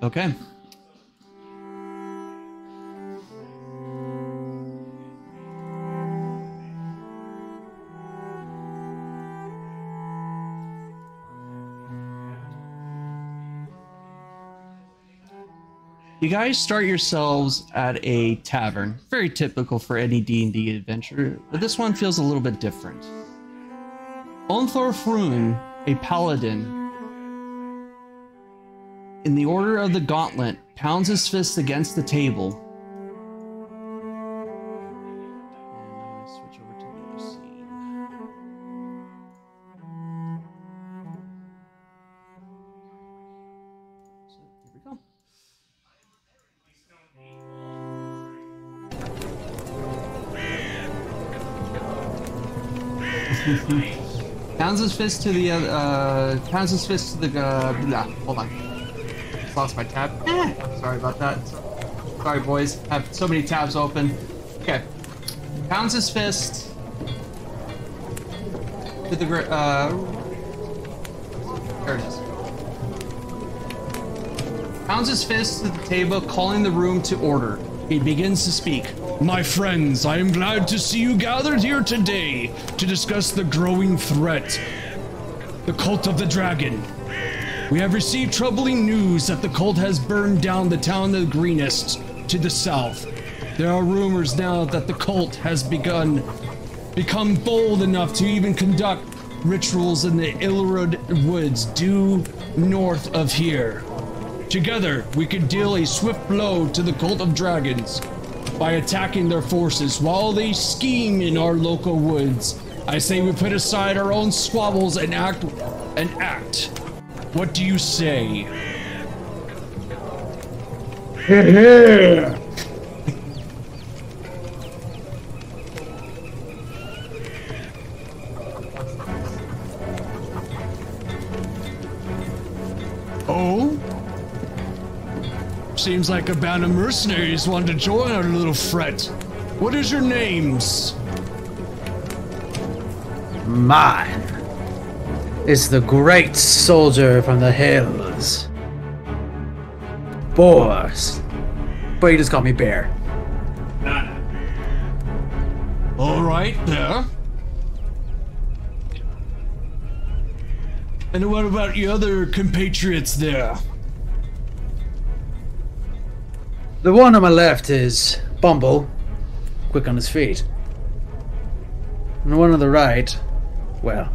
Okay. You guys start yourselves at a tavern. Very typical for any D&D adventure, but this one feels a little bit different. Onthorf Rune, a paladin, in the Order of the Gauntlet, pounds his fist against the table. And I'm going to switch over to the other scene. So, here we go. Pounds his fist to the hold on. Lost my tab. Sorry about that. Sorry, boys. I have so many tabs open. Okay. Pounds his fist to the there it is. Pounds his fist to the table, calling the room to order. He begins to speak. My friends, I am glad to see you gathered here today to discuss the growing threat, the Cult of the Dragon. We have received troubling news that the cult has burned down the town of the Greenest to the south. There are rumors now that the cult has become bold enough to even conduct rituals in the Ilrod woods due north of here. Together, we could deal a swift blow to the Cult of Dragons by attacking their forces while they scheme in our local woods. I say we put aside our own squabbles and act. What do you say? Oh? Seems like a band of mercenaries want to join our little fret. What is your names? Mine is the great soldier from the hills. Boars. But he just called me Bear. All right, there. And what about your other compatriots there? The one on my left is Bumble, quick on his feet. And the one on the right, well,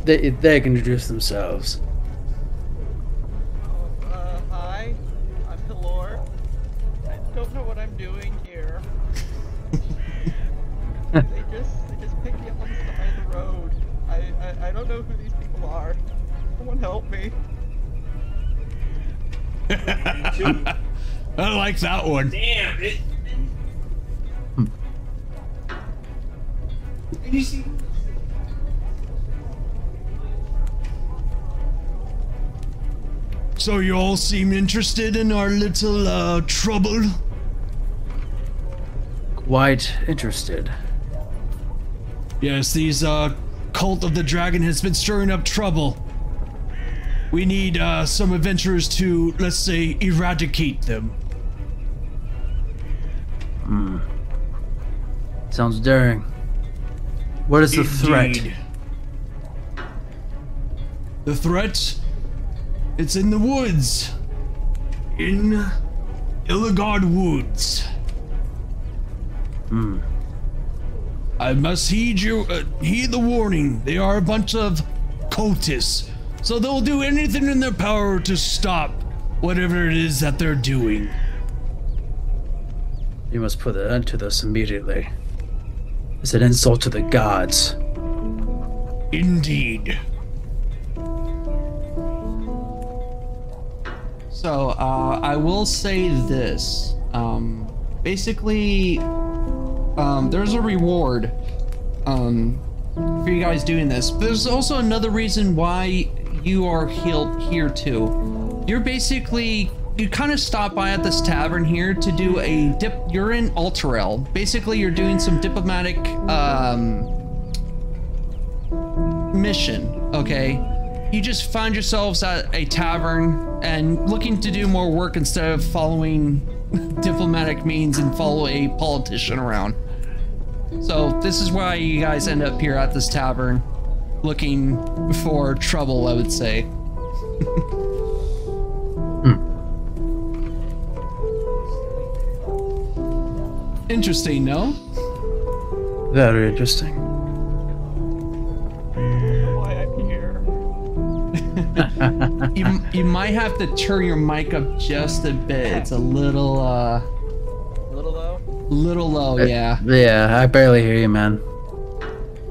they can introduce themselves. Hi, I'm Hilor. I don't know what I'm doing here. they just picked me up on the side of the road. I don't know who these people are. Someone help me. I like that one. Damn it. Did you see? So you all seem interested in our little trouble? Quite interested. Yes, these cult of the dragon has been stirring up trouble. We need some adventurers to, let's say, eradicate them. Sounds daring. What is the threat? Indeed. The threat? It's in the woods. In Illigard Woods. I must heed the warning. They are a bunch of cultists, so they'll do anything in their power to stop whatever it is that they're doing. You must put an end to this immediately. It's an insult to the gods. Indeed. So, I will say this. Basically, there's a reward for you guys doing this. There's also another reason why you are here too. You're basically, you kind of stop by at this tavern here to do a you're in Alterel. Basically, you're doing some diplomatic mission, okay? You just find yourselves at a tavern and looking to do more work instead of following diplomatic means and follow a politician around. So this is why you guys end up here at this tavern, looking for trouble, I would say. Interesting, no? Very interesting. Why I'm here. You might have to turn your mic up just a bit. It's a little Little low? little low, yeah. Yeah, I barely hear you, man.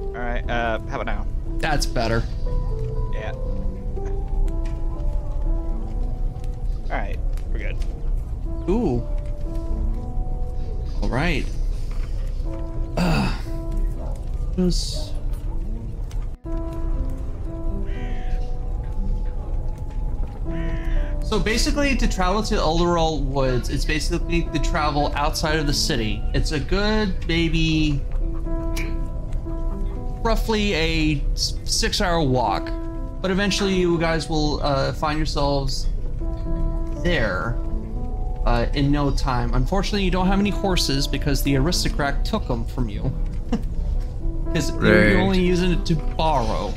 Alright, how about now? That's better. Yeah. Alright, we're good. Ooh. All right. Just... So basically, to travel to Elderall Woods, it's basically to travel outside of the city. It's a good, maybe, roughly a 6-hour walk. But eventually you guys will find yourselves there in no time. Unfortunately, you don't have any horses because the aristocrat took them from you. Because you're only using it to borrow.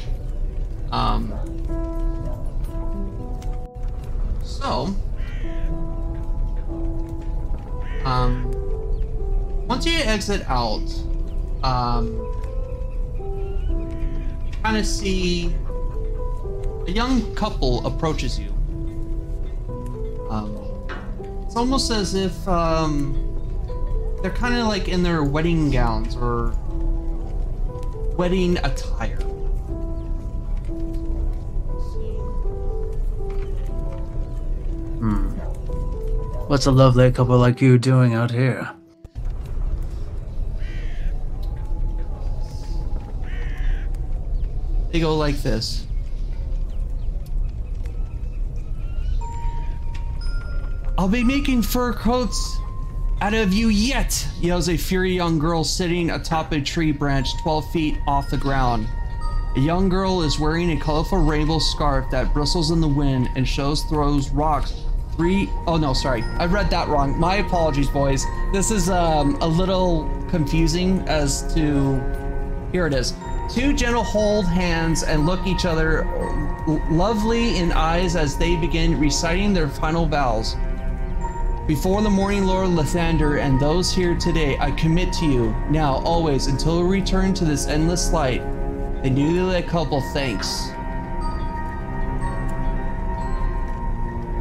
So, once you exit out, you kind of see a young couple approaches you. It's almost as if they're kind of like in their wedding gowns or wedding attire. What's a lovely couple like you doing out here? They go like this. I'll be making fur coats out of you yet, yells a fiery young girl sitting atop a tree branch 12 feet off the ground. A young girl is wearing a colorful rainbow scarf that bristles in the wind and throws rocks. Oh no, sorry, I read that wrong. My apologies, boys. This is a little confusing as to... Here it is. Two gentle hold hands and look each other lovely in eyes as they begin reciting their final vows. Before the morning Lord Lathander and those here today, I commit to you, now, always, until we return to this endless light. The newly couple thanks.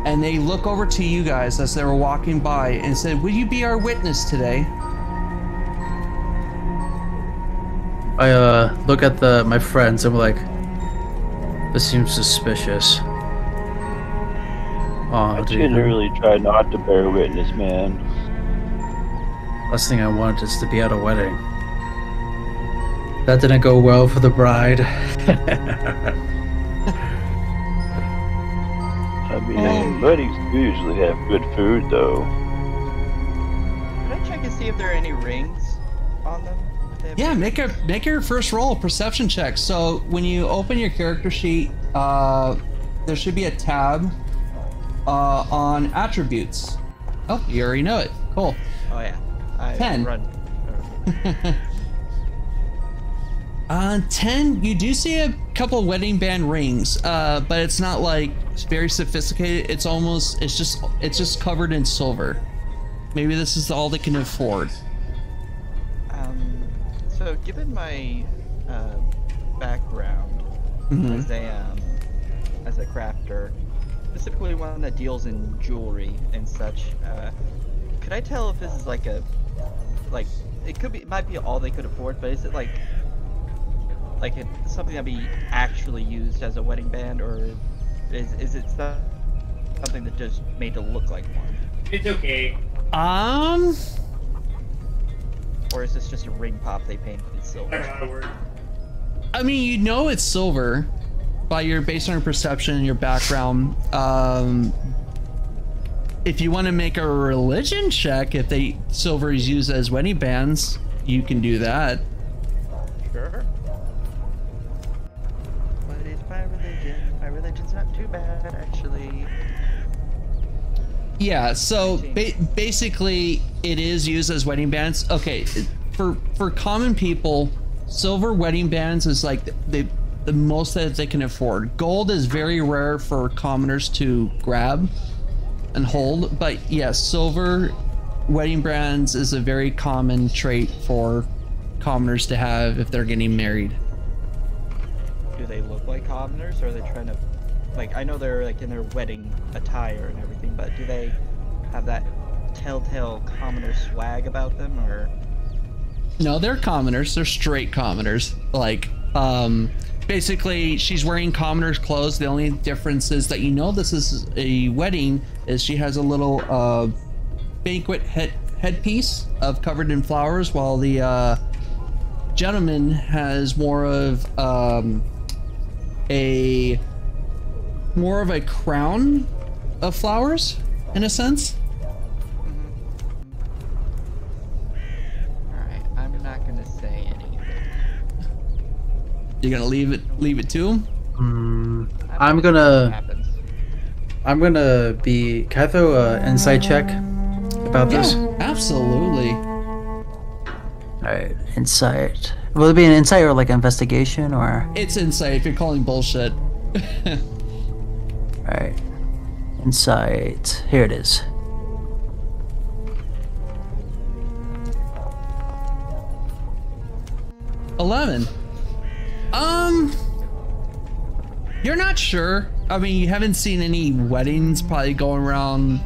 And they look over to you guys as they were walking by and said, will you be our witness today? I look at my friends and I'm like, this seems suspicious. I generally try not to bear witness, man. Last thing I want is to be at a wedding. That didn't go well for the bride. I mean, weddings usually have good food, though. Could I check and see if there are any rings on them? Yeah, make your first roll, perception check. So when you open your character sheet, there should be a tab on attributes. Oh, you already know it. Cool. Oh yeah. I 10. Run. 10, you do see a couple wedding band rings, but it's not like very sophisticated. It's just covered in silver. Maybe this is all they can afford. So given my background as a crafter, specifically one that deals in jewelry and such, could I tell if this is like it might be all they could afford, but is it like something that be actually used as a wedding band, or is it something that just made to look like one? It's okay. Or is this just a ring pop they painted in I don't silver? know how to work. I mean, you know it's silver based on your perception and your background. If you want to make a religion check, if silver is used as wedding bands, you can do that. Sure. What is my religion? My religion's not too bad, actually. Yeah, so basically it is used as wedding bands. Okay, for common people, silver wedding bands is like the most that they can afford. Gold is very rare for commoners to grab and hold, but yes, silver wedding bands is a very common trait for commoners to have if they're getting married. Do they look like commoners, or are they trying to, like, I know they're like in their wedding attire and everything, but do they have that telltale commoner swag about them, or? No, they're commoners. They're straight commoners. Like, basically, she's wearing commoner's clothes. The only difference is that you know this is a wedding is she has a little banquet headpiece covered in flowers, while the gentleman has more of a crown of flowers, in a sense. Alright, I'm not gonna say anything. You're gonna leave it to him? I'm gonna be. Can I throw an insight check about this? Yeah, absolutely. Alright, insight. Will it be an insight or like investigation or? It's insight if you're calling bullshit. Alright. Insight. Here it is. $11. You're not sure. I mean, you haven't seen any weddings probably going around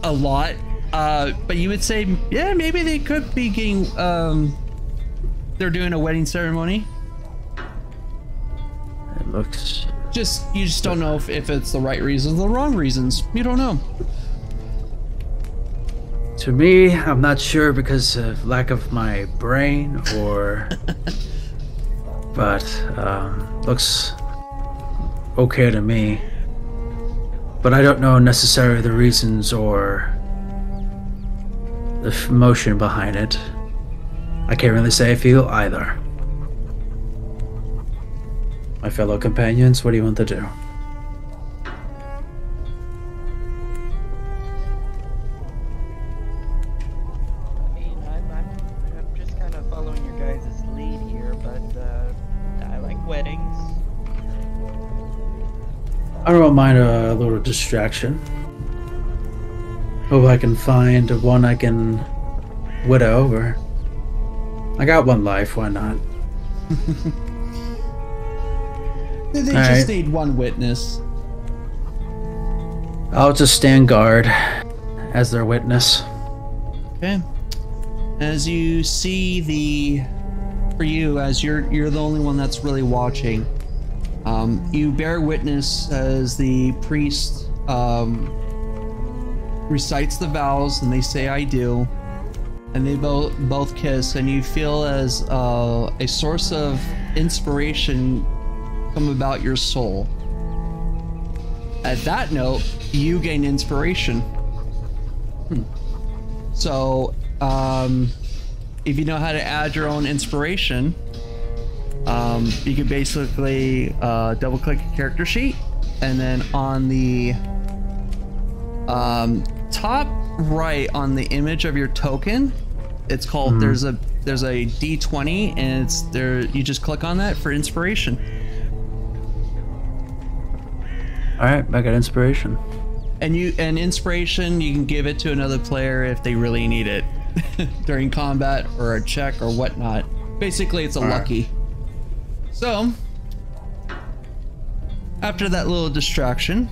a lot. But you would say, yeah, maybe they could be getting, they're doing a wedding ceremony. It looks. You just don't know if it's the right reasons or the wrong reasons. You don't know. To me, I'm not sure because of lack of my brain or. But, looks okay to me. But I don't know necessarily the reasons or the emotion behind it. I can't really say I feel either. My fellow companions, what do you want to do? I mean, I'm just kind of following your guys' lead here, but I like weddings. I don't mind a little distraction. Hope I can find one I can widow over. I got one life, why not? They All just right. need one witness. I'll just stand guard as their witness. Okay. As you see for you, as you're the only one that's really watching, you bear witness as the priest recites the vows, and they say "I do," and they both kiss, and you feel as a source of inspiration come about your soul. At that note, you gain inspiration. So, if you know how to add your own inspiration, you can basically double-click a character sheet, And then on the top right on the image of your token, it's called there's a D20 and it's there. You just click on that for inspiration. All right, I got inspiration. And inspiration, you can give it to another player if they really need it during combat or a check or whatnot. Basically, it's a lucky. So, after that little distraction,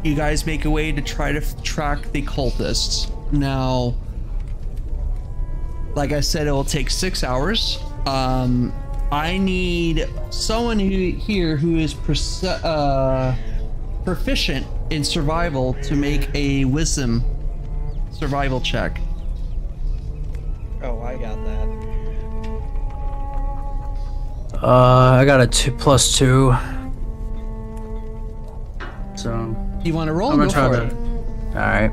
you guys make a way to try to track the cultists. Now, like I said, it will take 6 hours. I need someone here who is proficient in survival to make a wisdom survival check. Oh, I got that. I got a +2. So You want to roll? I'm gonna Go try for to. it. All right.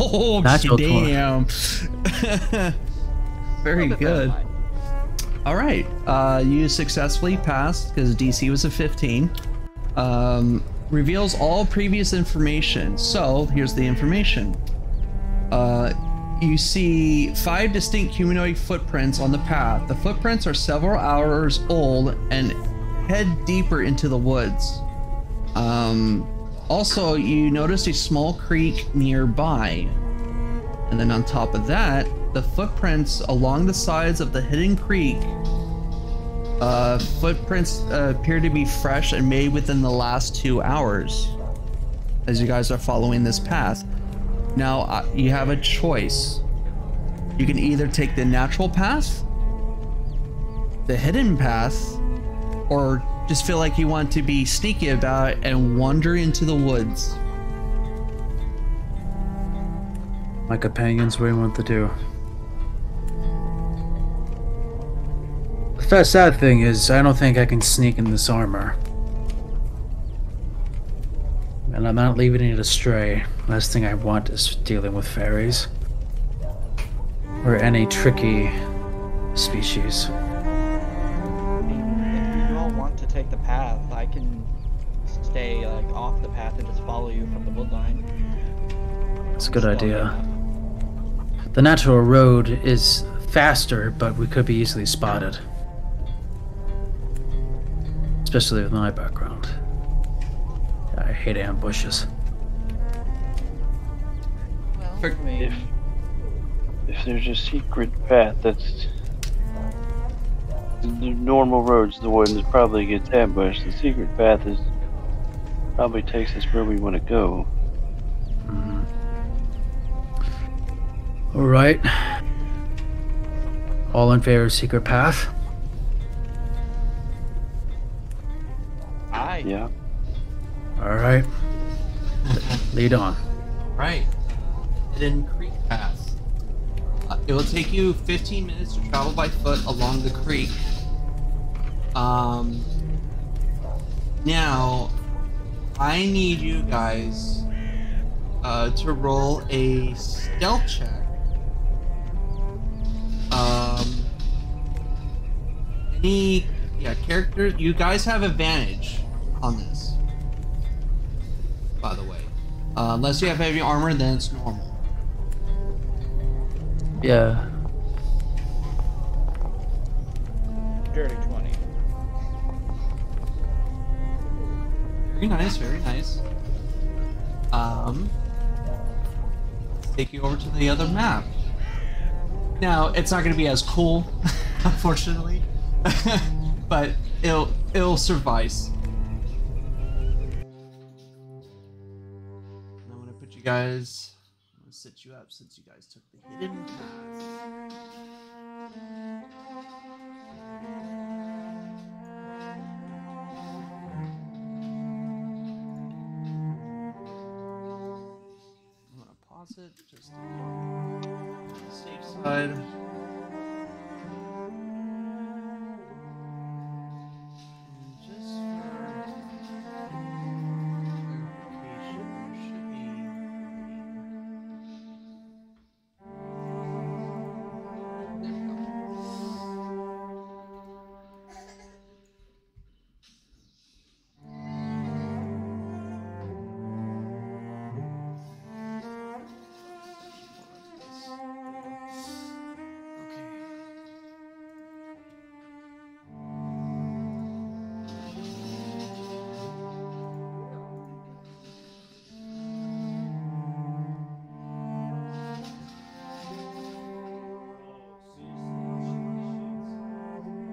Oh, Natural damn. Very good. All right. You successfully passed because DC was a 15. Reveals all previous information. So here's the information. You see 5 distinct humanoid footprints on the path. The footprints are several hours old and head deeper into the woods. Also, you notice a small creek nearby. And then on top of that, the footprints along the sides of the hidden creek, footprints appear to be fresh and made within the last 2 hours as you guys are following this path. Now, you have a choice. You can either take the natural path, the hidden path, or just feel like you want to be sneaky about it and wander into the woods. My companions, what do you want to do? The sad thing is, I don't think I can sneak in this armor. And I'm not leaving it astray. Last thing I want is dealing with fairies. Or any tricky species. I mean, if you all want to take the path, I can stay like off the path and just follow you from the wood line. It's a good idea. The natural road is faster, but we could be easily spotted. Especially with my background. I hate ambushes. Well, I mean, If there's a secret path that's the normal road's the one that probably gets ambushed. The secret path is probably takes us where we want to go. All right. All in favor of secret path? I Yeah. All right. Lead on. Right. Hidden Creek Path. It will take you 15 minutes to travel by foot along the creek. Now, I need you guys to roll a stealth check. Characters, you guys have advantage on this, by the way. Unless you have heavy armor, then it's normal. Yeah. dirty 20. Very nice, very nice. Let's take you over to the other map. Now, it's not going to be as cool, unfortunately, but it'll suffice. And I'm going to put you guys, I'm going to set you up since you guys took the hidden path. I'm going to pause it just to be on the safe side.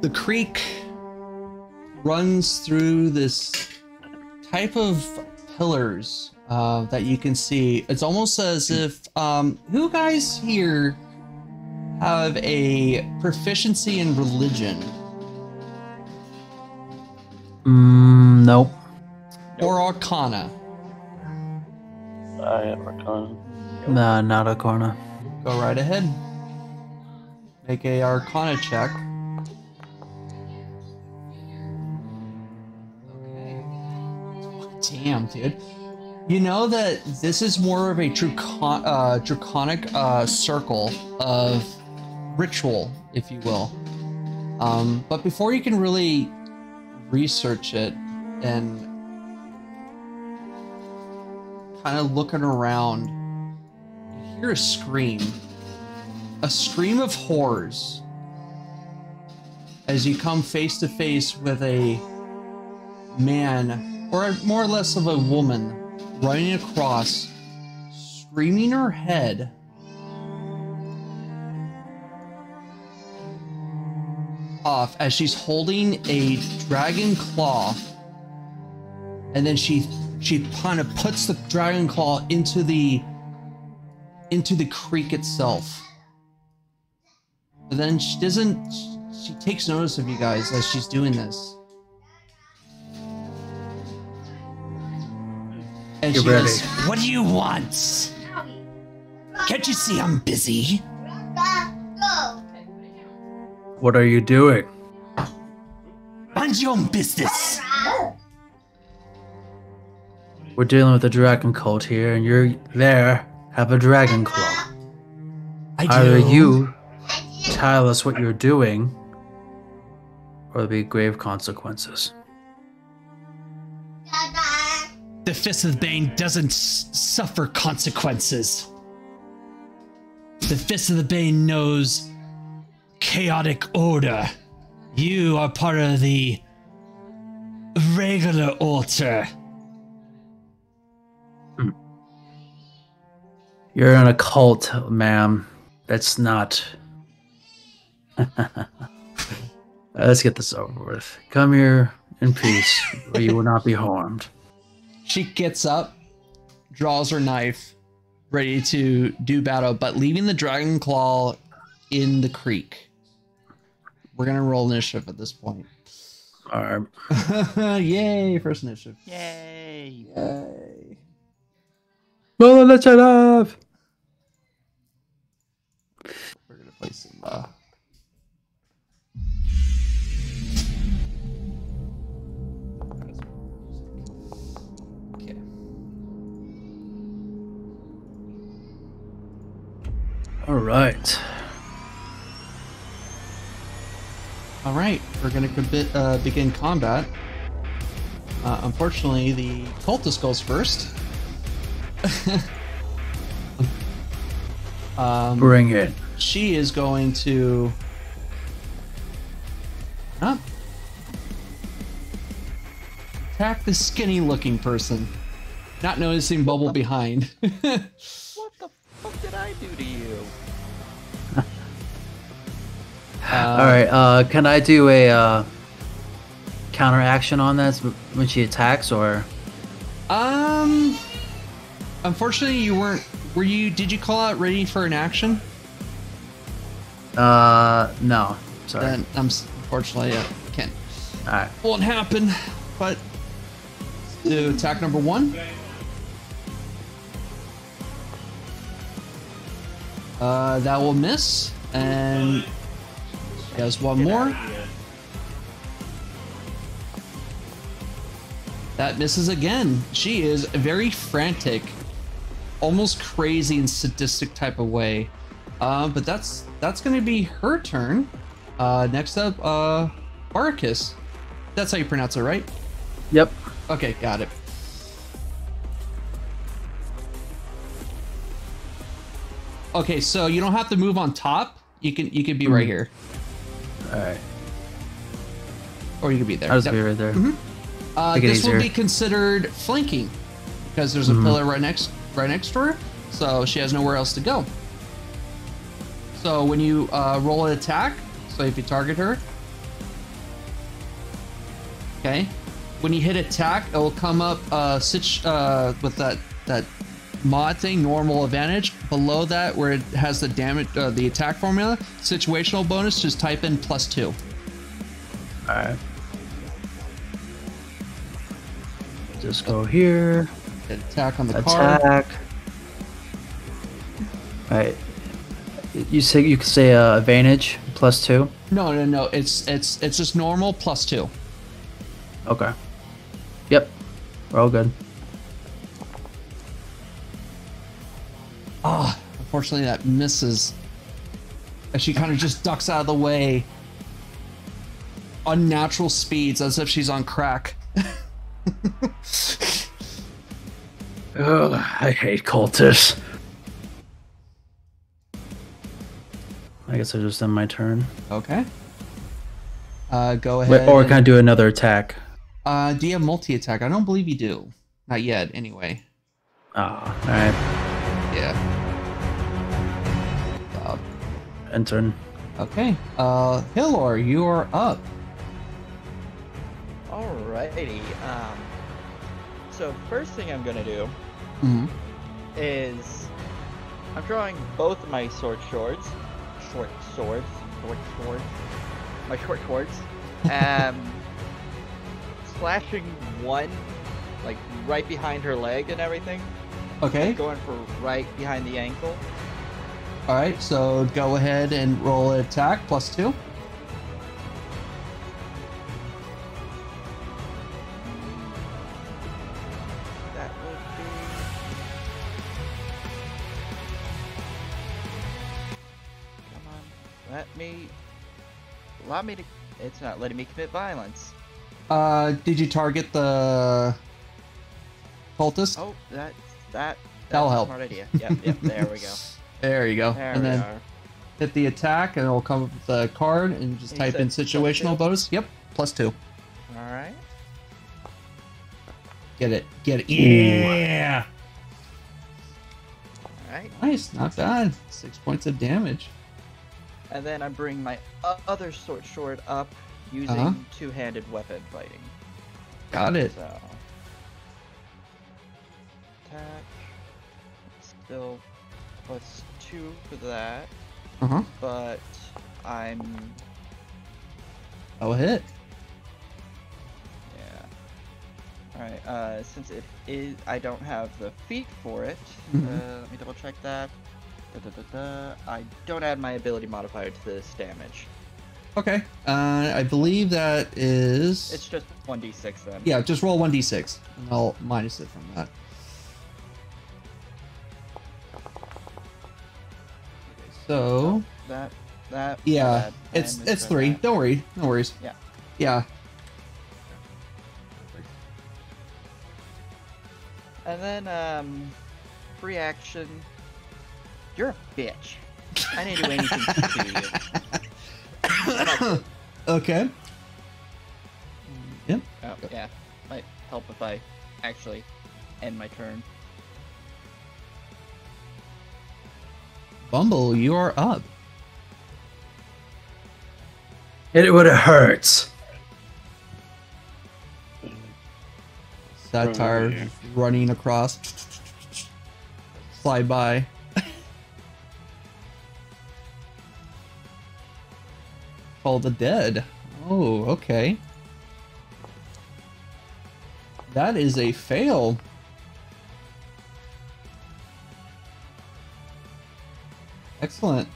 The creek runs through this type of pillars that you can see. It's almost as if who guys here have a proficiency in religion? Nope. Or arcana? I have Arcana. Nah, not a corner. Go right ahead. Make a arcana check. Okay. Damn, dude. You know that this is more of a draconic circle of ritual, if you will. But before you can really research it and kind of looking around, you hear a scream of horrors as you come face to face with a man, or more or less of a woman, running across, screaming her head off as she's holding a dragon claw, and then she kind of puts the dragon claw into the creek itself. But then she takes notice of you guys as she's doing this. And You're she ready. goes, "What do you want? Can't you see I'm busy?" What are you doing? Mind your own business. We're dealing with a dragon cult here, and you're there, have a dragon claw. Either you tell us what you're doing, or there'll be grave consequences. The Fist of the Bane doesn't suffer consequences. The Fist of the Bane knows chaotic order. You are part of the regular order. You're in a cult, ma'am. That's not... Let's get this over with. Come here in peace, or you will not be harmed. She gets up, draws her knife, ready to do battle, but leaving the dragon claw in the creek. We're gonna roll initiative at this point. Alright. Yay, first initiative. Yay! Yay. Well, let's head off! We're gonna play some okay. Alright. All right, we're gonna begin combat. Unfortunately, the cultist goes first. Bring it. She is going to attack the skinny-looking person, not noticing Bubble behind. What the fuck did I do to you? Alright, can I do a counter action on that when she attacks, or? Unfortunately, you weren't. Did you call out ready for an action? No. Sorry. Then unfortunately, can't. Alright. Won't happen. But do attack number 1. That will miss, and she has one more. That misses again. She is very frantic, almost crazy and sadistic type of way. But that's going to be her turn. Next up, Baracus. That's how you pronounce it, right? Yep. Okay, got it. Okay, so you don't have to move on top. You can be right here, Alright. or you can be there. I'll just Yep. be right there. Make it This will easier. be considered flanking because there's a pillar right next to her, so she has nowhere else to go. So when you roll an attack, so if you target her, Okay. When you hit attack, it will come up with that mod thing, normal advantage. Below that, where it has the damage, the attack formula, situational bonus, just type in +2. Alright. Just go here. Hit attack on the card. Attack. Alright. You could say advantage +2. No. It's just normal +2. Okay. Yep. We're all good. Ah, unfortunately that misses. As she kind of just ducks out of the way. Unnatural speeds, as if she's on crack. Ugh, I hate cultists. I guess I just end my turn. Okay. Go ahead. Wait, or can I do another attack? Do you have multi-attack? I don't believe you do. Not yet, anyway. Ah, alright. Yeah. End turn. Okay. Hillor, you are up. Alrighty. So first thing I'm gonna do is I'm drawing both of my short swords, slashing one, like right behind her leg and everything. Okay. Going for right behind the ankle. All right. So go ahead and roll an attack +2. That would be. Come on. Allow me to. It's not letting me commit violence. Did you target the cultist? Oh, that's That'll a help. smart idea. Yep, there we go. There you go. There and we then are. hit the attack, and it'll come up with the card, and just You type in said situational +2? bonus. Yep, +2. Alright. Get it. Yeah. Alright. Nice, not bad. 6 points of damage. And then I bring my other sword up using two-handed weapon fighting. Got it. So. Attack. Still +2 for that. But I'm. Oh, hit. Yeah. Alright, since it is. I don't have the feat for it. Let me double check that. I don't add my ability modifier to this damage. Okay. I believe that is. It's just 1d6 then. Yeah, just roll 1d6, and I'll minus it from that. So. That. Yeah, bad. it's I misread 3. that. Don't worry. No worries. Yeah. Yeah. And then, free action. You're a bitch. I didn't do anything to you. Okay. Yep. Oh, yeah. Might help if I actually end my turn. Bumble, you are up. Hit it when it hurts. Satire running across. Slide by. Call the dead. Oh, okay. That is a fail. Excellent.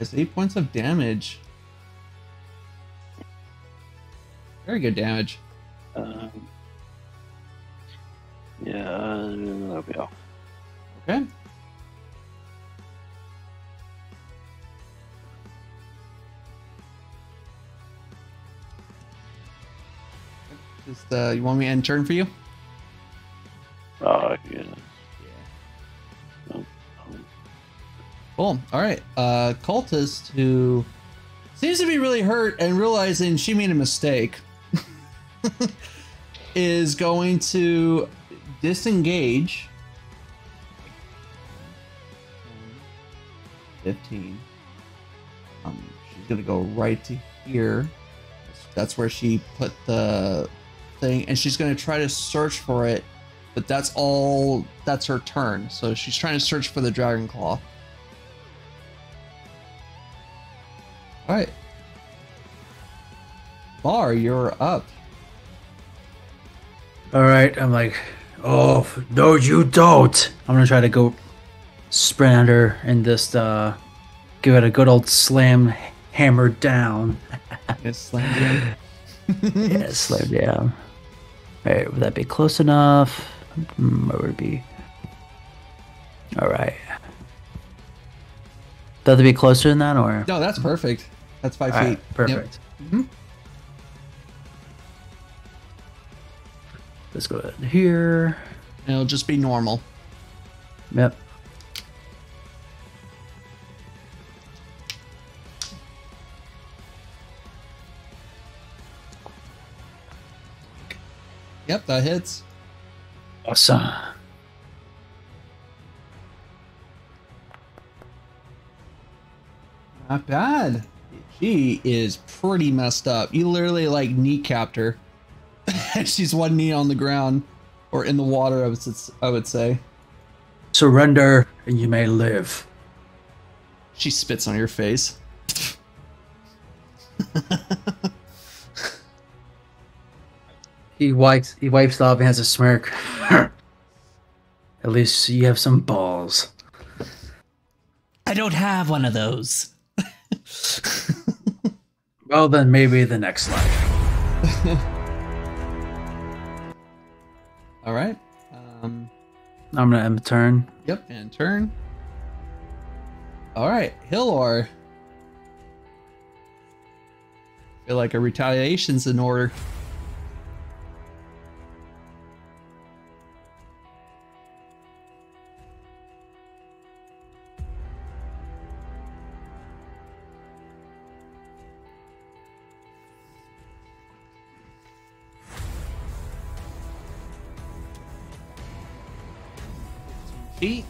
Nice. 8 points of damage. Very good damage. Yeah, that'll be all. Okay. Just, you want me to end turn for you? Oh, yeah. Cool. All right. Cultist who seems to be really hurt and realizing she made a mistake is going to disengage. 15. She's gonna go right to here. That's where she put the thing, and she's going to try to search for it, but that's her turn. So she's trying to search for the dragon claw. All right. Bar, you're up. All right, I'm like, oh, no, you don't. I'm gonna try to go sprint at her and just give it a good old slam, hammer down. Slam down. Yeah, slam down. All right, would that be close enough? Where would it be? All right. Does it be closer than that, or? No, that's perfect. That's 5 feet. Right, perfect. Yep. Mm-hmm. Let's go ahead here. It'll just be normal. Yep. Yep, that hits. Awesome. Not bad. She is pretty messed up. You literally like kneecapped her. She's one knee on the ground or in the water, I would say. Surrender and you may live. She spits on your face. He wipes it off and has a smirk. At least you have some balls. I don't have one of those. Well, then maybe the next life. All right. I'm gonna end the turn. Yep, and turn. All right, Hillor. Feel like a retaliation's in order. Feet.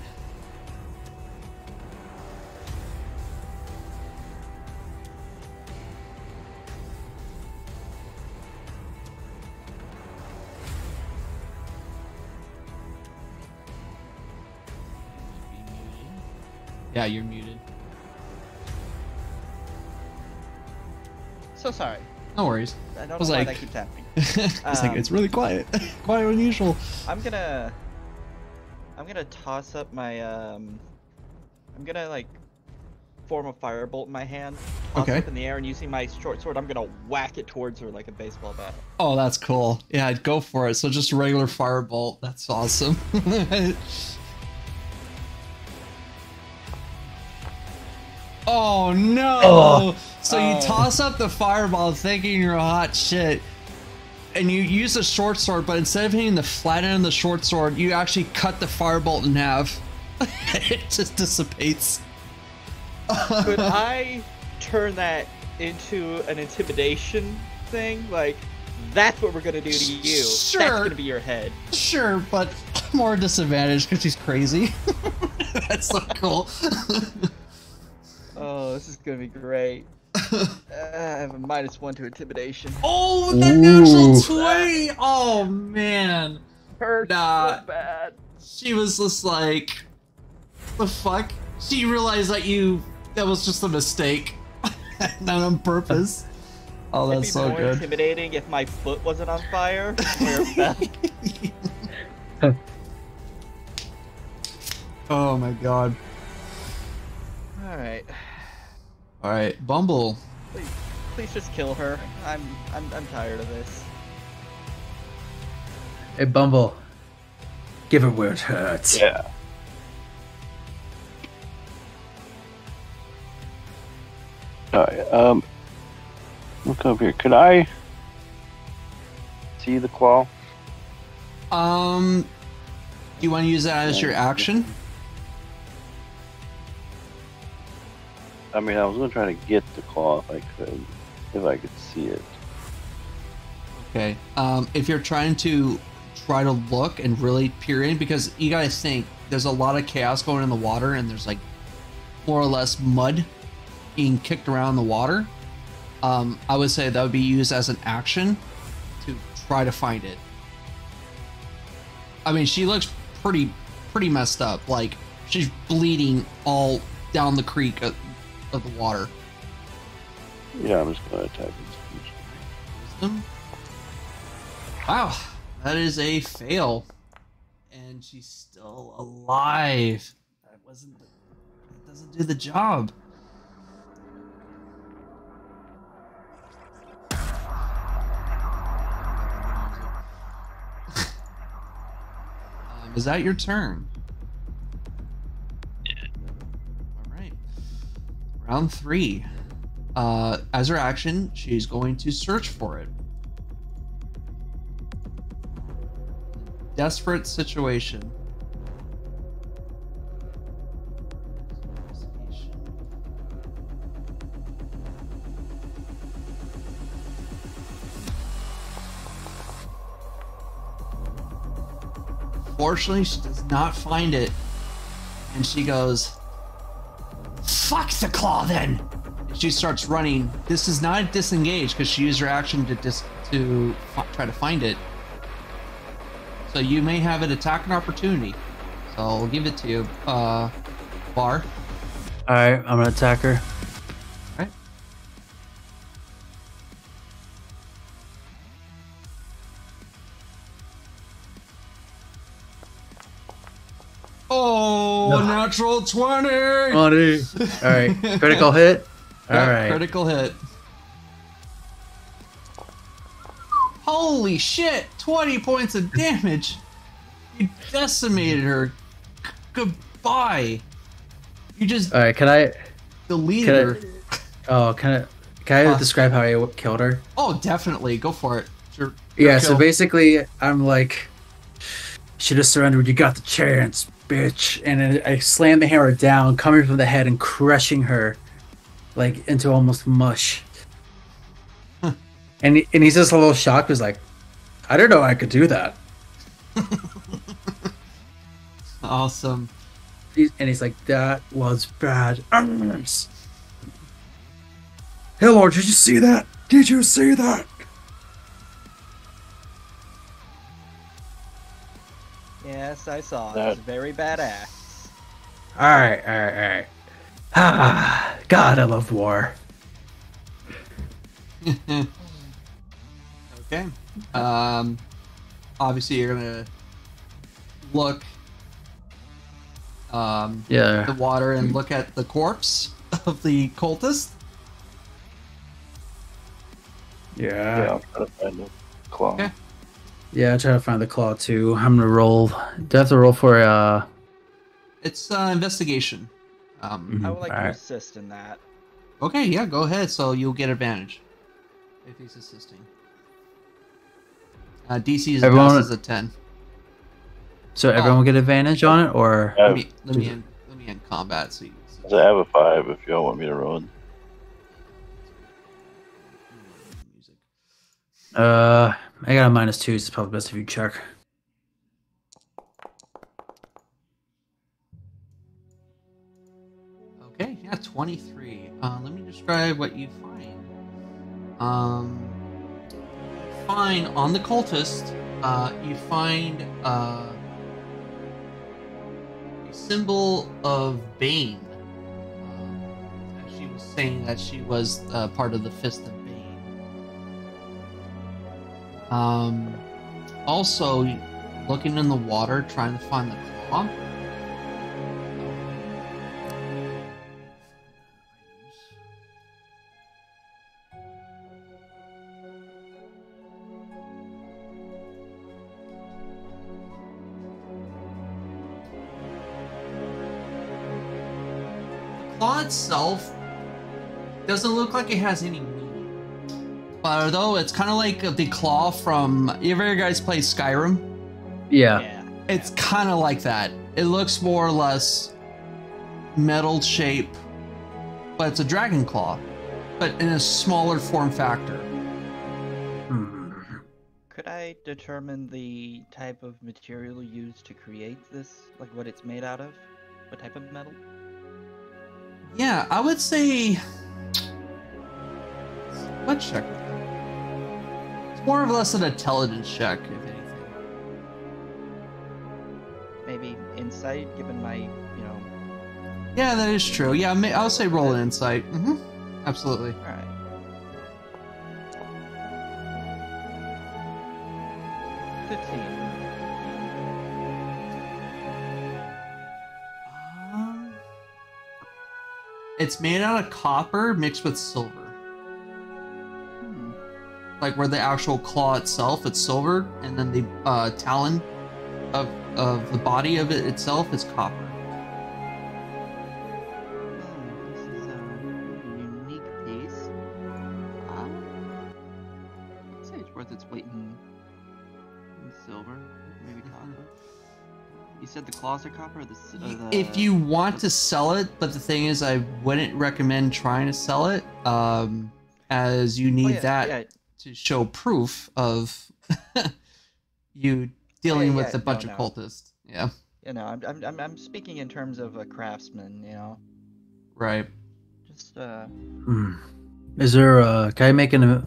Yeah, you're muted. So sorry. No worries. I don't was know why like- that keeps happening. It's like it's really quiet. Quite unusual. I'm gonna toss up my I'm gonna like form a firebolt in my hand, toss Okay. it up in the air, and using my short sword, I'm gonna whack it towards her like a baseball bat. Oh, that's cool. Yeah, go for it. So just a regular firebolt. That's awesome. Oh no! Oh. So you toss up the fireball thinking you're hot shit, and you use the short sword, but instead of hitting the flat end of the short sword, you actually cut the firebolt in half. It just dissipates. Could I turn that into an intimidation thing? Like, that's what we're gonna do to you. Sure. That's gonna be your head. Sure, but more disadvantage because she's crazy. That's so cool. Oh, this is gonna be great. I have a -1 to intimidation. Oh, that natural 20! Oh man. Hurts Nah. so bad. She was just like, the fuck? She realized that was just a mistake. Not on purpose. Oh, It'd that's be so more good. intimidating if my foot wasn't on fire. Where it fell. Oh my god. Alright. Alright, Bumble. Please just kill her. I'm tired of this. Hey, Bumble. Give her where it hurts. Yeah. Alright, look over here. Could I see the claw? Do you want to use that as your action? I mean, I was gonna try to get the claw if I could see it. Okay. If you're trying to look and really peer in, because you guys think there's a lot of chaos going in the water, and there's like more or less mud being kicked around the water. I would say that would be used as an action to try to find it. I mean, she looks pretty messed up. Like, she's bleeding all down the creek of the water. Yeah, I'm just gonna attack it. Wisdom. Wow, that is a fail, and she's still alive. That doesn't do the job. Is that your turn? Yeah. All right. Round 3. As her action, she's going to search for it. Desperate situation. Fortunately, she does not find it, and she goes, "Fuck the claw, then!" And she starts running. This is not a disengage because she used her action to try to find it. So you may have an attack and opportunity. So I'll give it to you, Bar. Alright, I'm gonna attack her. All right. Oh, No. natural 20! 20. Alright, critical hit. Yep, Alright. critical hit. Holy shit! 20 points of damage! You decimated her. Goodbye. You just Alright, can I deleted her. can I describe how I killed her? Oh, definitely. Go for it. Your Yeah, kill. so basically I'm like, should have surrendered, you got the chance, bitch. And then I slam the hammer down, coming from the head and crushing her like into almost mush. And he's just a little shocked. He's like, I didn't know I could do that. Awesome. And he's like, that was bad. Hey, Lord, did you see that? Did you see that? Yes, I saw. That- It's very badass. Alright. Ah, God, I love war. Okay. Obviously you're gonna look Yeah. the water and look at the corpse of the cultist. Yeah, Yeah. I'll try to find the claw. Okay. Yeah, I try to find the claw too. I'm gonna roll. Do I have to roll for It's investigation. I would like to Alright. assist in that. Okay, yeah, go ahead. So you'll get advantage if he's assisting. DC is Everyone- best is a 10. So everyone will get advantage on it, or I Let have, me end combat. So you. I have a 5 if y'all want me to roll. Music. I got a -2. So it's probably best if you check. Okay, yeah, 23. Let me describe what you find. Find on the cultist, you find a symbol of Bane. She was saying that she was part of the Fist of Bane. Also, looking in the water, trying to find the claw. Claw itself doesn't look like it has any meaning. But although it's kind of like the claw from... You ever guys play Skyrim? Yeah. Yeah. It's kind of like that. It looks more or less metal shape, but it's a dragon claw, but in a smaller form factor. Could I determine the type of material used to create this? Like what it's made out of? What type of metal? Yeah, I would say... Let's check. It's more or less an intelligence check, if anything. Maybe insight, given my, you know. Yeah, that is true. Yeah, I'll say roll an insight. Mm-hmm. Absolutely. All right. It's made out of copper mixed with silver. Like where the actual claw itself, it's silver, and then the talon of the body of it itself is copper. This is a unique piece. I'd say it's worth its weight in silver, maybe copper. You said the claws are copper? Or the If you want to sell it, but the thing is, I wouldn't recommend trying to sell it, as you need to show proof of you dealing with a bunch of cultists. Yeah. You know, I'm speaking in terms of a craftsman. You know. Right. Just Is there? Can I make an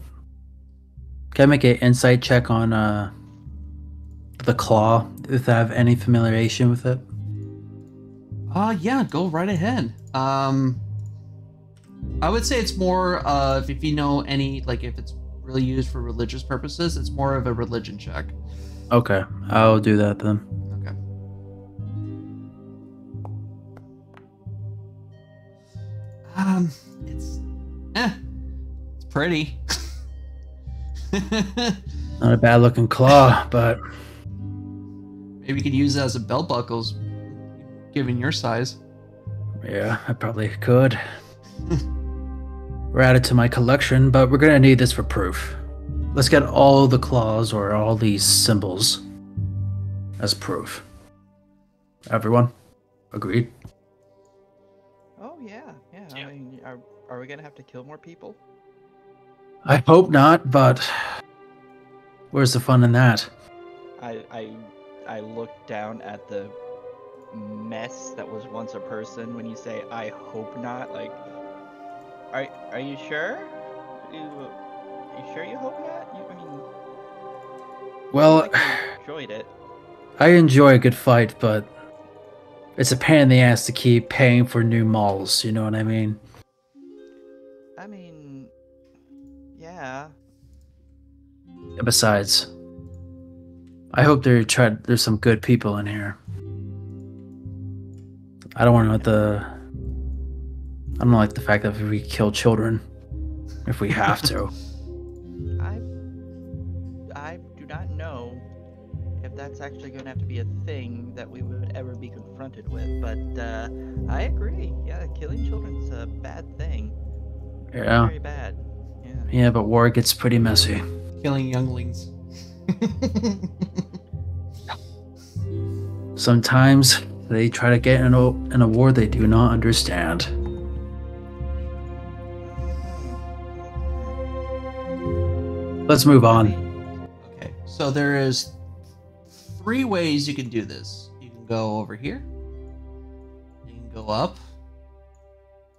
insight check on the claw, if I have any familiarization with it? Yeah, go right ahead. I would say it's more of, if you know any, like if it's really used for religious purposes, it's more of a religion check. Okay, I'll do that then. Okay. It's pretty. Not a bad looking claw, but maybe you could use it as a belt buckles, given your size. Yeah, I probably could. We're added to my collection, but we're gonna need this for proof. Let's get all the claws or all these symbols as proof. Everyone? Agreed? Oh yeah. I mean, are we gonna have to kill more people? I hope not, but where's the fun in that? I look down at the mess that was once a person when you say I hope not. Like, are you sure? You sure you hope not? I mean, well, I enjoyed it. I enjoy a good fight, but it's a pain in the ass to keep paying for new malls. You know what I mean? I mean, yeah. Besides, I hope there's some good people in here. I don't like the fact that we kill children if we have to. I do not know if that's actually going to have to be a thing that we would ever be confronted with, but I agree. Yeah, killing children's a bad thing. Yeah. Very bad. Yeah, but war gets pretty messy. Killing younglings. Sometimes they try to get in a war they do not understand. Let's move on. Okay, so there is 3 ways you can do this. You can go over here, you can go up,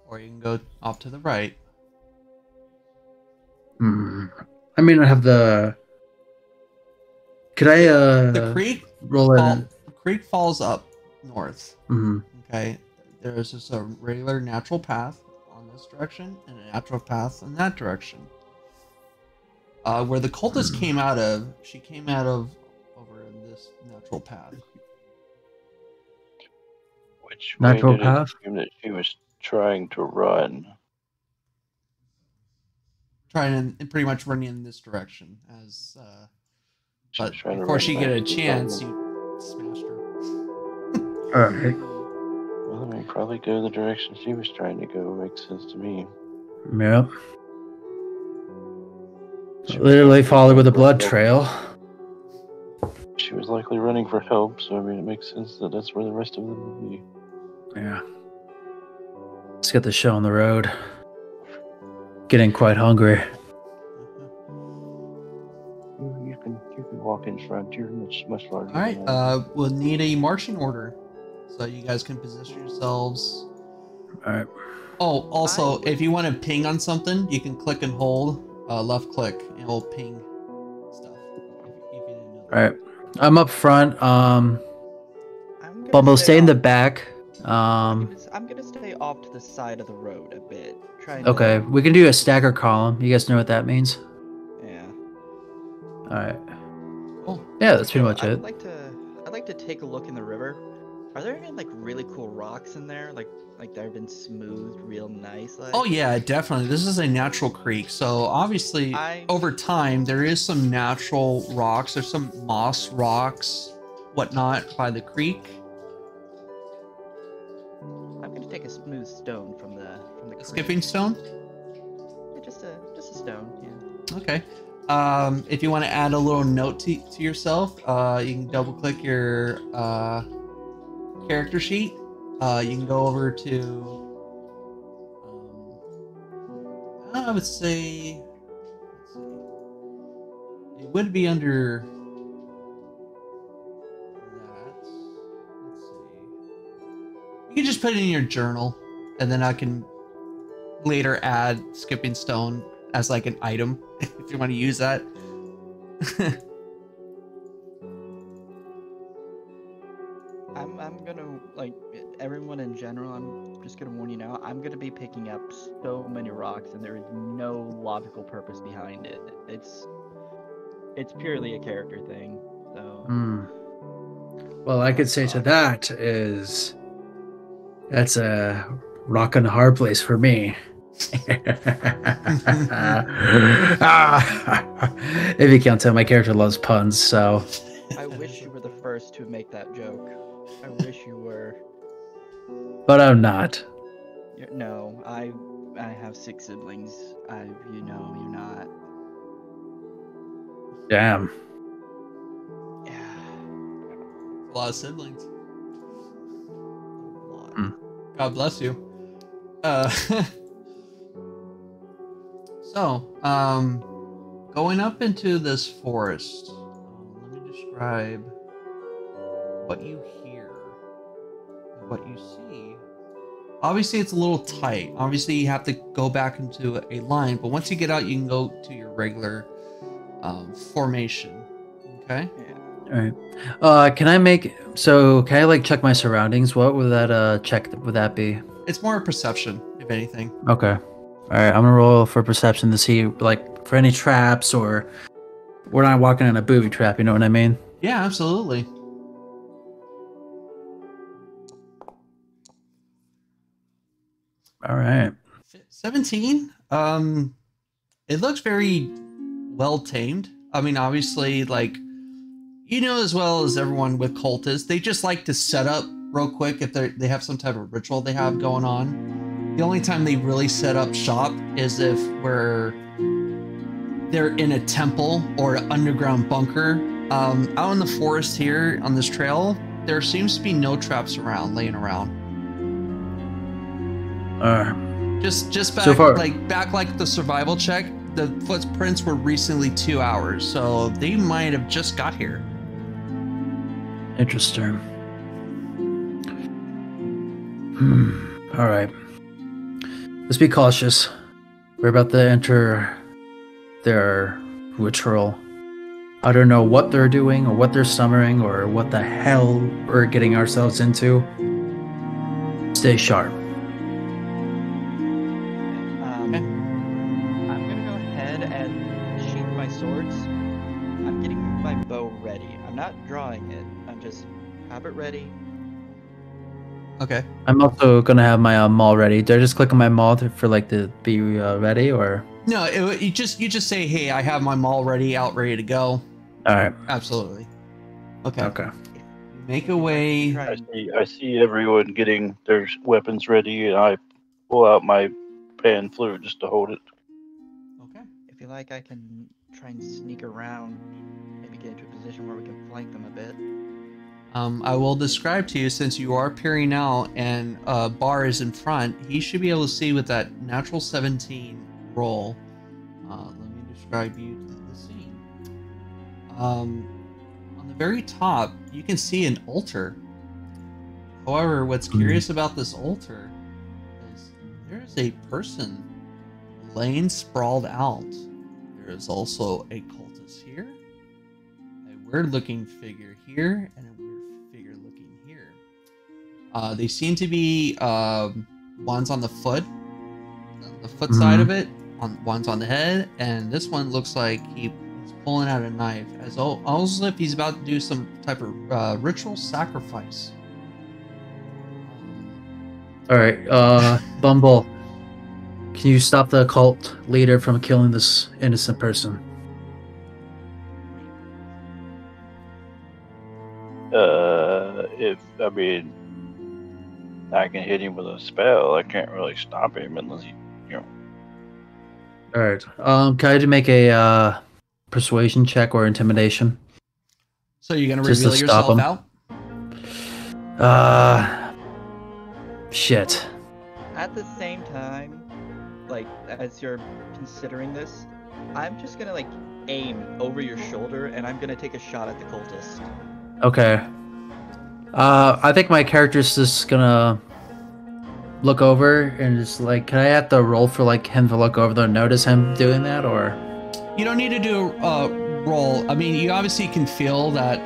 or you can go off to the right. I may not have the... Could I the creek roll it? The creek falls up north. Mm-hmm. Okay, there's just a regular natural path on this direction and a natural path in that direction. Where the cultist came out of, she came out of over in this natural path. Which natural way did path? it seem that she was trying to run? Trying to pretty much running in this direction as but trying to before run she back get a to the chance, tunnel. you smashed her. Alright. Well, I mean, probably go the direction she was trying to go. Makes sense to me. Yep. Literally followed with a blood trail. She was likely running for help, so I mean, it makes sense that that's where the rest of them would be. Yeah. Let's get the show on the road. Getting quite hungry. You can walk in front. You're much larger. All right, we'll need a marching order, so you guys can position yourselves. All right. Oh, also, if you want to ping on something, you can click and hold left click, and it'll ping stuff. If you didn't know that. All right. I'm up front. I'm gonna Bumble, stay in the off- back. I'm gonna stay off to the side of the road a bit. Trying to- Okay, we can do a stagger column. You guys know what that means? Yeah. All right. Cool. Yeah, that's pretty much I'd it. like to take a look in the river. Are there any like really cool rocks in there? Like that have been smoothed real nice? Like? Oh yeah, definitely. This is a natural creek, so obviously over time there is some natural rocks. There's some moss rocks, whatnot, by the creek. I'm gonna take a smooth stone from the creek. Skipping stone. Yeah, just a stone. Yeah. Okay. If you want to add a little note to yourself, you can double click your character sheet. You can go over to, I would say, let's see, it would be under that. Let's see. You can just put it in your journal, and then I can later add skipping stone as like an item if you want to use that. I'm gonna, like, everyone in general, I'm just gonna warn you now, I'm gonna be picking up so many rocks and there is no logical purpose behind it. It's purely a character thing, so... Well, I could say to that is... That's a rock and a hard place for me. If you can't tell, my character loves puns, so... I wish you were the first to make that joke. I wish you were. But I'm not. No, I have 6 siblings. You're not. Damn. Yeah. A lot of siblings. A lot. God bless you. So, going up into this forest, let me describe what you hear, what you see. Obviously, it's a little tight. Obviously, you have to go back into a line, but once you get out, you can go to your regular formation. Okay? Yeah. All right. Can I like check my surroundings? What would that check would that be? It's more a perception, if anything. Okay. All right. I'm gonna roll for perception to see like for any traps, or we're not walking in a booby trap. You know what I mean? Yeah, absolutely. All right. 17. It looks very well tamed. I mean, obviously, like, you know, as well as everyone with cultists, they just like to set up real quick if they have some type of ritual they have going on. The only time they really set up shop is if they're in a temple or an underground bunker. Out in the forest here on this trail, there seems to be no traps laying around. Just back, so far, back like the survival check, the footprints were recently 2 hours, so they might have just got here. Interesting. All right. Let's be cautious. We're about to enter their ritual. I don't know what they're doing or what they're summoning or what the hell we're getting ourselves into. Stay sharp. I'm gonna go ahead and sheath my swords. I'm getting my bow ready. I'm not drawing it. I'm just have it ready. Okay. I'm also gonna have my maul ready. Do I just click on my maul for like to be ready, or? No, you just say, "Hey, I have my maul ready, ready to go." All right. Absolutely. Okay. Okay. Make a way. I see everyone getting their weapons ready, and I pull out my pan flute just to hold it. Okay. If you like, I can try and sneak around, maybe get into a position where we can flank them a bit. I will describe to you, since you are peering out and Bar is in front, he should be able to see with that natural 17 roll. Let me describe you to the scene. On the very top, you can see an altar. However, what's curious about this altar is there's a person laying sprawled out There is also a cultist here, a weird-looking figure here, and a weird figure looking here. They seem to be one's on the foot side of it, one's on the head, and this one looks like he's pulling out a knife, almost if he's about to do some type of ritual sacrifice. All right, Bumble, can you stop the cult leader from killing this innocent person? I can hit him with a spell. I can't really stop him unless he, All right. Can I make a persuasion check or intimidation? So you're gonna Just to reveal stop yourself him. out? Shit. At the same time, like, as you're considering this, I'm just gonna, like, aim over your shoulder, and I'm gonna take a shot at the cultist. Okay. I think my character's just gonna look over and just, like, can I have to roll for, like, him to look over and notice him doing that, or? You don't need to do a roll. I mean, you obviously can feel that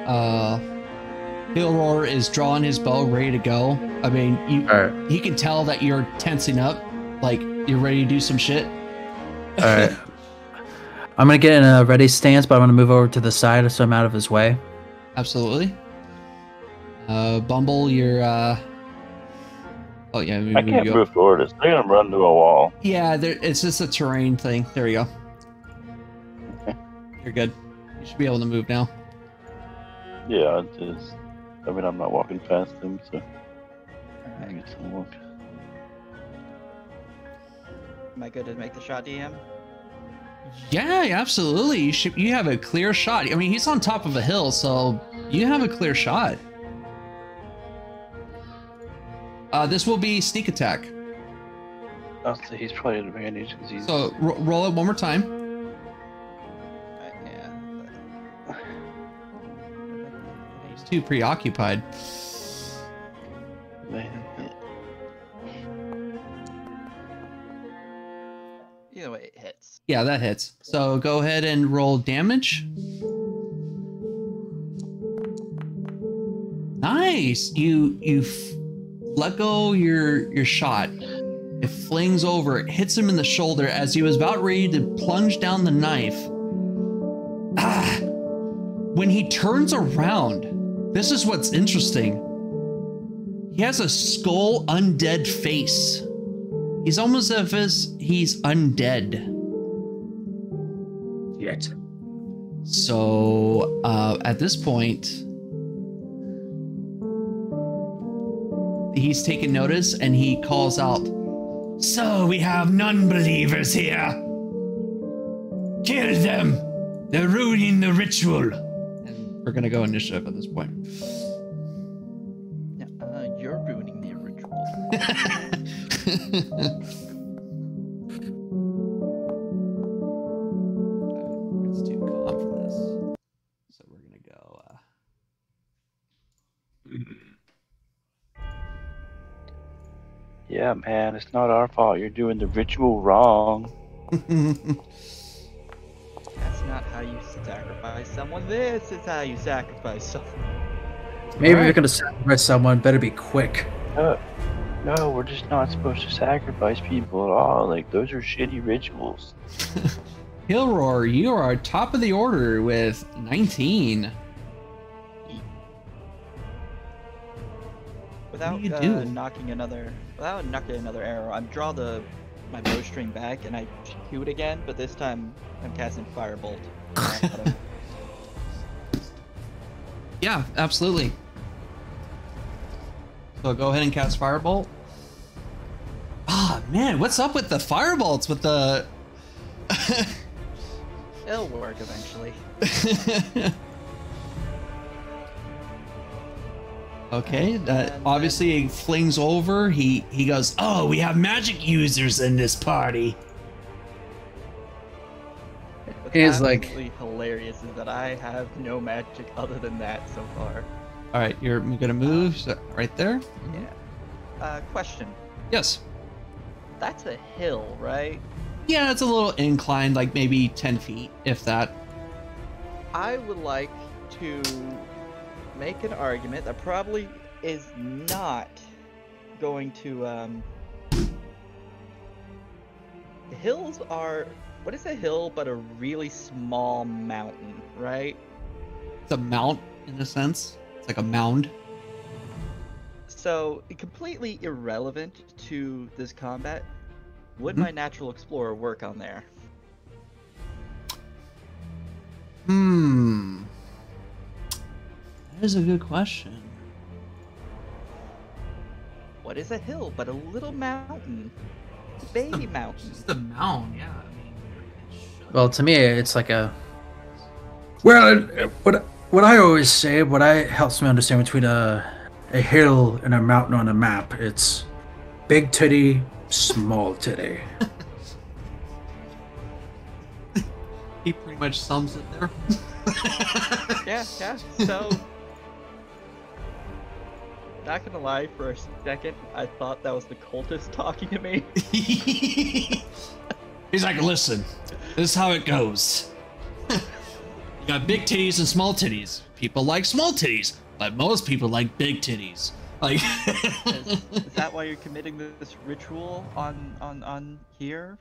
Hilroar is drawing his bow, ready to go. I mean, he can tell that you're tensing up, like you're ready to do some shit. All right. I'm gonna get in a ready stance, but I'm gonna move over to the side so I'm out of his way. Absolutely. Bumble, you're. Oh yeah, I can't move forward. It's gonna run to a wall. Yeah, it's just a terrain thing. There you go. You're good. You should be able to move now. Yeah, I'm not walking past him, so I get some look. Am I good to make the shot, DM? Yeah, absolutely. You have a clear shot. I mean, he's on top of a hill, so you have a clear shot. This will be sneak attack. I'll say he's probably at advantage because he's. So roll it one more time. Yeah. He's too preoccupied. Either way, it hits. Yeah, that hits. So go ahead and roll damage. Nice. You let go your shot. It flings over. It hits him in the shoulder as he was about ready to plunge down the knife. When he turns around, this is what's interesting. He has a skull undead face. He's almost as if he's undead. Yet. So at this point, he's taken notice and he calls out, So we have non-believers here. Kill them. They're ruining the ritual. and we're gonna go initiative at this point. You're ruining the ritual. It's too calm for this, so we're gonna go. Yeah, man, it's not our fault. You're doing the ritual wrong. That's not how you sacrifice someone. This is how you sacrifice someone. Maybe if you're gonna sacrifice someone, better be quick. No, we're just not supposed to sacrifice people at all. Like, those are shitty rituals. Hilroar, you are top of the order with 19. Without What do you do? knocking another arrow, I draw my bowstring back and I shoot again, but this time I'm casting firebolt. Yeah, absolutely. So go ahead and cast Firebolt. Ah, man, what's up with the Firebolts? With the... It'll work eventually. Okay, that obviously he flings over. He goes, Oh, we have magic users in this party. What's It is like- absolutely hilarious is that I have no magic other than that so far. all right, you're gonna move so right there. Yeah. Question. Yes. That's a hill, right? Yeah, it's a little inclined, like maybe 10 feet, if that. I would like to make an argument that probably is not going to, hills are, what is a hill but a really small mountain, right? It's a mount, in a sense. It's like a mound. So, completely irrelevant to this combat, would my natural explorer work on there? That is a good question. What is a hill but a little mountain? Baby mountain. Just a mound, yeah. I mean, Well, to me, it's like a. Well, what I always say, what helps me understand between a hill and a mountain on a map, it's big titty, small titty. he pretty much sums it there. Yeah. So, not gonna lie, for a second, I thought that was the cultist talking to me. He's like, listen, this is how it goes. You got big titties and small titties. People like small titties, but most people like big titties. Like, Is that why you're committing this ritual on here?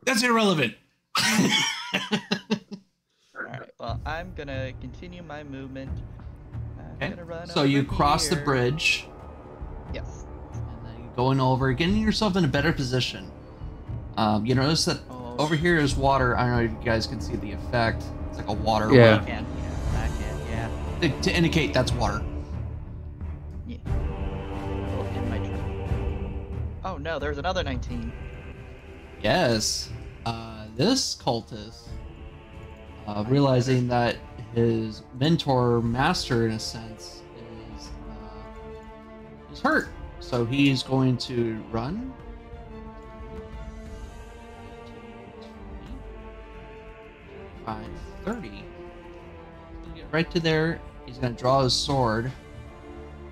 that's irrelevant. Alright, well, I'm gonna continue my movement. I'm gonna run So you over cross the here. bridge, Yes. and then you're going over, getting yourself in a better position. You notice that Oh, over here is water. I don't know if you guys can see the effect. It's like a water Yeah. wave I can, yeah. to indicate that's water. Yeah. Well, in my turn. Oh no, there's another 19. Yes. This cultist, realizing that his mentor master, in a sense, is hurt, so he's going to run. 30. He's gonna get right to there. He's gonna draw his sword.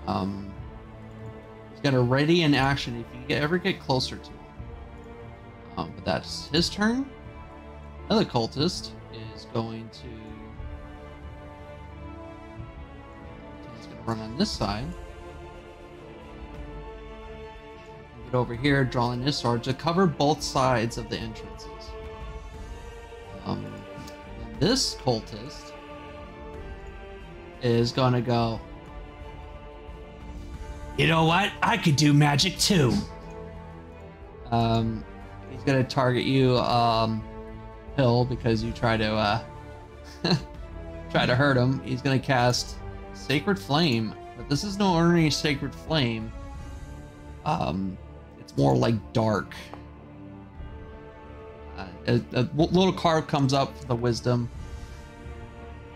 He's got a ready in action if you ever get closer to him. But that's his turn. Another cultist is going to. He's gonna run on this side. Get over here, drawing his sword to cover both sides of the entrances. And this cultist is gonna go. You know what? I could do magic too. He's gonna target you, Hill, because you try to hurt him. He's gonna cast Sacred Flame, but this is no ordinary Sacred Flame. It's more like dark. A little card comes up for the wisdom.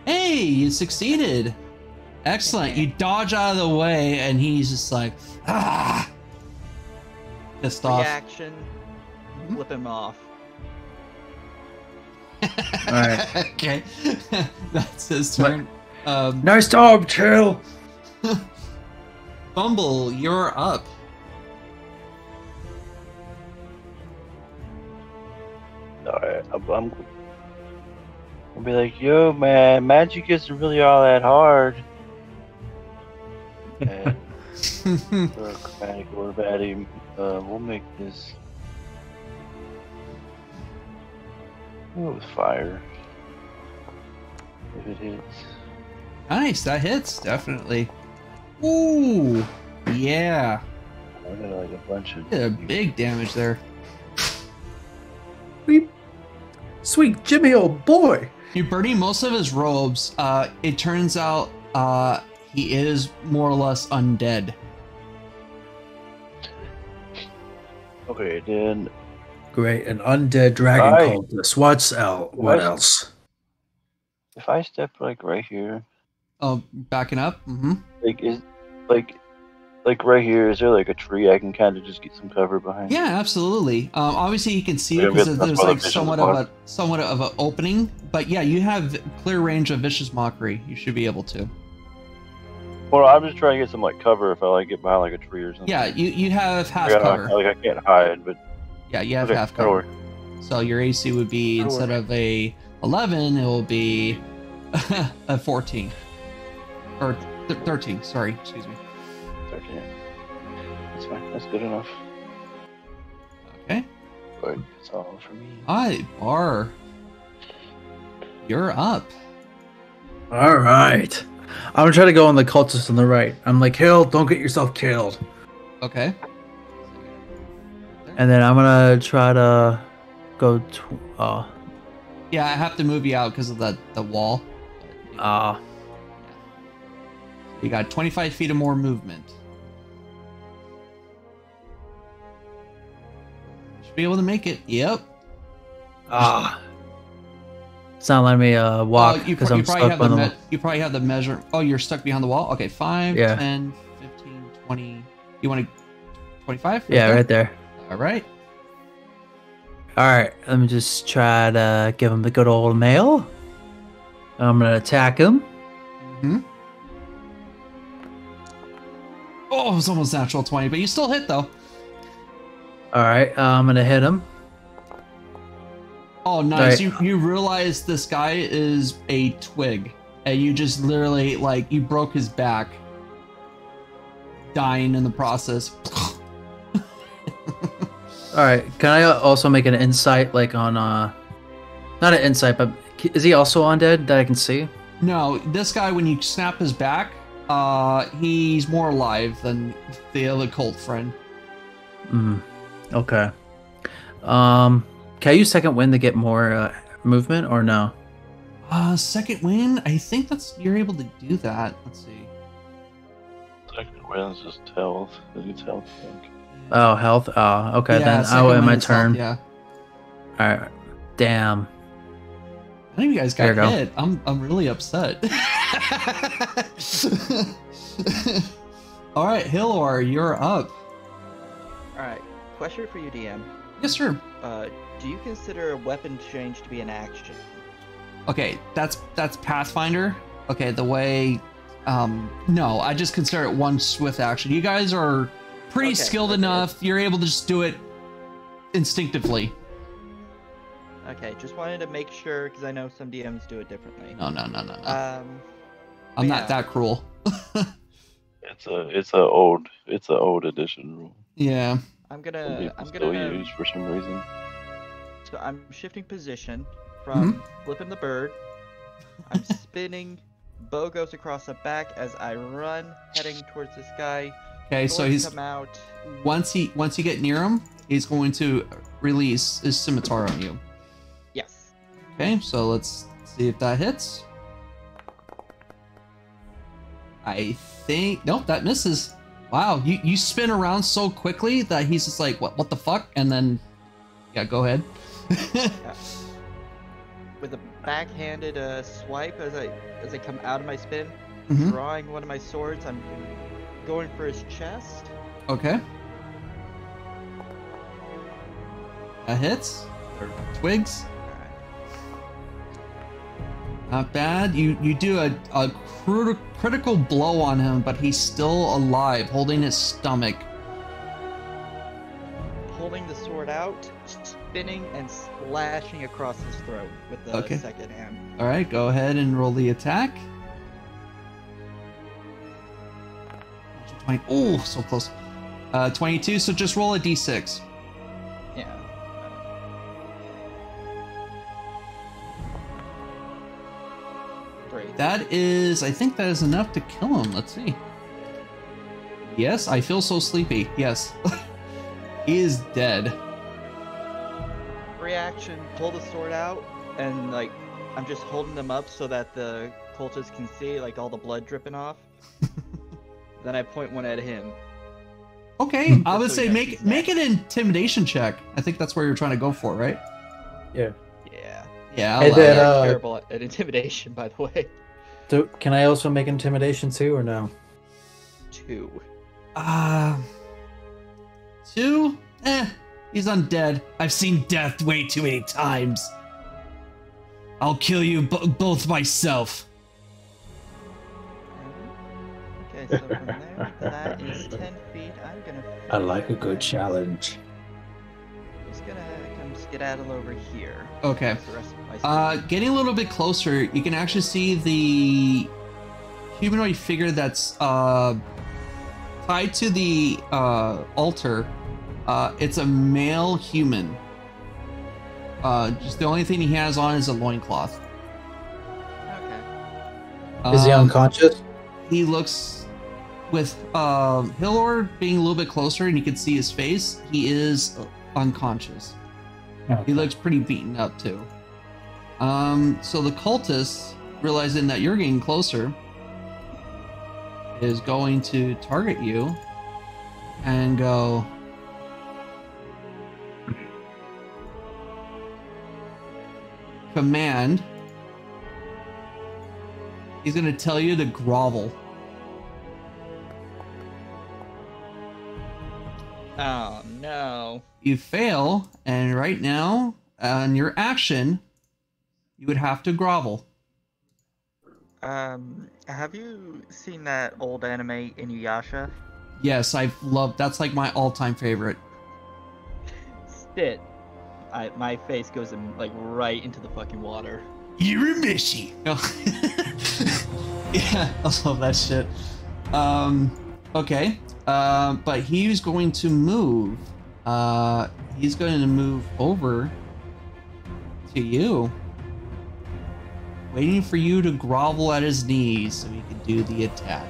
Hey, you succeeded! Excellent. You dodge out of the way, and he's just like, ah, pissed off. Reaction. Flip him off. Alright. Okay, that's his turn. Nice job, chill. Bumble, you're up. Alright, I'm I'll be like, yo, man, magic isn't really all that hard. And throw a chromatic orb at him. We'll make this. Oh, with fire. If it hits. Nice, that hits, definitely. Ooh, yeah. I got like a bunch of. Did a big damage there. Sweet Jimmy, old boy. You're burning most of his robes. It turns out he is more or less undead. Okay, then. Great, an undead dragon Right. cultist. What else? If I step like right here, Oh, backing up? Mm-hmm. like is like right here, is there like a tree I can kind of just get some cover behind? Yeah, absolutely. Obviously, you can see Yeah, it because that's there's why the like vision's somewhat of an opening. But yeah, you have clear range of vicious mockery. You should be able to. Well, I'm just trying to get some like cover if I like get behind like a tree or something. Yeah, you have half I gotta, cover. like I can't hide, but Yeah, you have Okay, half that'll cover. work. So your AC would be, That'll instead of a 11, it will be a 14. Or 13, sorry, excuse me. 13. That's fine. That's good enough. Okay. Good. That's all for me. Hi, Bar. You're up. All right. I'm gonna try to go on the cultist on the right. I'm like, Hill, don't get yourself killed. Okay. And then I'm gonna try to go to. Yeah, I have to move you out because of the wall. You got 25 feet or more movement. Should be able to make it. Yep. It's not letting me walk you because I'm probably stuck have by the the you probably have the measure. Oh, you're stuck behind the wall. Okay, 5, Yeah. 10, 15, 20. You want to 25? Yeah, right there. All right. All right, let me just try to give him the good old mail. I'm gonna attack him. Hmm. Oh, it was almost natural 20, but you still hit though. All right, I'm gonna hit him. Oh, nice. Right. You realize this guy is a twig, and you just literally, like, you broke his back, dying in the process. All right, can I also make an insight, like on not an insight, but is he also undead that I can see? No, this guy, when you snap his back, he's more alive than the other cult friend. Okay. Can I use second wind to get more movement or no? Second wind, I think you're able to do that. Let's see. Second wind is just health. It's health, I think. Oh, health. Oh, okay. Yeah, Then I second will end my wind is health, turn. yeah. All right. Damn. I think you guys There got you go. hit. I'm really upset. All right, Hilor, you're up. Alright, question for you, DM. Yes, sir. Do you consider a weapon change to be an action? Okay, that's Pathfinder. Okay, the way, no, I just consider it one swift action. You guys are pretty Okay, skilled okay. enough. You're able to just do it instinctively. Okay, just wanted to make sure, because I know some DMs do it differently. No. I'm yeah. not that cruel. It's a old edition rule. Yeah. I'm Some people gonna still use for some reason. So I'm shifting position from Mm-hmm. flipping the bird. I'm spinning. Bow goes across the back as I run, heading towards this guy. Okay, so Swords he's come out. once you get near him, he's going to release his scimitar on you. Yes. Okay, so let's see if that hits. I think nope, that misses. Wow, you spin around so quickly that he's just like, what the fuck? And then yeah, go ahead. Yeah. With a backhanded swipe as I come out of my spin, Mhm. drawing one of my swords, I'm going for his chest. Okay. That hits. Or twigs. Not bad. You do a critical blow on him, but he's still alive, holding his stomach. Pulling the sword out, spinning and slashing across his throat with the Okay. second hand. All right, go ahead and roll the attack. Oh, so close. 22. So just roll a d6. Yeah. Great. That is, I think that is enough to kill him. Let's see. Yes, I feel so sleepy. Yes. He is dead. Reaction, pull the sword out, and like I'm just holding them up so that the cultists can see like all the blood dripping off. Then I point one at him. Okay, I would So say he make knows he's make next. an intimidation check. I think that's where you're trying to go for, right? Yeah. Yeah. Yeah. I'll Hey, allow then, that. I'm terrible at intimidation, by the way. So can I also make intimidation too, or no? 2. 2? He's undead. I've seen death way too many times. I'll kill you both myself. Okay, so from there, that is 10 feet. I'm gonna. I like a good challenge. Just gonna come skedaddle over here. Okay. That's the rest of my speed. Getting a little bit closer, you can actually see the humanoid figure that's tied to the altar. It's a male human. Just the only thing he has on is a loincloth. Okay. Is he unconscious? He looks, with Hillor being a little bit closer and you can see his face, he is unconscious. Okay. He looks pretty beaten up too. So the cultist, realizing that you're getting closer, is going to target you and go, command. He's going to tell you to grovel. Oh no. You fail, and right now, on your action, you would have to grovel. Have you seen that old anime Inuyasha? Yes, that's like my all-time favorite. Sit. My face goes like right into the fucking water. You're a mishy. Yeah, I love that shit. Okay. But he's going to move. He's going to move over to you. Waiting for you to grovel at his knees so he can do the attack.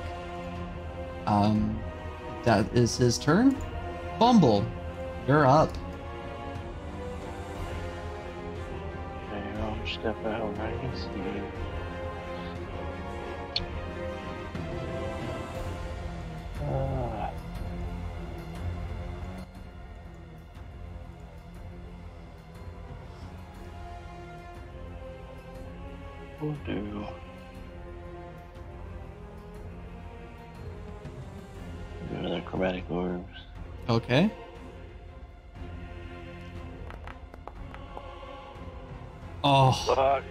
That is his turn. Bumble, you're up. Okay, I'll step out right and see. Will do. Another chromatic orbs. Okay. Oh, Fuck.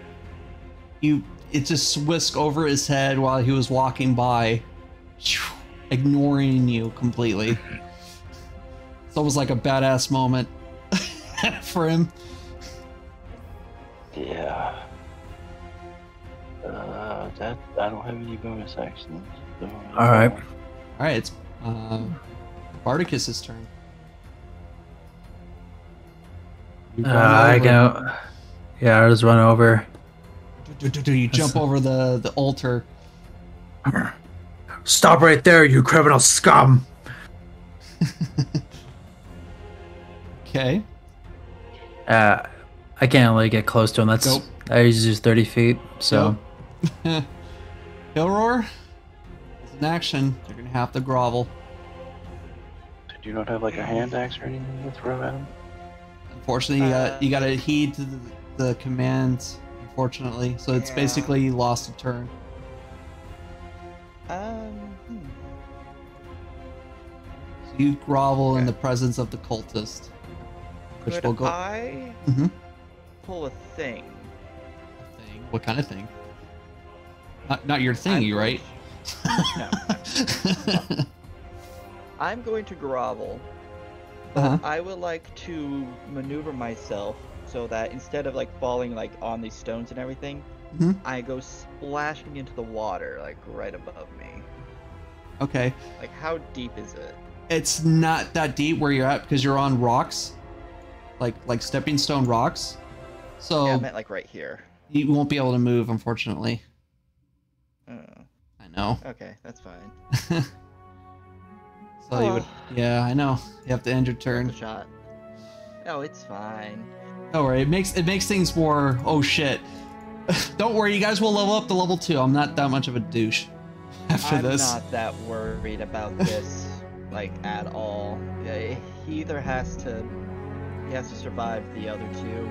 it just whisked over his head while he was walking by, ignoring you completely. It's almost like a badass moment for him. Yeah. That I don't have any bonus actions. So All right. All right, it's Bardicus's turn. You run I over. go. Yeah, I'll just run over. You jump over the altar. Stop right there, you criminal scum! Okay. I can't really get close to him. That's Nope. I usually use 30 feet. So Hillroar, it's an action. You're gonna have to grovel. Do you not have like a hand axe or anything to throw at him? Unfortunately, you gotta heed to the commands. Unfortunately, so it's Yeah. basically you lost a turn. Hmm. So you grovel in Okay. the presence of the cultist, which Could will go. I Mhm. pull a thing? Thing. What kind of thing? Not your thingy, I'm right? No. I'm going to grovel, but Uh-huh. I would like to maneuver myself so that instead of like falling like on these stones and everything, Mhm. I go splashing into the water like right above me. Okay. Like how deep is it? It's not that deep where you're at because you're on rocks, like stepping stone rocks. So Yeah, I meant like right here. you won't be able to move, unfortunately. Oh, I know. okay, that's fine. So you would. Yeah, I know. You have to end your A turn. shot. Oh, it's fine. Don't worry. It makes things more. Oh shit. Don't worry. You guys will level up to level 2. I'm not that much of a douche after I'm this. not that worried about this, like at all. Yeah, he has to survive the other two.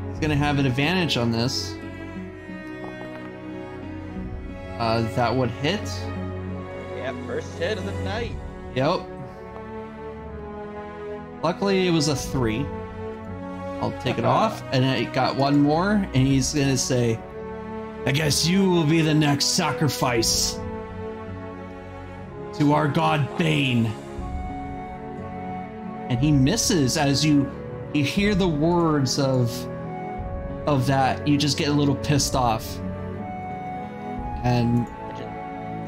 He's gonna have an advantage on this. That would hit. Yeah, first hit of the night. Yep. Luckily, it was a 3. I'll take it off, and it got one more, and he's gonna say, "I guess you will be the next sacrifice to our god Bane." And he misses as he you hear the words of that, you just get a little pissed off. And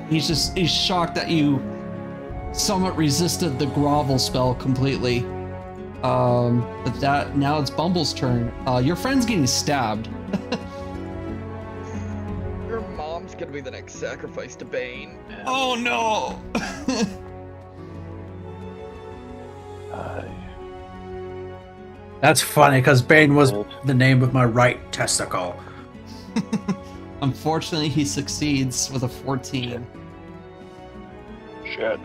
he's shocked that you somewhat resisted the grovel spell completely. But that now it's Bumble's turn. Your friend's getting stabbed. Your mom's gonna be the next sacrifice to Bane. Oh no! That's funny, because Bane was the name of my right testicle. Unfortunately, he succeeds with a 14. Shit.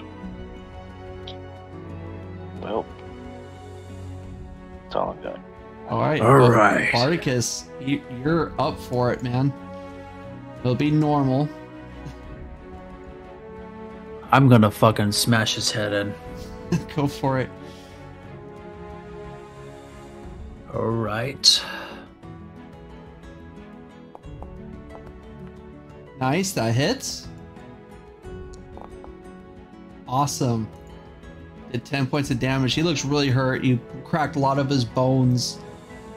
Well, that's all I've got. Alright. Alright. Bardicus, you're up for it, man. It'll be normal. I'm gonna fucking smash his head in. Go for it. Alright. Nice, that hits. Awesome. Did 10 points of damage. He looks really hurt. You cracked a lot of his bones,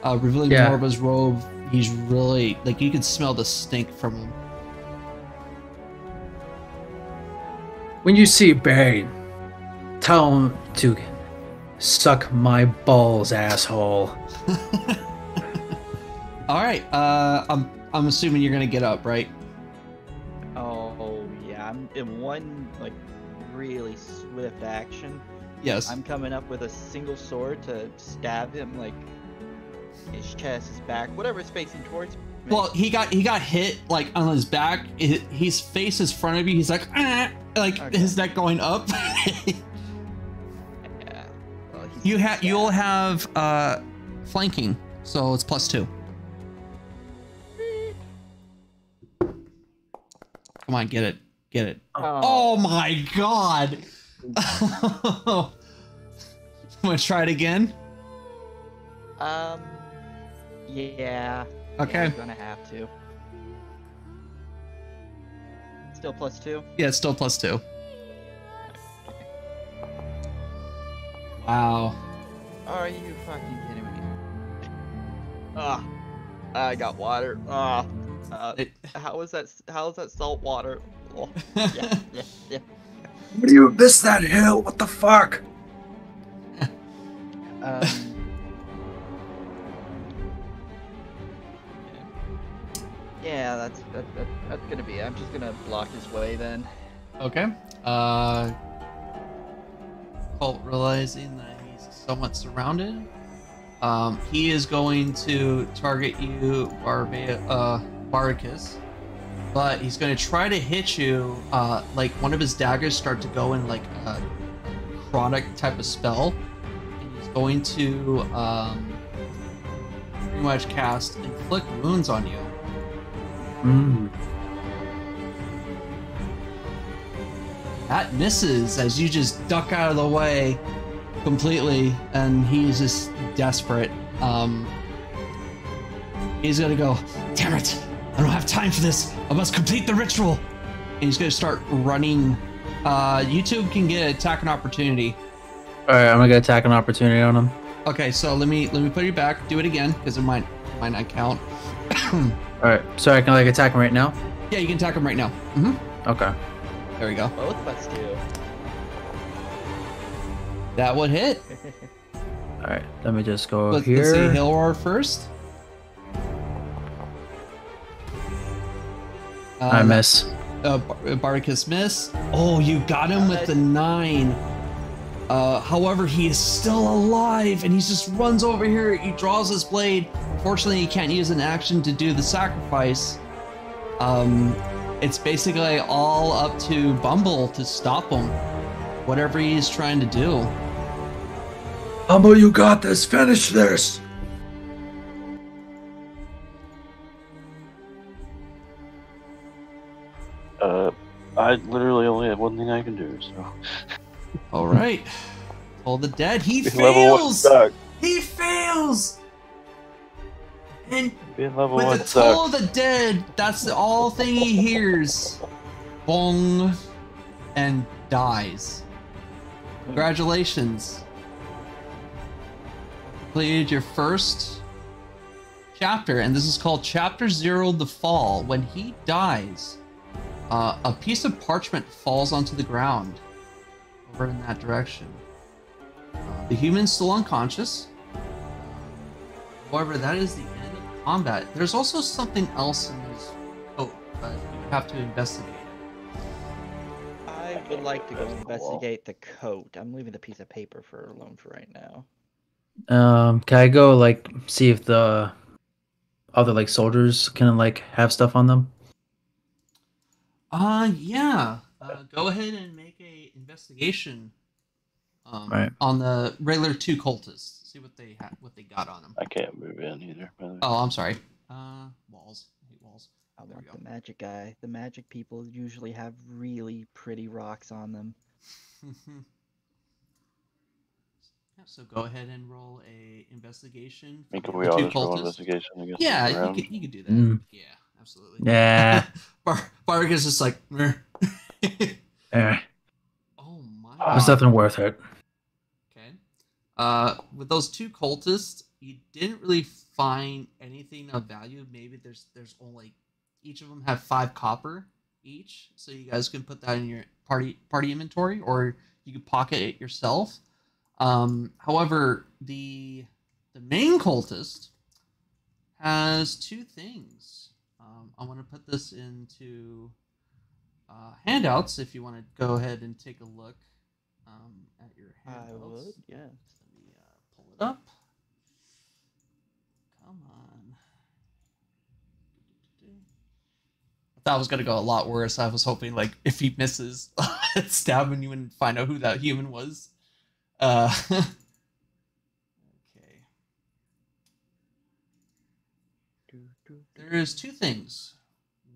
revealing more of his robe. He's really, like, you can smell the stink from him. When you see Bane, tell him to suck my balls, asshole. Alright, I'm assuming you're gonna get up, right? Oh yeah, I'm in one like really swift action. Yes. I'm coming up with a single sword to stab him, like his chest, his back, whatever's facing towards me. Well, he got hit like on his back. His face is front of you. He's like, ah! Like Okay. his neck going up. Yeah. Well, You'll have flanking, so it's +2. Come on, get it. Oh my god! I'm gonna try it again. Yeah. Okay. Yeah, I'm gonna have to. Still +2. Yeah, it's still +2. Wow. Are you fucking kidding me? I got water. How is that salt water? Oh, yeah. What do you miss that hill? What the fuck? Yeah, that's gonna be. I'm just gonna block his way then. Okay. Colt realizing that he's somewhat surrounded. He is going to target you, Bardicus, but he's going to try to hit you. Like one of his daggers start to go in like a chronic type of spell, and he's going to pretty much cast inflict wounds on you. That misses as you just duck out of the way completely, and he's just desperate. He's gonna go, damn it, I don't have time for this. I must complete the ritual. And he's gonna start running. You two can get an attack and opportunity. Alright, I'm gonna get attack an opportunity on him. Okay, so let me put you back. Do it again, because it might not count. Alright, so I can like attack him right now? Yeah, you can attack him right now. Okay. There we go. Both of us do. That would hit. Alright, let me just go Let's here. see, Hail Roar first. I miss. Bardicus miss. Oh, you got him with the 9. However, he is still alive, and he just runs over here. He draws his blade. Fortunately, he can't use an action to do the sacrifice. It's basically all up to Bumble to stop him. Whatever he's trying to do. Bumble, you got this. Finish this. I literally only have one thing I can do, so. All right. Toll the Dead. He Level 1 fails. suck. He fails. And Being level with 1 the Toll sucks. of the Dead, that's the all thing he hears. Bong, and dies. Congratulations. completed your first chapter, and this is called Chapter 0, The Fall. When he dies, a piece of parchment falls onto the ground over in that direction. The human's still unconscious. However, that is the end of combat. There's also something else in his coat, but you would have to investigate it. I would like to go investigate the coat. I'm leaving the piece of paper alone for right now. Can I go like see if the other like soldiers can like have stuff on them? Yeah. Go ahead and make a investigation. Right. On the regular 2 cultists. See what they got on them. I can't move in either. By the way. Oh, I'm sorry. Walls. I hate walls. I There we want go. the magic guy. The magic people usually have really pretty rocks on them. Yeah, so go ahead and roll a investigation. I mean, For can we the all 2 just roll cultists. investigation? I guess. Yeah, around? you could do that. Mm. Yeah, absolutely. Yeah. Barrick is just like, meh. Eh, Oh my there's god. nothing worth it. Okay. With those 2 cultists, you didn't really find anything of value. Maybe there's only each of them have 5 copper each, so you guys can put that in your party inventory, or you could pocket it yourself. However, the main cultist has 2 things. I want to put this into handouts if you want to go ahead and take a look at your handouts. I would, yes. Let me pull it up. Come on. I thought it was going to go a lot worse. I was hoping, like, if he misses, stabbing you and find out who that human was. Okay. There is 2 things.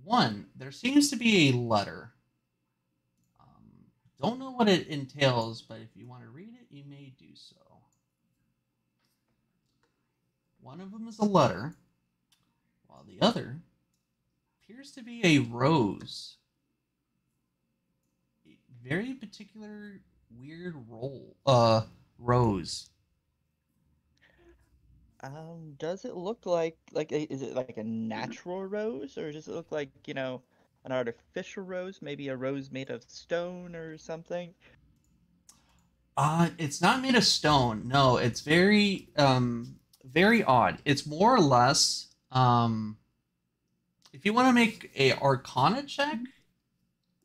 One, there seems to be a letter. Don't know what it entails, but if you want to read it, you may do so. One of them is a letter, while the other appears to be a rose. A very particular, weird rose. Does it look like is it like a natural rose, or does it look like, you know, an artificial rose, maybe a rose made of stone or something? It's not made of stone. No, it's very very odd. It's more or less if you want to make a Arcana check,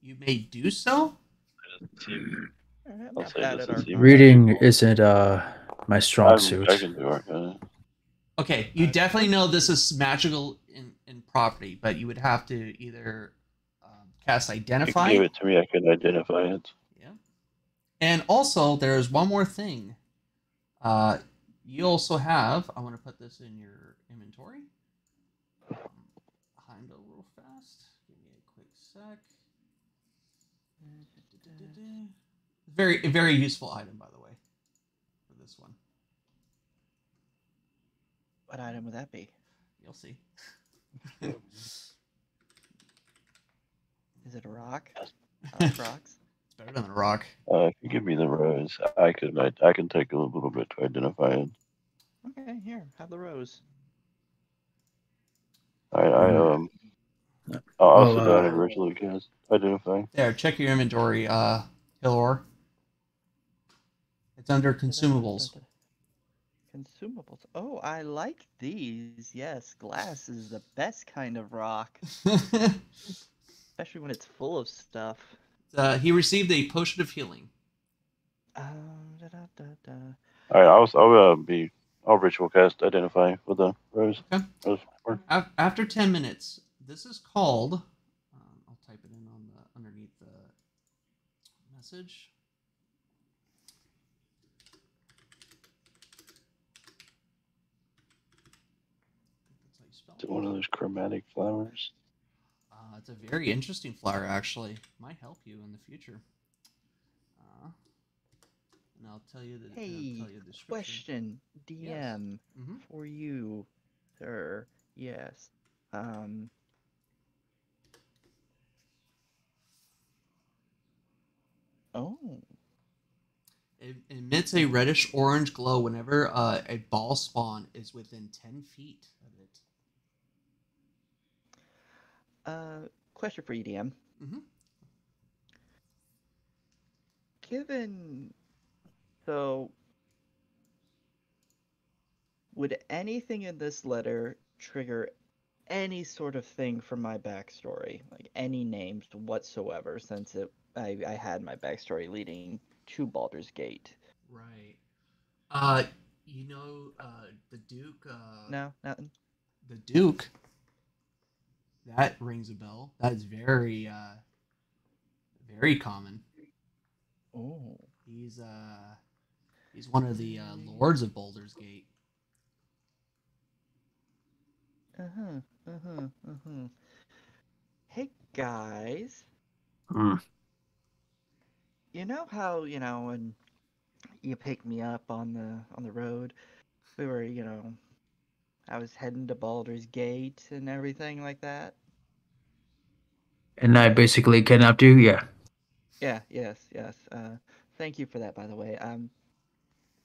you may do so. Alright, I'll not say bad this at is our even- Reading isn't my strong I suit. can do Arcana. Okay, you definitely know this is magical in property, but you would have to either cast If you Identify. give it to me, I can identify it. Yeah. And also, there's one more thing. You also have, I want to put this in your inventory. Find it real fast. Give me a quick sec. Very useful item, by the way, for this one. What item would that be? You'll see. Is it a rock? I like rocks. It's better than a rock. If you give me the rose, I can take a little bit to identify it. Okay, here, have the rose. I'll Oh, sit down and virtually cast identify. There, check your inventory, Hilor. It's under consumables. Consumables. Oh, I like these. Yes, glass is the best kind of rock, especially when it's full of stuff. He received a potion of healing. All right, I'll ritual cast identify with the rose. Okay. Rose word. After 10 minutes, this is called. I'll type it in on the underneath the message. That's how you spell Is it one of those chromatic flowers? It's a very interesting flower, actually. Might help you in the future. And I'll tell you the Hey, description. question, DM, Yes. Mhm. for you, sir. Yes. Oh. It emits a reddish-orange glow whenever a ball spawn is within 10 feet of it. Question for EDM. Mm-hmm. So, would anything in this letter trigger any sort of thing from my backstory? Like, any names whatsoever, since I had my backstory leading to Baldur's Gate. Right. The Duke. No, nothing. The Duke. That rings a bell. That is very, very common. Oh. He's one of the lords of Baldur's Gate. Hey guys. Mm. You know how, when you picked me up on the road, we were, I was heading to Baldur's Gate and everything like that? And I basically kidnapped you? Yeah. Yeah, yes. Thank you for that, by the way.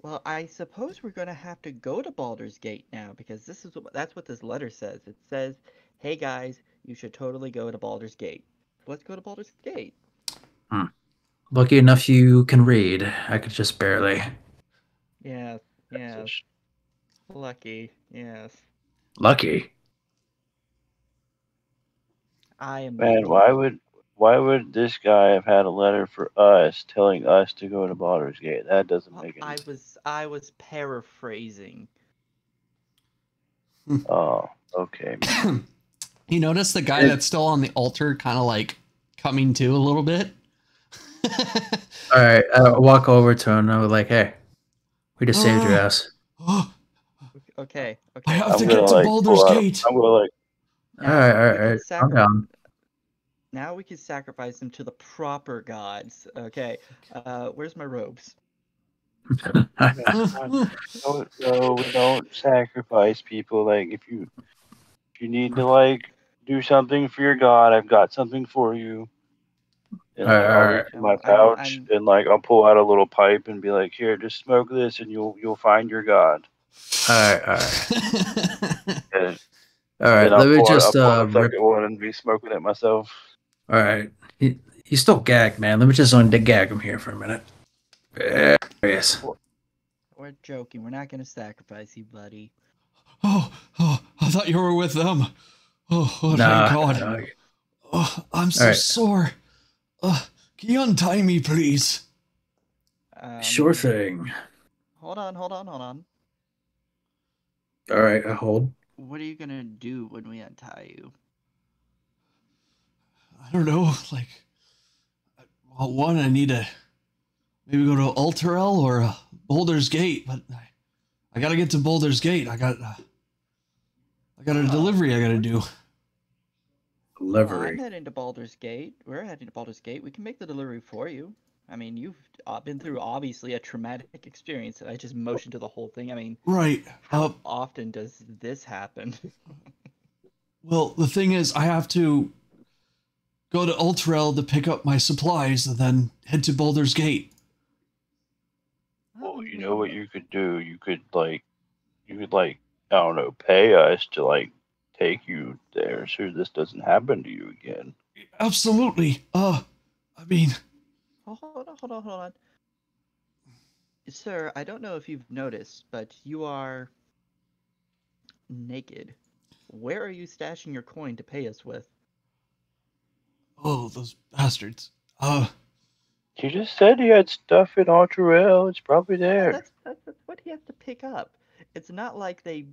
Well, I suppose we're gonna have to go to Baldur's Gate now, because that's what this letter says. It says, "Hey guys, you should totally go to Baldur's Gate." Let's go to Baldur's Gate. Lucky enough you can read. I could just barely. Yes. Lucky, yes. Lucky? I am Man, lucky. why would this guy have had a letter for us telling us to go to Baldur's Gate? That doesn't Well, make any sense. I was paraphrasing. Oh, okay. You notice the guy that's still on the altar kind of like coming to a little bit? Alright, I walk over to him and I'm like, hey, we just saved your ass. Okay. I have I'm to gonna get to like Baldur's pull out. Gate. I'm gonna like. Alright, calm down. Now we can sacrifice them to the proper gods. Okay. Where's my robes? We don't sacrifice people. Like if you need to like do something for your god, I've got something for you. And like I'll reach in my pouch and like I'll pull out a little pipe and be like, here, just smoke this and you'll find your god. Alright. And Alright, then I'll let me pull just out the rip. second one and be smoking it myself. Alright. He's still gagged, man. Let me just ungag him here for a minute. Yes. We're joking. We're not gonna sacrifice you, buddy. Oh, I thought you were with them. Oh, thank God. No. Oh, I'm so sore. Can you untie me, please? Sure thing. Hold on. Alright, I hold. What are you gonna do when we untie you? I don't know, like... Well, one, I need to maybe go to Alterel or Baldur's Gate, but I gotta get to Baldur's Gate. I got a delivery I gotta do. Delivery? I'm heading to Baldur's Gate. We're heading to Baldur's Gate. We can make the delivery for you. I mean, you've been through, obviously, a traumatic experience. I just motioned to the whole thing. I mean... Right. How often does this happen? Well, the thing is, I have to go to Alterel to pick up my supplies and then head to Baldur's Gate. Well, you know what you could do? You could I don't know, pay us to like take you there so this doesn't happen to you again. Absolutely. I mean... Hold on. Sir, I don't know if you've noticed, but you are naked. Where are you stashing your coin to pay us with? Oh, those bastards. You just said he had stuff in Archdevil. It's probably there. Yeah, that's what he has to pick up. It's not like they,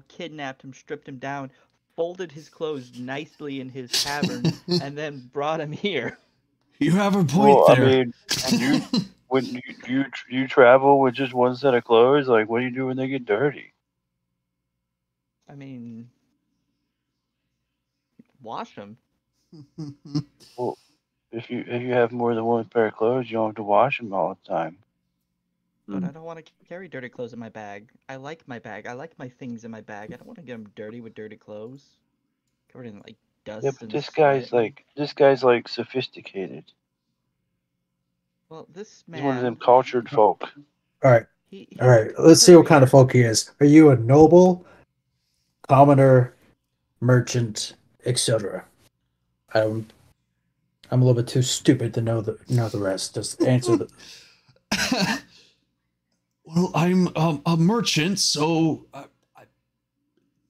kidnapped him, stripped him down, folded his clothes nicely in his tavern, and then brought him here. You have a point there. I mean, when you travel with just one set of clothes, like what do you do when they get dirty? I mean, wash them. Well, if you have more than one pair of clothes, you don't have to wash them all the time. But I don't want to carry dirty clothes in my bag. I like my bag. I like my things in my bag. I don't want to get them dirty with dirty clothes, covered in like dust. Yeah, but and this sweat. guy's like sophisticated. Well, this man. He's one of them cultured folk. All right. He All right. Let's see what kind of folk he is. Are you a noble, commoner, merchant, etc.? I'm a little bit too stupid to know the rest. Just answer the. Well, I'm a merchant, so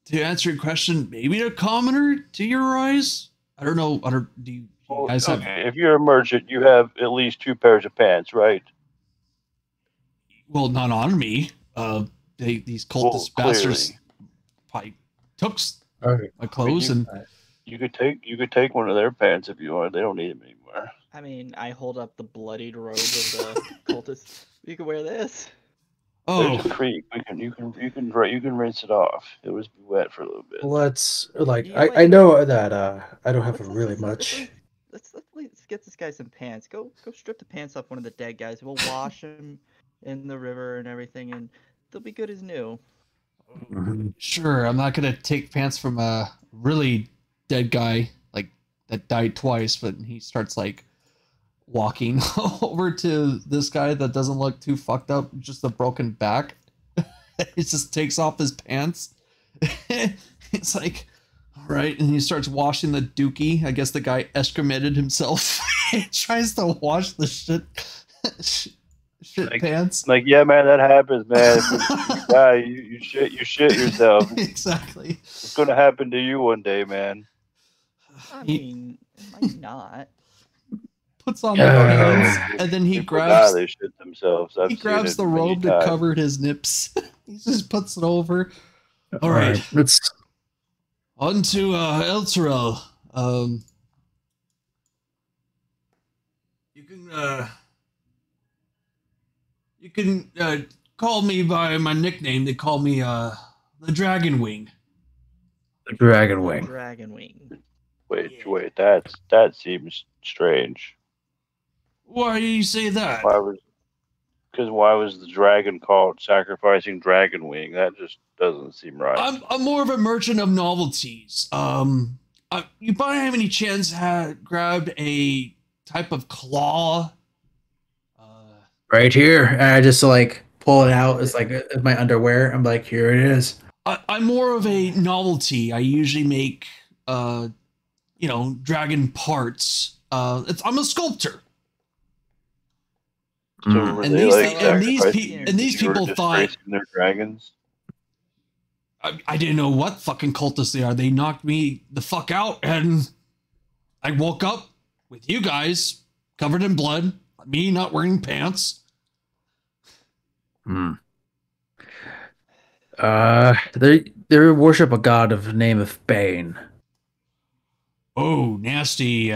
to answer your question, maybe a commoner to your eyes. I don't know. Do you guys have? If you're a merchant, you have at least 2 pairs of pants, right? Well, not on me. These cultist bastards probably took my clothes and. You could take one of their pants if you want. They don't need them anymore. I mean, I hold up the bloodied robe of the cultist. You can wear this. Oh, there's a creek. You can rinse it off. It was wet for a little bit. Let's Yeah, I know that I don't have really much. Let's get this guy some pants. Go strip the pants off one of the dead guys. We'll wash him in the river and everything, and they'll be good as new. Sure. I'm not gonna take pants from a really dead guy like that died twice, but he starts like walking over to this guy that doesn't look too fucked up, just a broken back. He just takes off his pants. It's like, all right, and he starts washing the dookie. I guess the guy excremented himself. He tries to wash the shit pants. Like, yeah, man, that happens, man. Yeah, you shit yourself. Exactly. It's gonna happen to you one day, man. I mean, it might not. Puts on the pants, and then he grabs. They shit themselves. He grabs the robe that covered his nips. He just puts it over. All right, let's on to Zariel. You can call me by my nickname. They call me the Dragon Wing. The Dragon Wing. Dragon Wing. Wait, that seems strange. Why do you say that? Why was the dragon called sacrificing Dragon Wing? That just doesn't seem right. I'm more of a merchant of novelties. You probably have any chance grabbed a type of claw? Right here, and I just like pull it out. It's like my underwear. I'm like, here it is. I'm more of a novelty. I usually make dragon parts. I'm a sculptor. So and these people thought they're dragons. I didn't know what fucking cultists they are. They knocked me the fuck out, and I woke up with you guys covered in blood. Me not wearing pants. They worship a god of the name of Bane. Oh, nasty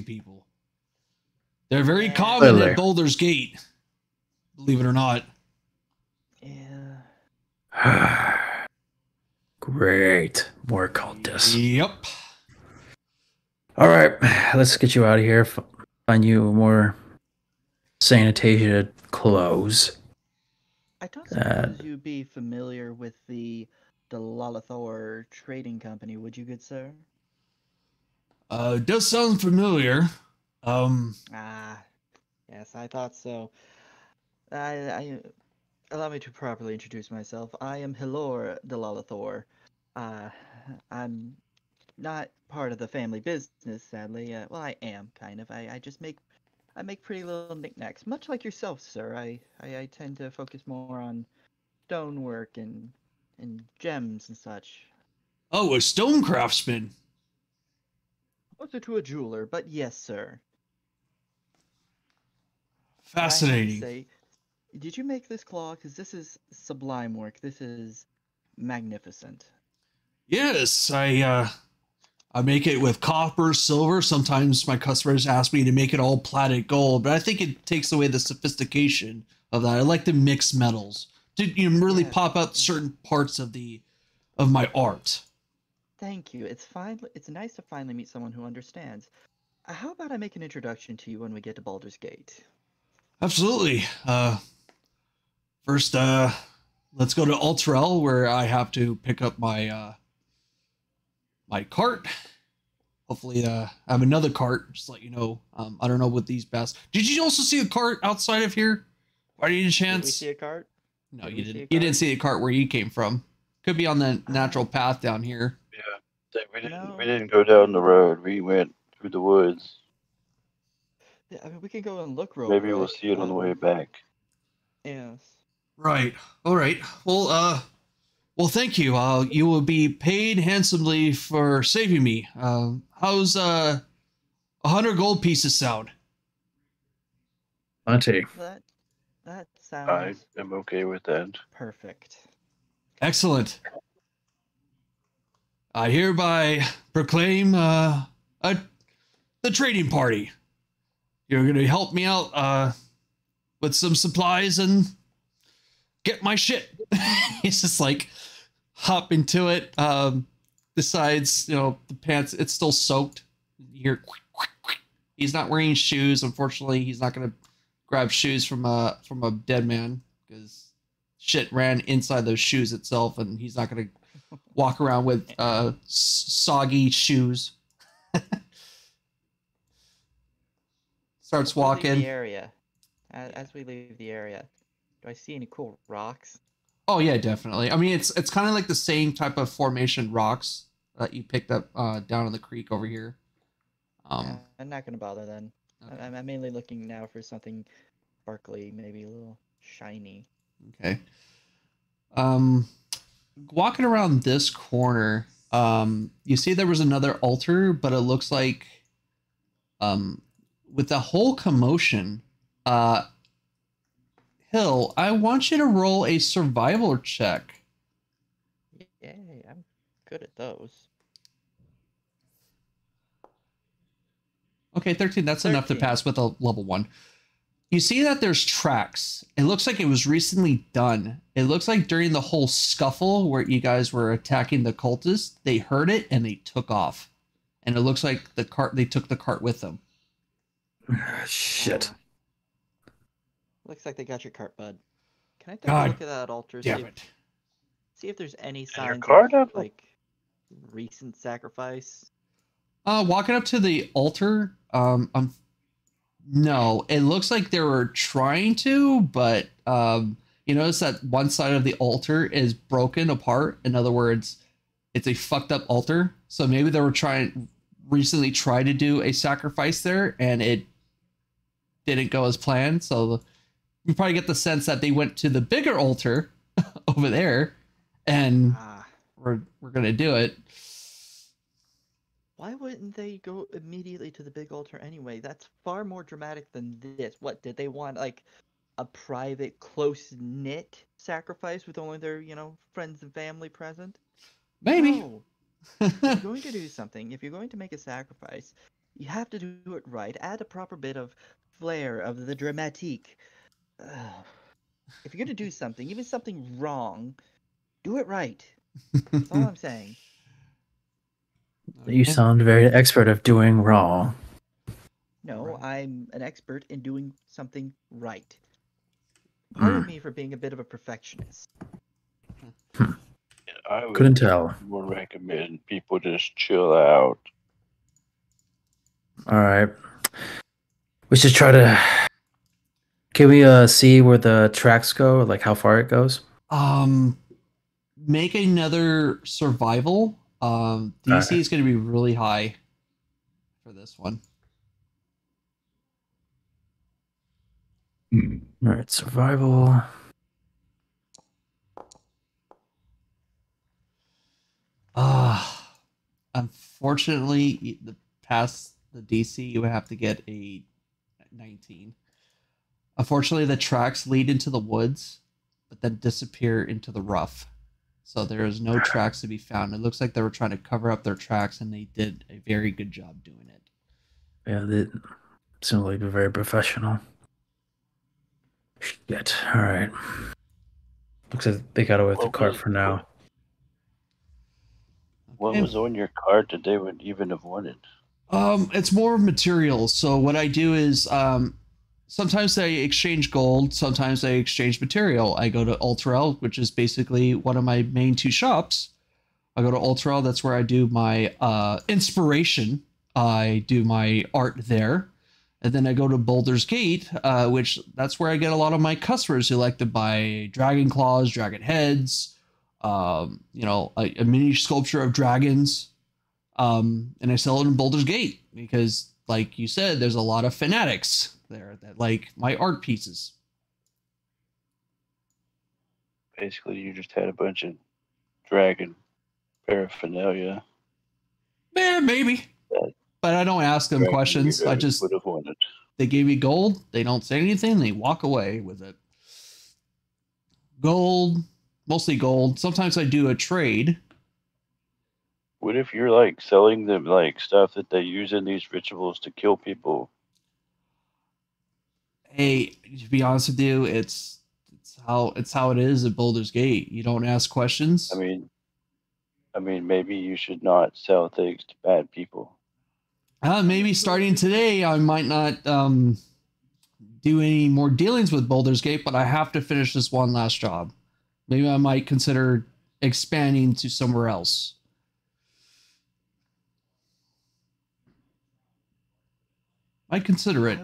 people. They're very common at Baldur's Gate, believe it or not. Yeah. Great. More cultists. Yep. All right, let's get you out of here. Find you more sanitated clothes. I don't suppose you'd be familiar with the Lalathor Trading Company, would you, good sir? It does sound familiar. Yes, I thought so. Allow me to properly introduce myself. I am Hilor de Lalathor. I'm not part of the family business, sadly. Well, I am, kind of. I make pretty little knickknacks, much like yourself, sir. I tend to focus more on stonework and gems and such. Oh, a stone craftsman. Closer to a jeweler, but yes, sir. Fascinating. Did you make this claw? Because this is sublime work. This is magnificent. Yes, I make it with copper, silver. Sometimes my customers ask me to make it all plated gold, but I think it takes away the sophistication of that. I like to mix metals to really pop out certain parts of my art. Thank you. It's nice to finally meet someone who understands. How about I make an introduction to you when we get to Baldur's Gate? Absolutely. First, let's go to Zariel, where I have to pick up my my cart. hopefully, I have another cart. Just to let you know. I don't know what these best. Did you also see a cart outside of here? By any chance? Did we see a cart? No, you didn't. You didn't see a cart where you came from. Could be on the natural path down here. Yeah, we didn't go down the road. We went through the woods. Yeah, I mean, we can go and look real Maybe quick. we'll see it on the way back. Yes. Right. All right. Well, thank you. You will be paid handsomely for saving me. How's 100 gold pieces sound? Plenty. That I sounds am okay with that. perfect. Excellent. I hereby proclaim the trading party. You're going to help me out with some supplies and get my shit. He's just like hop into it. Besides, the pants, it's still soaked. Here, he's not wearing shoes. Unfortunately, he's not going to grab shoes from a dead man because shit ran inside those shoes itself, and he's not going to walk around with soggy shoes. Starts walking. The area. As we leave the area, do I see any cool rocks? Oh yeah, definitely. I mean, it's kind of like the same type of formation rocks that you picked up down in the creek over here. I'm not gonna bother then. Okay. I'm mainly looking now for something sparkly, maybe a little shiny. Okay. Walking around this corner, you see there was another altar, but it looks like, with the whole commotion, Hill, I want you to roll a survival check. Yay, I'm good at those. Okay, 13, that's enough to pass with a level 1. You see that there's tracks. It looks like it was recently done. It looks like during the whole scuffle where you guys were attacking the cultists, they heard it and they took off. And it looks like they took the cart with them. Shit. Looks like they got your cart, bud. Can I take God a look at that altar? See if there's any signs cart of up? like recent sacrifice. Walking up to the altar, no, it looks like they were trying to, but you notice that one side of the altar is broken apart. In other words, it's a fucked up altar. So maybe they were recently tried to do a sacrifice there and it didn't go as planned. So you probably get the sense that they went to the bigger altar over there and we're going to do it. Why wouldn't they go immediately to the big altar anyway? That's far more dramatic than this. What, did they want, like, a private, close-knit sacrifice with only their, friends and family present? Maybe. No. If you're going to do something, if you're going to make a sacrifice, you have to do it right. Add a proper bit of flair of the dramatique. If you're going to do something, even something wrong, do it right. That's all I'm saying. You sound very expert of doing wrong. No, I'm an expert in doing something right. Pardon me for being a bit of a perfectionist. I would Couldn't tell. more recommend people just chill out. All right. We should try to. Can we see where the tracks go? Like how far it goes? Make another survival. DC is going to be really high for this one. All right, survival. Unfortunately, past the DC, you would have to get a 19. Unfortunately, the tracks lead into the woods, but then disappear into the rough. So there is no tracks to be found. It looks like they were trying to cover up their tracks, and they did a very good job doing it. Yeah, they seem like they're very professional. Shit. All right. Looks like they got away with the cart for now. What was on your cart that they would even have wanted? It's more materials. So what I do is sometimes I exchange gold, sometimes I exchange material. I go to Ultrel, which is basically one of my main two shops. I go to Ultrel, that's where I do my inspiration I do my art there. And then I go to Baldur's Gate, which that's where I get a lot of my customers who like to buy dragon claws, dragon heads, you know, a mini sculpture of dragons. And I sell it in Baldur's Gate because, like you said, there's a lot of fanatics there that like my art pieces. Basically, you just had a bunch of dragon paraphernalia. Yeah, maybe. But I don't ask them questions. I just would have wanted. They gave me gold. They don't say anything. They walk away with it. Gold, mostly gold. Sometimes I do a trade. What if you're like selling them like stuff that they use in these rituals to kill people? Hey, to be honest with you, it's how it is at Baldur's Gate. You don't ask questions. I mean, maybe you should not sell things to bad people. Maybe starting today, I might not do any more dealings with Baldur's Gate, but I have to finish this one last job. Maybe I might consider expanding to somewhere else. I consider it.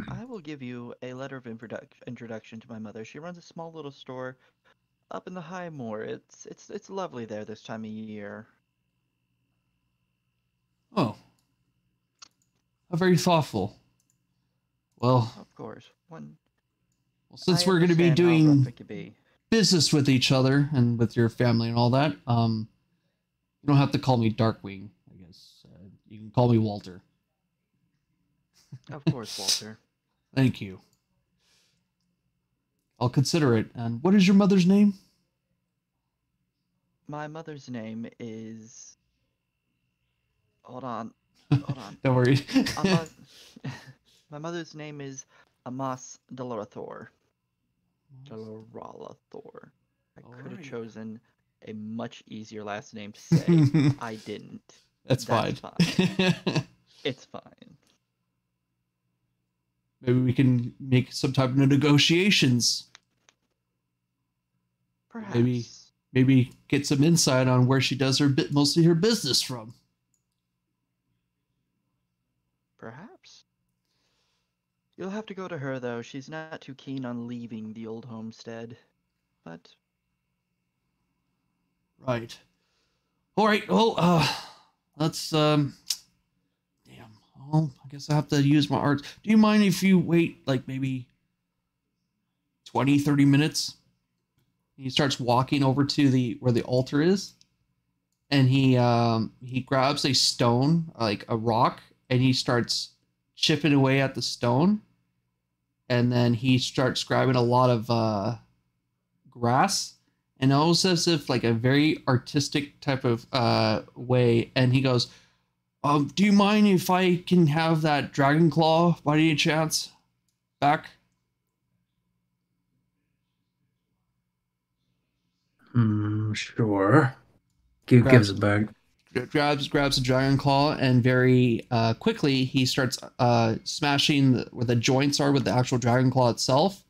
I will give you a letter of introduction to my mother. She runs a small little store up in the High Moor. It's lovely there this time of year. Oh. Very thoughtful. Well, of course. Well, since we're going to be doing be. business with each other and with your family and all that, you don't have to call me Darkwing, I guess. You can call me Walter. Of course, Walter. Thank you. I'll consider it. And what is your mother's name? My mother's name is... Hold on. Don't worry. My mother's name is Amos Delarathor. Delarathor. I could have chosen a much easier last name to say. I didn't. That's fine. It's fine. Maybe we can make some type of negotiations. Perhaps. Maybe get some insight on where she does mostly her business from. Perhaps. You'll have to go to her, though. She's not too keen on leaving the old homestead. But... Right. Alright, well, let's, damn. Well, I guess I have to use my art. Do you mind if you wait, like, maybe 20, 30 minutes? He starts walking over to where the altar is. And he grabs a stone, like a rock, and he starts chipping away at the stone. And then he starts grabbing a lot of grass. And almost as if like a very artistic type of way. And he goes, do you mind if I can have that dragon claw by any chance back? Sure. Gives it back. Grabs a dragon claw, and very quickly he starts smashing where the joints are with the actual dragon claw itself,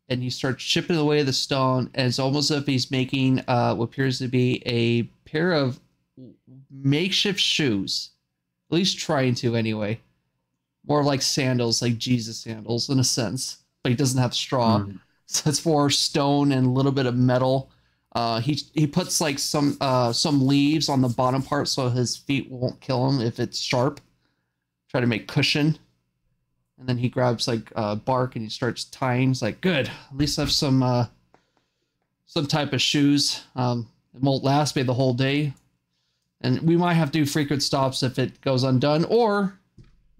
and he starts chipping away the stone, and it's almost as if he's making what appears to be a pair of makeshift shoes, at least trying to anyway. More like sandals, like Jesus sandals in a sense, but he doesn't have straw. So it's for stone and a little bit of metal. He puts like some leaves on the bottom part so his feet won't kill him if it's sharp. Try to make cushion. And then he grabs like bark and he starts tying. He's like, good, at least I have some type of shoes. It won't last me the whole day. And we might have to do frequent stops if it goes undone, or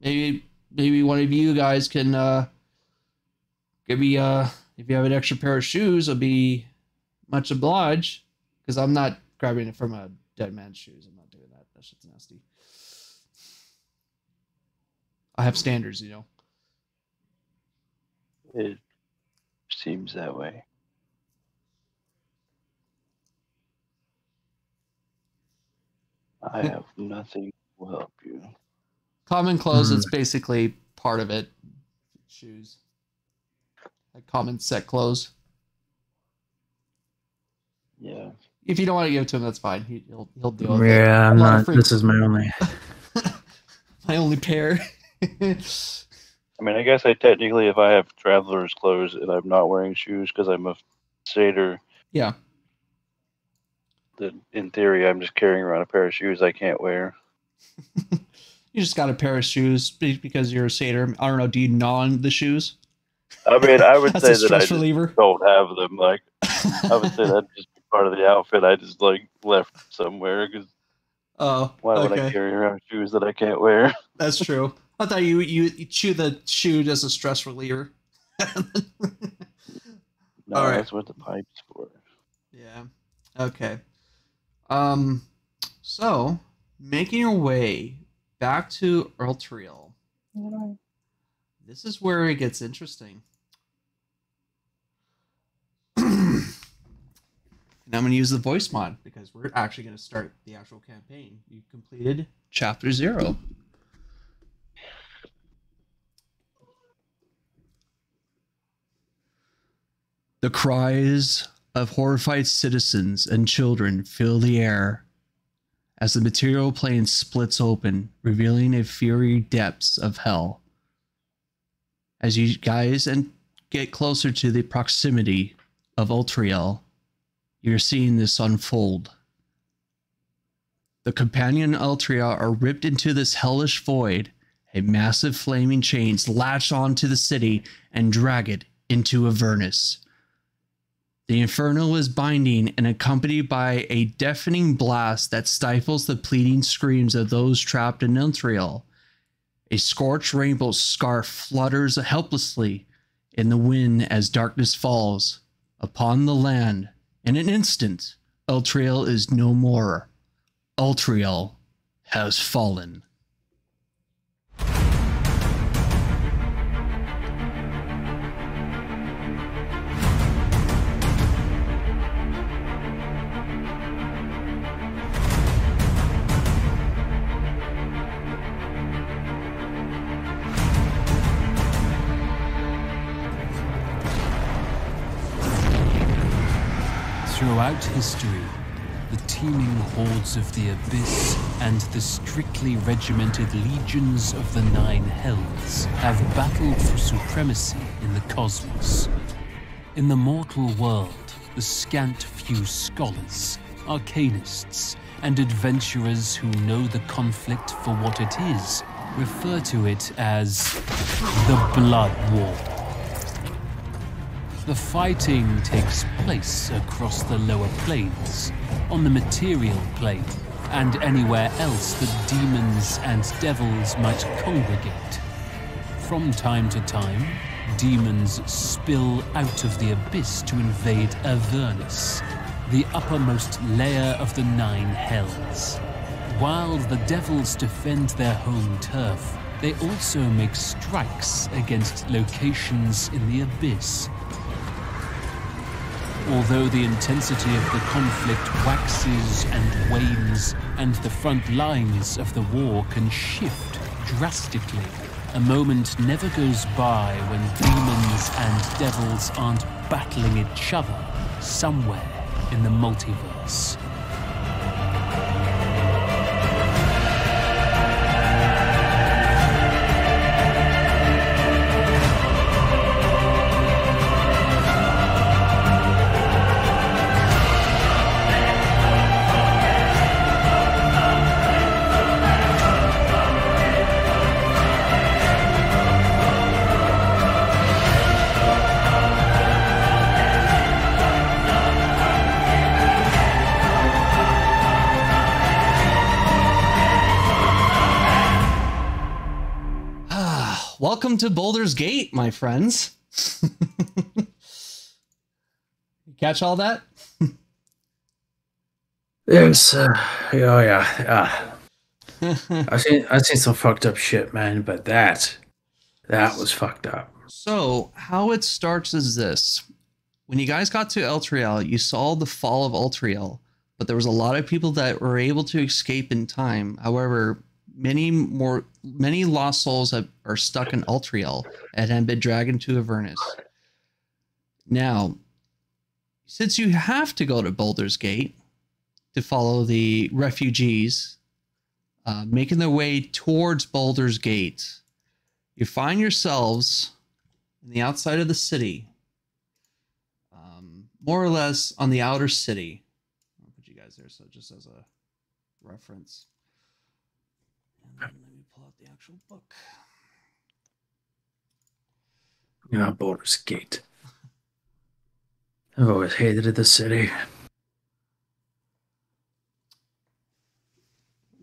maybe one of you guys can give me if you have an extra pair of shoes, it'll be much obliged, because I'm not grabbing it from a dead man's shoes. I'm not doing that. That shit's nasty. I have standards, you know. It seems that way. I have nothing to help you. Common clothes, it's basically part of it. Shoes. Like common set clothes. Yeah. If you don't want to give it to him, that's fine. He'll deal with it. Yeah, I'm not. This is my only. My only pair. I mean, I guess I technically, if I have traveler's clothes and I'm not wearing shoes because I'm a satyr, Yeah. then in theory, I'm just carrying around a pair of shoes I can't wear. You just got a pair of shoes because you're a satyr. I don't know. Do you gnaw on the shoes? I mean, I would That's say a that I stress just reliever. don't have them. Like, I would say that'd just be part of the outfit I just like left somewhere. Because Oh, why would I okay. carry around shoes that I can't wear? That's true. I thought you chew the shoe as a stress reliever. No, All right. that's what the pipe's for. Yeah. Okay. So making your way back to Eltriel. This is where it gets interesting. And I'm going to use the voice mod because we're actually going to start the actual campaign. You've completed Chapter 0. The cries of horrified citizens and children fill the air as the material plane splits open, revealing a fiery depths of hell. As you guys get closer to the proximity of Eltriel, you're seeing this unfold. The companion and Eltriel are ripped into this hellish void. A massive flaming chains latch onto the city and drag it into Avernus. The infernal is binding and accompanied by a deafening blast that stifles the pleading screams of those trapped in Eltriel. A scorched rainbow scarf flutters helplessly in the wind as darkness falls upon the land. In an instant, Eltriel is no more. Eltriel has fallen. Throughout history, the teeming hordes of the Abyss and the strictly regimented legions of the Nine Hells have battled for supremacy in the cosmos. In the mortal world, the scant few scholars, arcanists, and adventurers who know the conflict for what it is refer to it as the Blood War. The fighting takes place across the lower planes, on the material plane, and anywhere else that demons and devils might congregate. From time to time, demons spill out of the abyss to invade Avernus, the uppermost layer of the Nine Hells. While the devils defend their home turf, they also make strikes against locations in the abyss. Although the intensity of the conflict waxes and wanes, and the front lines of the war can shift drastically, a moment never goes by when demons and devils aren't battling each other somewhere in the multiverse. Welcome to Baldur's Gate, my friends. You catch all that? Yes, yeah. I've seen some fucked up shit, man, but that was fucked up. So, how it starts is this. When you guys got to Eltriel, you saw the fall of Eltriel, but there was a lot of people that were able to escape in time. However, many lost souls are stuck in Eltriel and have been dragged into Avernus. Now, since you have to go to Baldur's Gate to follow the refugees making their way towards Baldur's Gate. You find yourselves on the outside of the city, more or less on the outer city. I'll put you guys there, so just as a reference. And then let me pull out the actual book. Yeah, Baldur's Gate. I've always hated the city.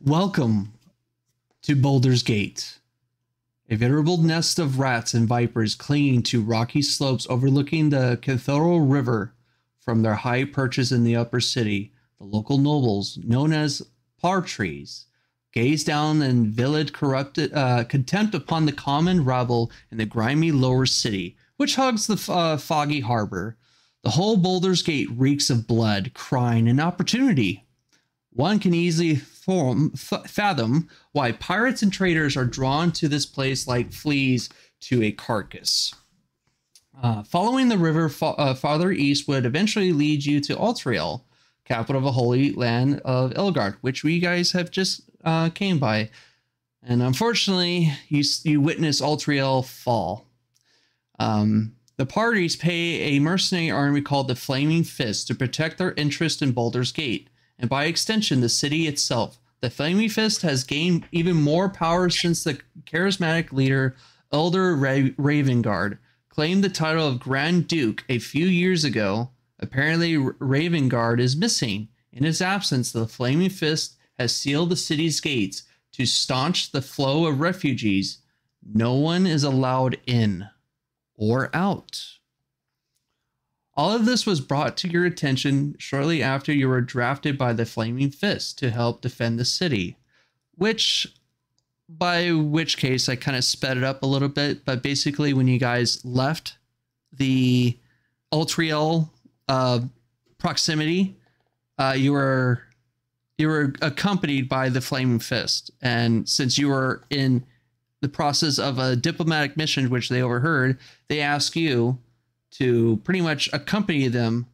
Welcome to Baldur's Gate, a veritable nest of rats and vipers clinging to rocky slopes overlooking the Cathedral River from their high perches in the upper city. The local nobles, known as partrees, gaze down in villain contempt upon the common rabble in the grimy lower city, which hugs the foggy harbor. The whole Baldur's Gate reeks of blood, crime, and opportunity. One can easily fathom why pirates and traders are drawn to this place like fleas to a carcass. Following the river farther east would eventually lead you to Altriel, capital of the Holy Land of Elgard, which we guys have just came by. And unfortunately, you witness Altriel fall. The parties pay a mercenary army called the Flaming Fist to protect their interest in Baldur's Gate, and by extension, the city itself. The Flaming Fist has gained even more power since the charismatic leader, Elder Ravengard, claimed the title of Grand Duke a few years ago. Apparently, Ravengard is missing. In his absence, the Flaming Fist has sealed the city's gates to staunch the flow of refugees. No one is allowed in or out. All of this was brought to your attention shortly after you were drafted by the Flaming Fist to help defend the city, by which case I kind of sped it up a little bit, but basically when you guys left the Altriel proximity, you were accompanied by the Flaming Fist, and since you were in the process of a diplomatic mission which they overheard, they asked you to pretty much accompany them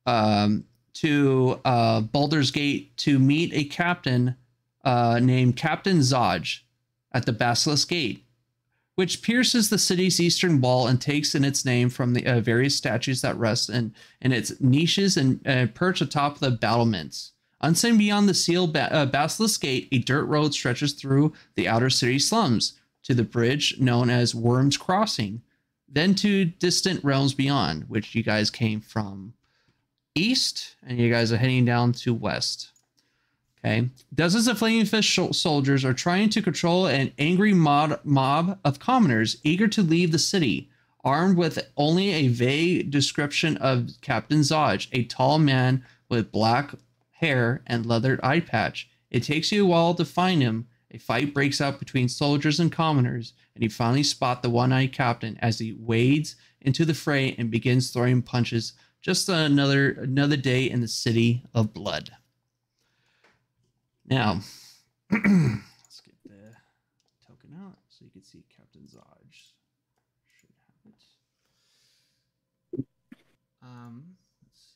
to Baldur's Gate to meet a captain named Captain Zaj at the Basilisk Gate, which pierces the city's eastern wall and takes in its name from the various statues that rest in its niches and perch atop the battlements. Unseen beyond the sealed Basilisk Gate, a dirt road stretches through the outer city slums to the bridge known as Worm's Crossing, then to distant realms beyond, which you guys came from east, and you guys are heading down to west. Okay. Dozens of Flaming Fist soldiers are trying to control an angry mob of commoners eager to leave the city, armed with only a vague description of Captain Zaj, a tall man with black hair and leathered eye patch. It takes you a while to find him. A fight breaks out between soldiers and commoners, and you finally spot the one-eyed captain as he wades into the fray and begins throwing punches. Just another day in the city of blood. Now, let's get the token out so you can see Captain Zaj. Should have it. Let's see.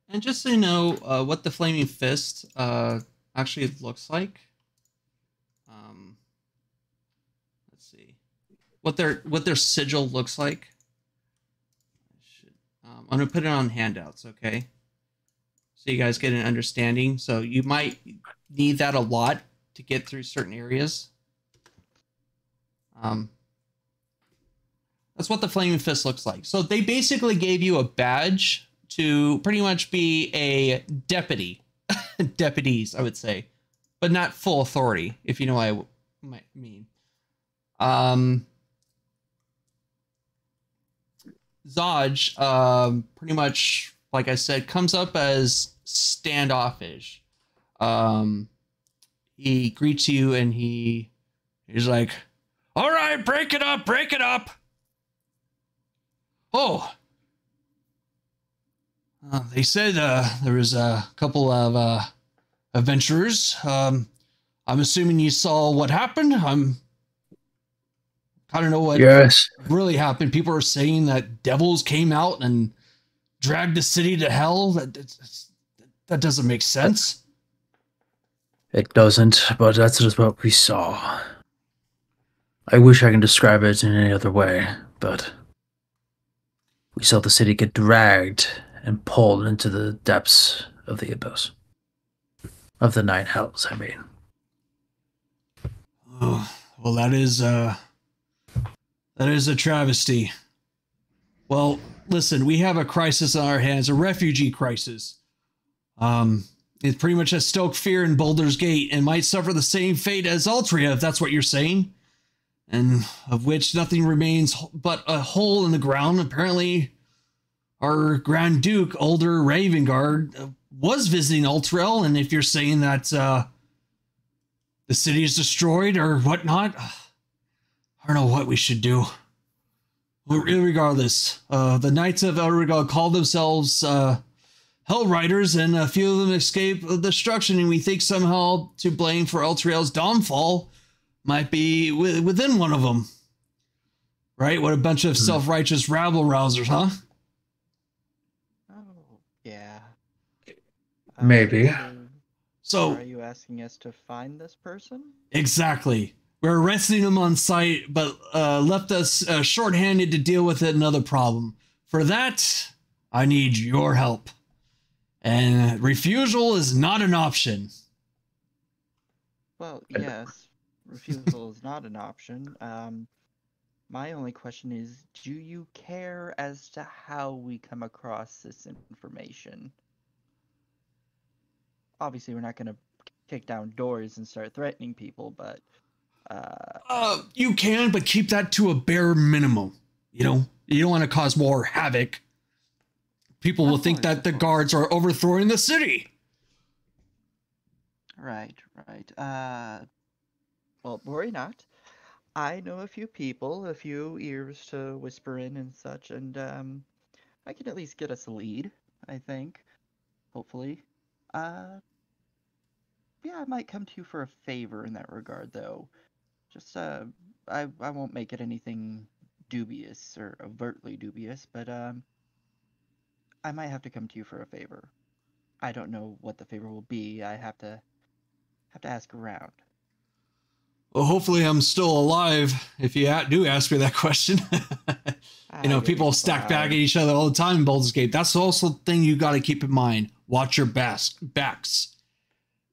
And just so you know what the Flaming Fist actually looks like. Let's see what their sigil looks like. I'm gonna put it on handouts, okay? So you guys get an understanding. So you might need that a lot to get through certain areas. That's what the Flaming Fist looks like. So they basically gave you a badge to pretty much be a deputy. Deputies, I would say. But not full authority, if you know what I might mean. Zaj, pretty much, like I said, comes up as standoffish. He greets you and he's like, "All right, break it up, break it up." Oh, they said there was a couple of adventurers. I'm assuming you saw what happened. kind of know what really happened. People are saying that devils came out and dragged the city to hell. That doesn't make sense. It doesn't, but that's just what we saw. I wish I can describe it in any other way, but we saw the city get dragged and pulled into the depths of the abyss. Of the nine hells, I mean. Oh, well, that is a travesty. Well, listen, we have a crisis on our hands, a refugee crisis. It pretty much has stoked fear in Baldur's Gate and might suffer the same fate as Altria, if that's what you're saying. And of which nothing remains but a hole in the ground. Apparently, our Grand Duke, Older Ravengard, was visiting Altrel, and if you're saying that the city is destroyed or whatnot, I don't know what we should do. Regardless, the Knights of Elrigal call themselves Hell Riders, and a few of them escape destruction, and we think somehow to blame for Altriel's downfall might be within one of them. Right? What a bunch of self-righteous rabble-rousers, huh? Oh, yeah. Maybe. So, are you asking us to find this person? Exactly. We're arresting him on site, but left us shorthanded to deal with another problem. For that, I need your help. And refusal is not an option. Well, yes, refusal is not an option. My only question is, do you care as to how we come across this information? Obviously, we're not going to kick down doors and start threatening people, but... you can, but keep that to a bare minimum. You know, you don't want to cause more havoc. People will think that the guards are overthrowing the city. Right. Well, worry not. I know a few people, a few ears to whisper in and such, and I can at least get us a lead, I think. Hopefully. Yeah, I might come to you for a favor in that regard, though. Just, I won't make it anything dubious or overtly dubious, but, I might have to come to you for a favor. I don't know what the favor will be. I have to ask around. Well, hopefully I'm still alive if you do ask me that question. You know, people stack back at each other all the time in Baldur's Gate. That's also the thing you got to keep in mind. Watch your backs.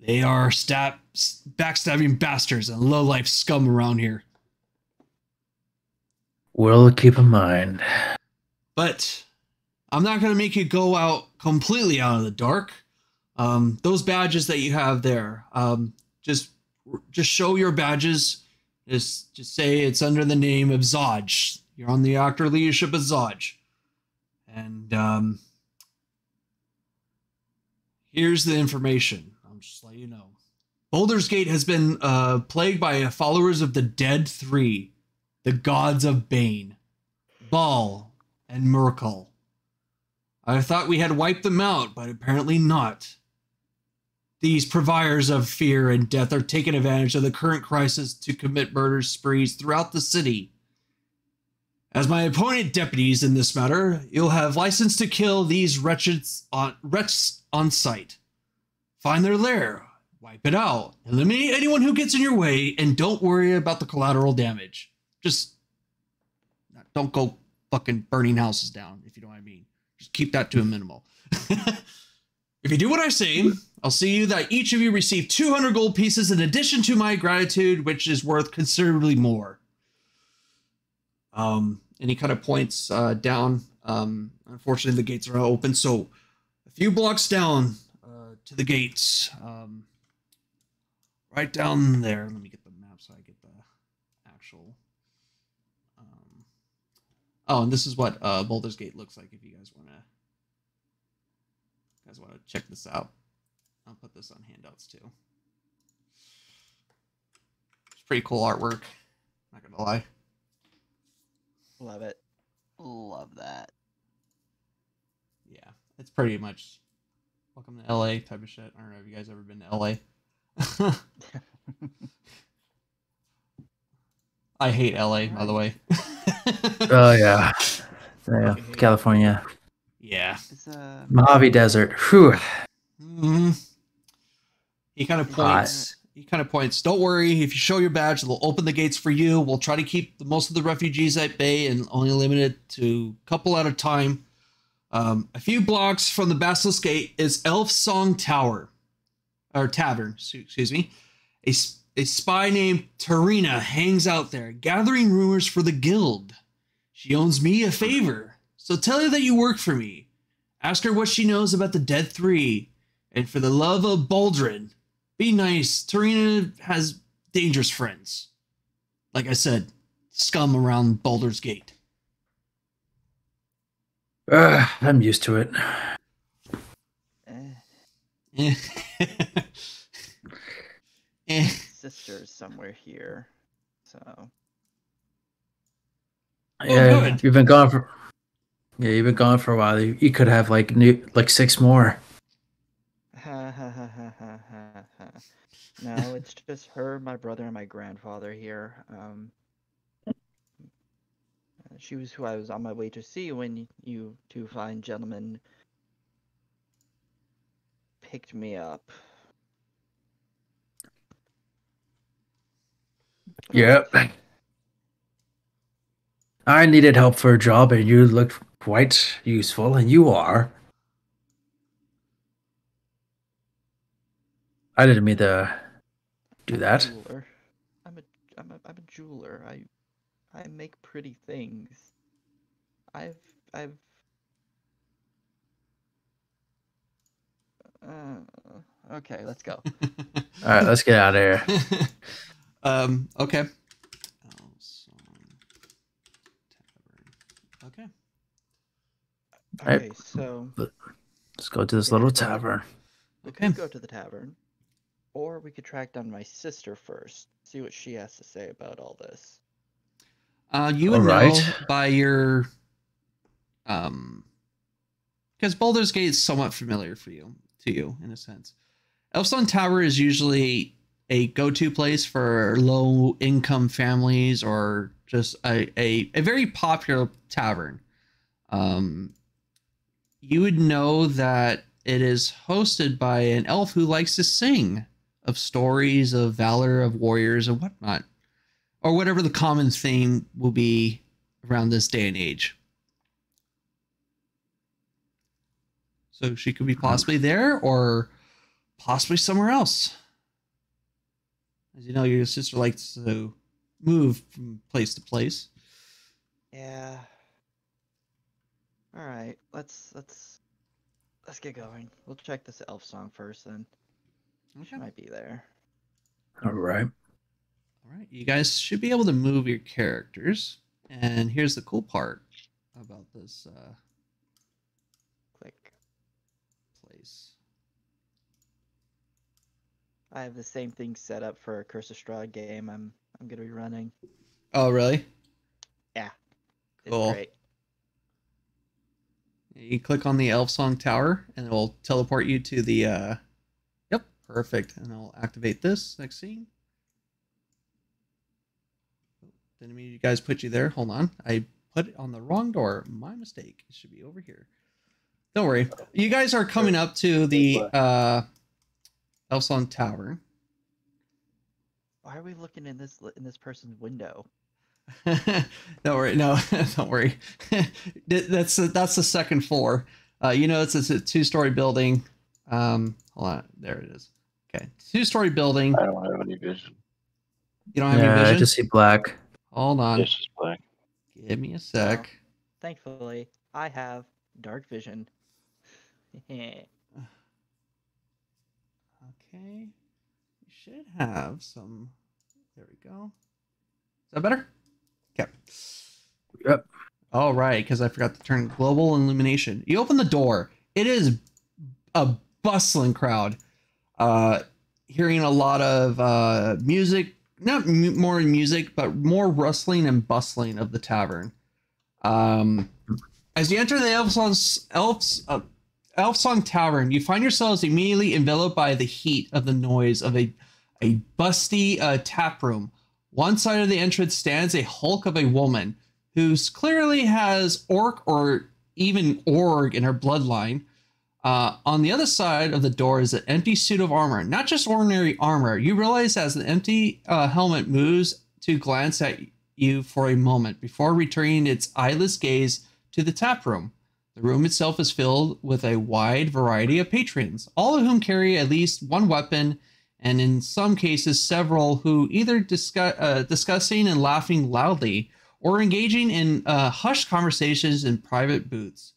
They are backstabbing bastards and low-life scum around here. We'll keep in mind. But I'm not going to make you go out completely out of the dark. Those badges that you have there, just show your badges. Just say it's under the name of Zodge. You're on the actor leadership of Zodge. And here's the information. I'll just let you know. Baldur's Gate has been plagued by followers of the Dead Three, the gods of Bane, Baal, and Murkul. I thought we had wiped them out, but apparently not. These providers of fear and death are taking advantage of the current crisis to commit murder sprees throughout the city. As my appointed deputies in this matter, you'll have license to kill these wretches on sight. Find their lair, wipe it out, eliminate anyone who gets in your way, and don't worry about the collateral damage. Just don't go fucking burning houses down, if you know what I mean. Just keep that to a minimal. If you do what I say, I'll see you that each of you receive 200 gold pieces in addition to my gratitude, which is worth considerably more. And he kind of points down. Unfortunately, the gates are open, so a few blocks down to the gates. Right down there. Let me get the map so I get the actual... Oh, and this is what Baldur's Gate looks like if you guys want to check this out. I'll put this on handouts too. It's pretty cool artwork. Not gonna lie. Love it. Love that. Yeah, it's pretty much welcome to LA type of shit. I don't know if you guys ever been to LA. I hate LA, by the way. Oh yeah, yeah, California, Yeah. Mojave Desert. Whew. Mm-hmm. He kind of points. He kind of points. Don't worry. If you show your badge, they'll open the gates for you. We'll try to keep most of the refugees at bay and only limit it to a couple at a time. A few blocks from the Basilisk Gate is Elf Song Tower, or Tavern. Excuse me. A spy named Tarina hangs out there, gathering rumors for the guild. She owes me a favor, so tell her that you work for me. Ask her what she knows about the Dead Three, and for the love of Baldrin, be nice. Tarina has dangerous friends. Like I said, scum around Baldur's Gate. I'm used to it. Sister's somewhere here, so. Yeah, you've been gone for. Yeah, you've been gone for a while. You could have like 6 more. No, it's just her, my brother, and my grandfather here. She was who I was on my way to see when you two fine gentlemen picked me up. Yep. I needed help for a job, and you looked quite useful, and you are. I didn't mean to do that. Jeweler. I'm a jeweler. I make pretty things. Okay, let's go. All right, let's get out of here. Okay. Okay. Okay, so let's go to this little tavern. We could go to the tavern, or we could track down my sister first, see what she has to say about all this. You would know by your, because Baldur's Gate is somewhat familiar to you in a sense. Elfstone Tower is usually a go-to place for low-income families or just a very popular tavern. You would know that it is hosted by an elf who likes to sing of stories of valor of warriors and whatnot, or whatever the common theme will be around this day and age. So she could be possibly there or possibly somewhere else. As you know, your sister likes to move from place to place. Yeah. All right, let's get going. We'll check this elf song first, then. Okay. She might be there. All right. All right, you guys should be able to move your characters. And here's the cool part about this Click. place. I have the same thing set up for a Curse of Strahd game I'm gonna be running. Oh, really? Yeah. Cool. It's great. You click on the Elf Song Tower, and it will teleport you to the, yep, perfect. And I'll activate this next scene. Didn't mean you guys put you there. Hold on. I put it on the wrong door. My mistake. It should be over here. Don't worry. You guys are coming up to the, Elf Song Tower. Why are we looking in this person's window? Don't worry. No, don't worry. That's the second floor. You know, it's a 2-story building. Hold on. There it is. Okay. 2-story building. I don't have any vision. You don't have any vision? I just see black. Hold on. It's just black. Give me a sec. Well, thankfully, I have dark vision. Okay. You should have some. There we go. Is that better? Okay. Yep. All right, because I forgot to turn global illumination. You open the door. It is a bustling crowd. Hearing a lot of music, not more music, but more rustling and bustling of the tavern. As you enter the Elf Song Tavern, you find yourselves immediately enveloped by the heat of the noise of a busty tap room. One side of the entrance stands a hulk of a woman who clearly has orc or even org in her bloodline. On the other side of the door is an empty suit of armor, not just ordinary armor. You realize as the empty helmet moves to glance at you for a moment before returning its eyeless gaze to the tap room. The room itself is filled with a wide variety of patrons, all of whom carry at least one weapon, and in some cases several, who either discussing and laughing loudly or engaging in hushed conversations in private booths.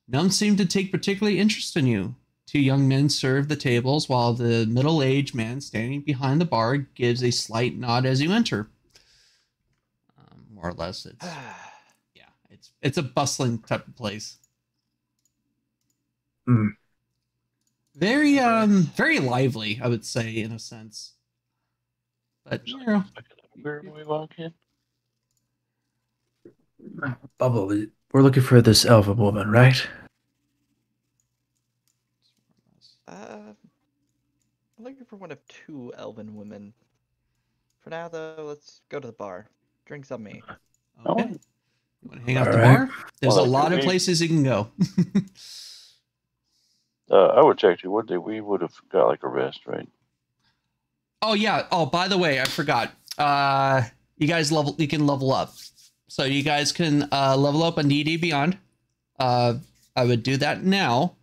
None seem to take particularly interest in you. Two young men serve the tables while the middle-aged man standing behind the bar gives a slight nod as you enter. More or less, it's it's a bustling type of place. Very very lively, I would say, in a sense. But you know, where we walk in. Bubble, we're looking for this elven woman, right? I'm looking for one of two elven women. For now, though, let's go to the bar. Drinks on me. okay. You want to hang out All the right. bar? There's a lot of places you can go. I would check you. What day we would have got like a rest, right? Oh yeah. Oh, by the way, I forgot. You guys you can level up. So you guys can level up on D&D Beyond. I would do that now.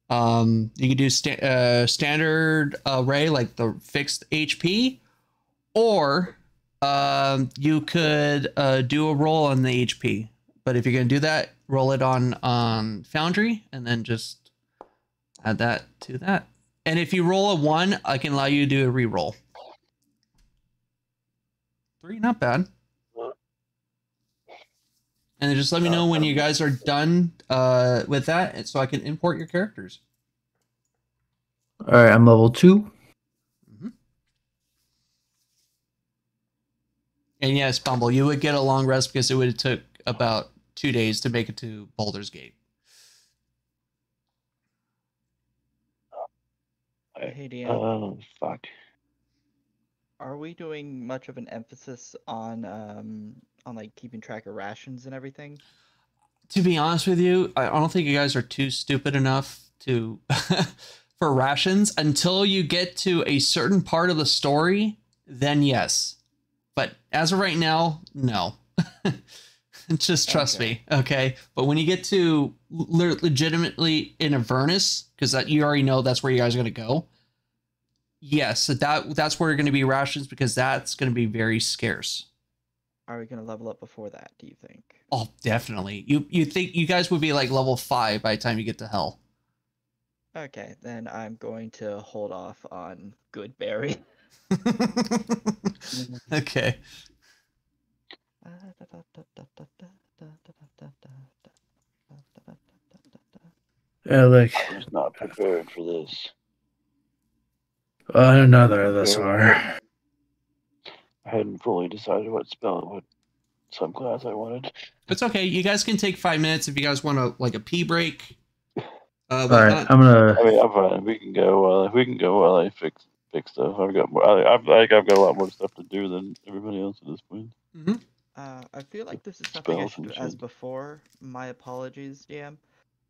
You can do standard array, like the fixed HP, or you could do a roll on the HP. But if you're gonna do that, roll it on Foundry, and then just add that to that. And if you roll a 1, I can allow you to do a reroll. 3, not bad. And then just let me know when you guys are done with that, so I can import your characters. All right, I'm level 2. Mm-hmm. And yes, Bumble, you would get a long rest because it would have took about 2 days to make it to Baldur's Gate. Hey, Dan. Oh, fuck. Are we doing much of an emphasis on like keeping track of rations and everything? To be honest with you, I don't think you guys are too stupid enough to for rations until you get to a certain part of the story. Then yes, but as of right now, no. Just trust me, okay? But when you get to legitimately in Avernus, because you already know that's where you guys are going to go. Yes, that's where you're going to be rations, because that's going to be very scarce. Are we going to level up before that, do you think? Oh, definitely. You think you guys would be like level 5 by the time you get to hell. Okay, then I'm going to hold off on good berry. Okay. Yeah, look, I was not prepared for this. another of this are. I hadn't fully decided what subclass I wanted. It's okay. You guys can take 5 minutes if you guys want to, like, a pee break. All right, I'm gonna. I mean, I'm fine. We can go. While I fix stuff. I've got more. I think I've got a lot more stuff to do than everybody else at this point. Mm-hmm. I feel like this is something I should do as before. My apologies, DM.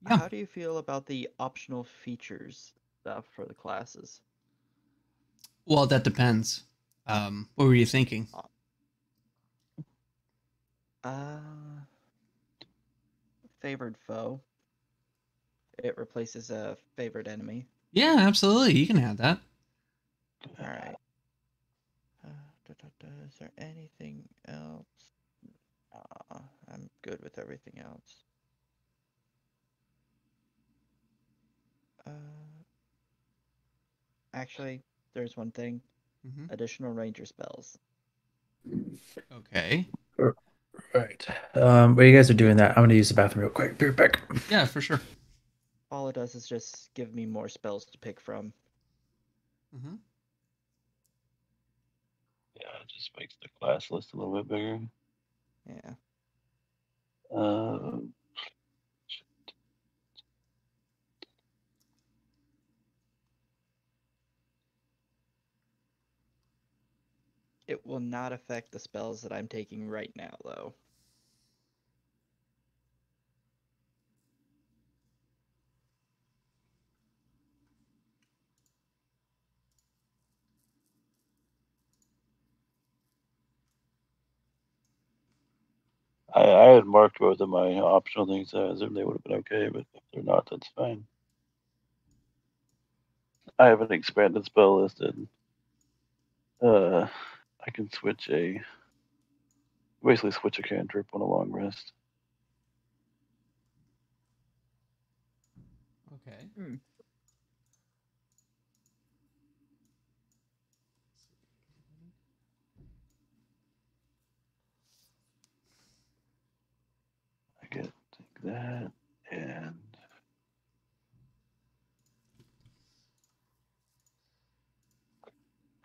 Yeah. How do you feel about the optional features stuff for the classes? Well, that depends. What were you thinking? Favored foe. It replaces a favored enemy. Yeah, absolutely. You can have that. Alright. Is there anything else? I'm good with everything else. Actually, there's one thing. Mm-hmm. Additional ranger spells. Okay. Right. While you guys are doing that, I'm gonna use the bathroom real quick. Be right back. Yeah, for sure. All it does is just give me more spells to pick from. Mm-hmm. Yeah, it just makes the class list a little bit bigger. Yeah. It will not affect the spells that I'm taking right now, though. I had marked both of my optional things as if they would have been okay, but if they're not, that's fine. I have an expanded spell listed. I can basically switch a cantrip on a long rest. Okay. I get take that and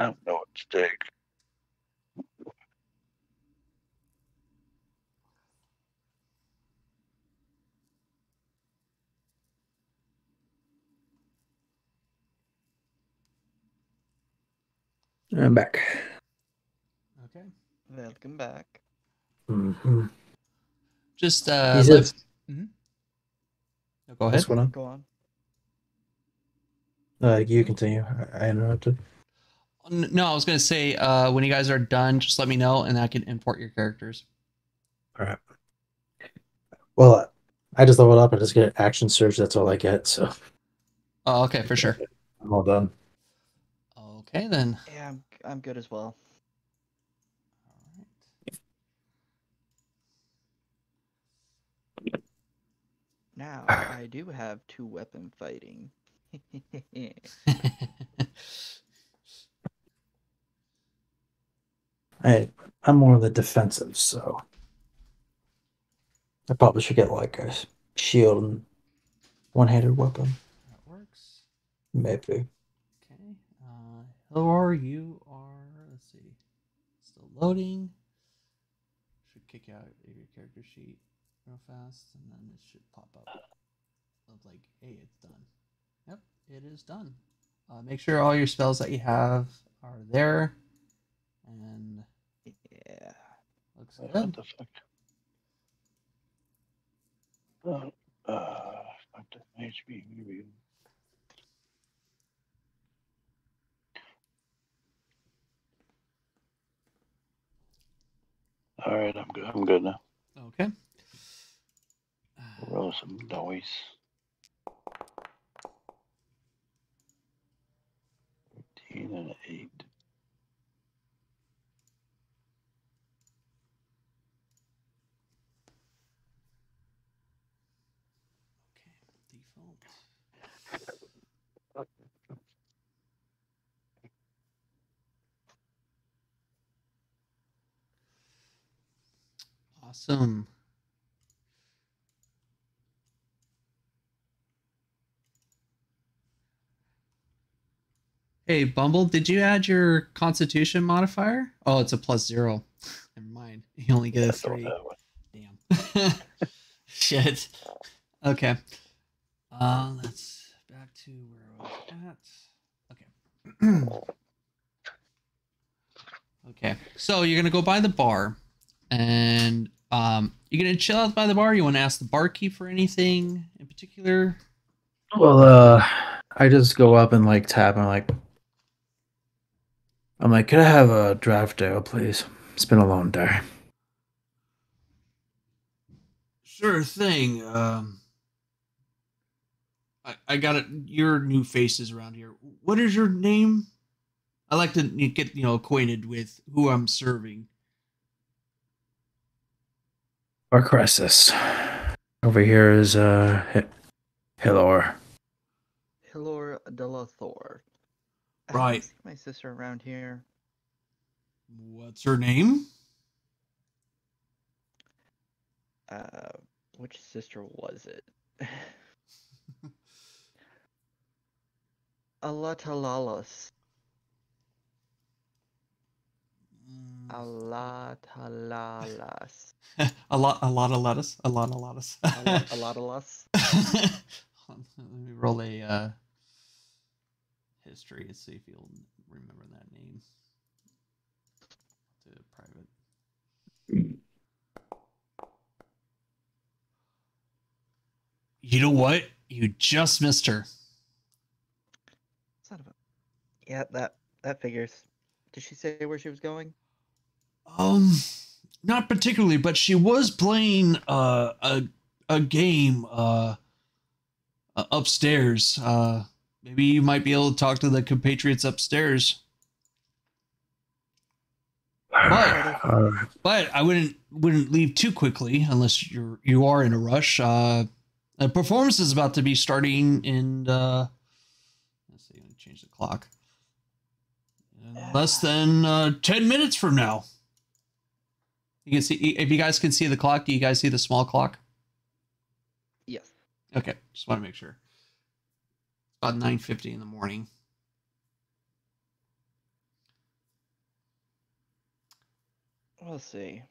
I don't know what to take. I'm back. Okay. Welcome back. Mm-hmm. Just He said, No, go ahead. what's going on? Go on. You continue. I interrupted. No, I was gonna say when you guys are done, just let me know and I can import your characters. All right. Well, I just leveled up. I just get action surge. That's all I get. So. Oh, okay, for sure. I'm all done. Okay, then. Yeah, I'm good as well. Now, I do have 2 weapon fighting. I'm more on the defensive, so I probably should get like a shield and one-handed weapon. That works. Maybe. Okay. Hilor, you are, let's see, still loading. Should kick out of your character sheet real fast, and then it should pop up of like, hey, it's done. Yep, it is done. Make sure all your spells that you have are there, and Yeah, looks What good. the fuck? Fuck the HP. All right, I'm good. I'm good now. Okay. Roll some dice. 13 and an 8. Default. Awesome. Hey, Bumble, did you add your Constitution modifier? Oh, it's a +0. Never mind. You only get a 3. Damn. Shit. Okay. Let's back to where I was at. Okay. Okay. So you're gonna go by the bar, and you're gonna chill out by the bar. You want to ask the barkeep for anything in particular? Well, I just go up and like tap. I'm like, could I have a draft ale, please? It's been a long day. Sure thing. I got it. Your new faces around here. What is your name? I like to get acquainted with who I'm serving. Our crisis. Over here is Hilor. Hilor Delathor. Right. See my sister around here. What's her name? Which sister was it? Alatalalas. Alatalalas. a lot of lettuce. A lot of lettuce. A lot of less. Let me roll a history and see if you'll remember that name. You know what? You just missed her. Son of a... Yeah, that figures. Did she say where she was going? Not particularly, but she was playing a game upstairs. Maybe you might be able to talk to the compatriots upstairs. But I wouldn't leave too quickly unless you are in a rush. The performance is about to be starting in let's see, I'm gonna change the clock. In less than 10 minutes from now. You can see, if you guys can see the clock, do you guys see the small clock? Yes. Okay, just want to make sure. It's about 9:50 in the morning. We'll see.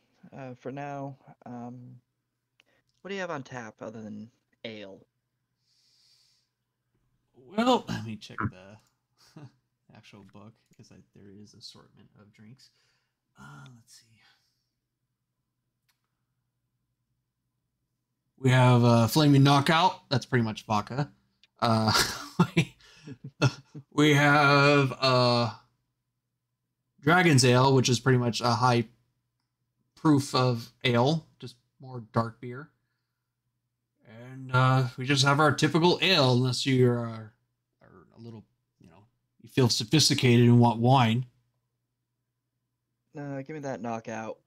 For now, what do you have on tap other than ale? Well, let me check the actual book because there is assortment of drinks. Let's see. We have Flaming Knockout. That's pretty much vodka. We have Dragon's Ale, which is pretty much a high proof of ale, just more dark beer. And we just have our typical ale, unless you are a little, you feel sophisticated and want wine. Give me that knockout.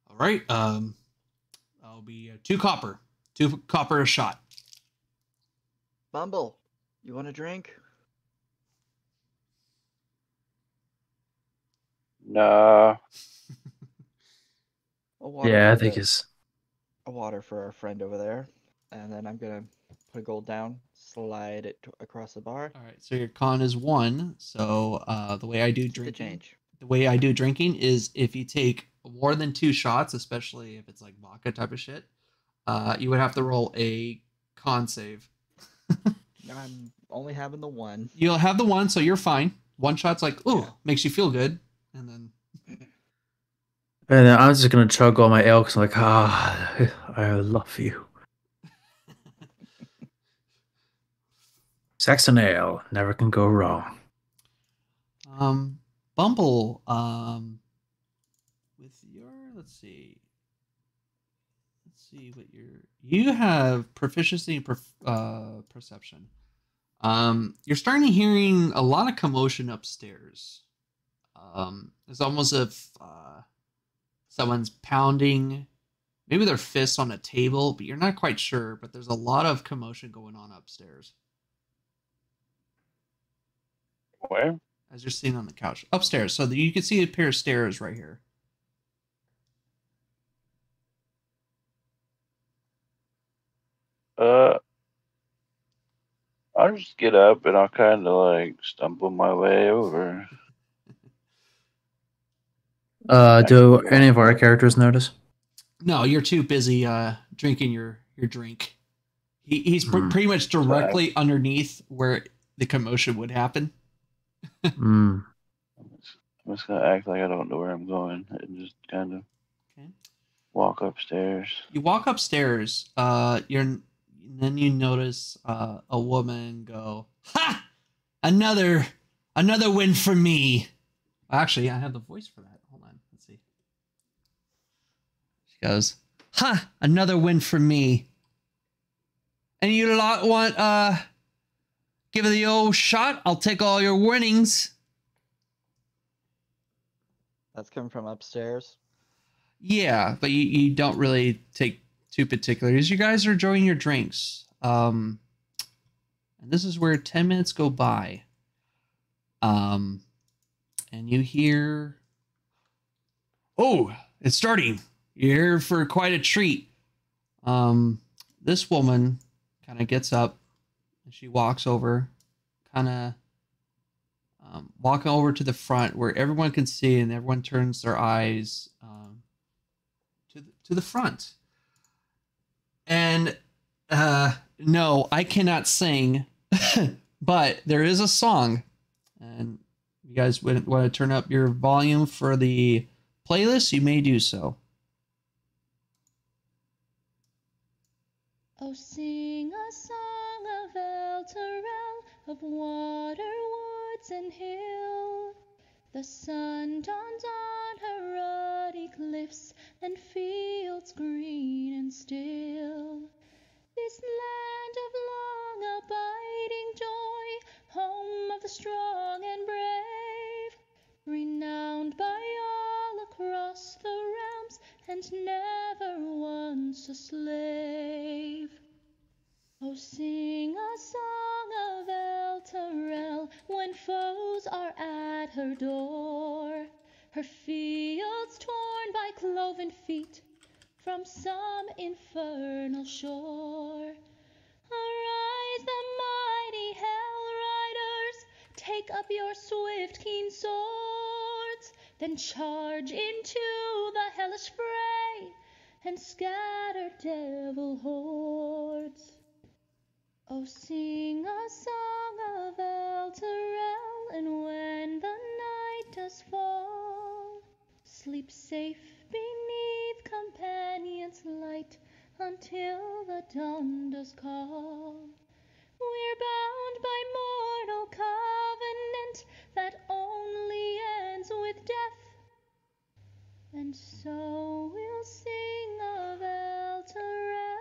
All right. That'll be 2 copper. 2 copper a shot. Bumble, you want a drink? Nah. Yeah, I think it's a water for our friend over there, and then I'm gonna put a gold down, slide it across the bar. All right, so your con is 1. So the way I do drinking is if you take more than 2 shots, especially if it's like vodka type of shit, you would have to roll a con save. I'm only having the 1. You'll have the 1, so you're fine. 1 shot's like, ooh, makes you feel good, and then. And then I'm just gonna chug all my ale because I'm like, I love you. Saxon ale never can go wrong. Bumble, with your let's see what you have proficiency in perception. You're starting to hearing a lot of commotion upstairs. It's almost as if someone's pounding maybe their fists on a table, but you're not quite sure. But there's a lot of commotion going on upstairs. Where? As you're sitting on the couch. Upstairs. So that you can see a pair of stairs right here. I'll just get up and I'll kind of like stumble my way over. Do any of our characters notice? No, you're too busy drinking your drink. He's pretty much directly underneath where the commotion would happen. I'm just gonna act like I don't know where I'm going and just kind of walk upstairs. You walk upstairs. Then you notice a woman go, "Ha! Another win for me." Actually, I have the voice for that. Hold on, let's see. She goes, "Ha! Another win for me." And you lot want give it the old shot? I'll take all your winnings. That's coming from upstairs. Yeah, but you don't really take too particulars. You guys are enjoying your drinks. And this is where 10 minutes go by. And you hear, oh, it's starting. You're here for quite a treat. This woman kind of gets up and she walks over, kind of walking over to the front where everyone can see, and everyone turns their eyes to the front. And no, I cannot sing, but there is a song, and you guys want to turn up your volume for the playlist, you may do so. Oh, sing of water, woods, and hill. The sun dawns on her ruddy cliffs and fields green and still. This land of long abiding joy, home of the strong and brave, renowned by all across the realms and never once a slave. Oh, sing a song of Elturel when foes are at her door, her fields torn by cloven feet from some infernal shore. Arise, the mighty hell riders, take up your swift, keen swords, then charge into the hellish fray and scatter devil hordes. Oh, sing a song of Elturel, and when the night does fall, sleep safe beneath companions' light until the dawn does call. We're bound by mortal covenant that only ends with death, and so we'll sing of Elturel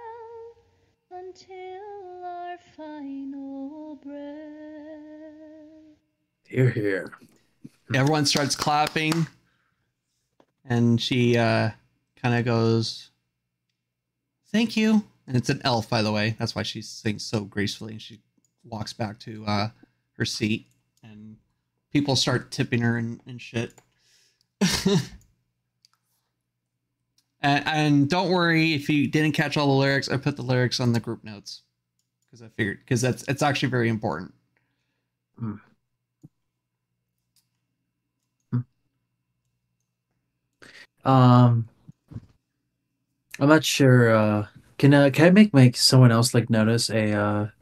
until our final breath. Hear, hear. Everyone starts clapping, and she kind of goes, "Thank you." And it's an elf, by the way. That's why she sings so gracefully. And she walks back to her seat, and people start tipping her and shit. And don't worry if you didn't catch all the lyrics. I put the lyrics on the group notes because I figured, because it's actually very important. Mm. I'm not sure. Can I make someone else like notice a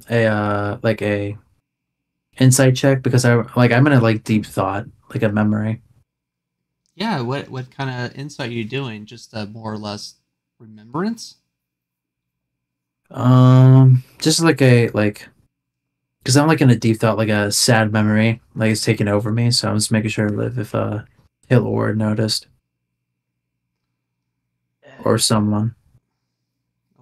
like a insight check, because I'm in a like deep thought, like a memory. Yeah, what kind of insight are you doing? Just more or less remembrance? Just like because I'm like in a deep thought, like a sad memory, like it's taking over me. So I'm just making sure to live if Hillward noticed or someone.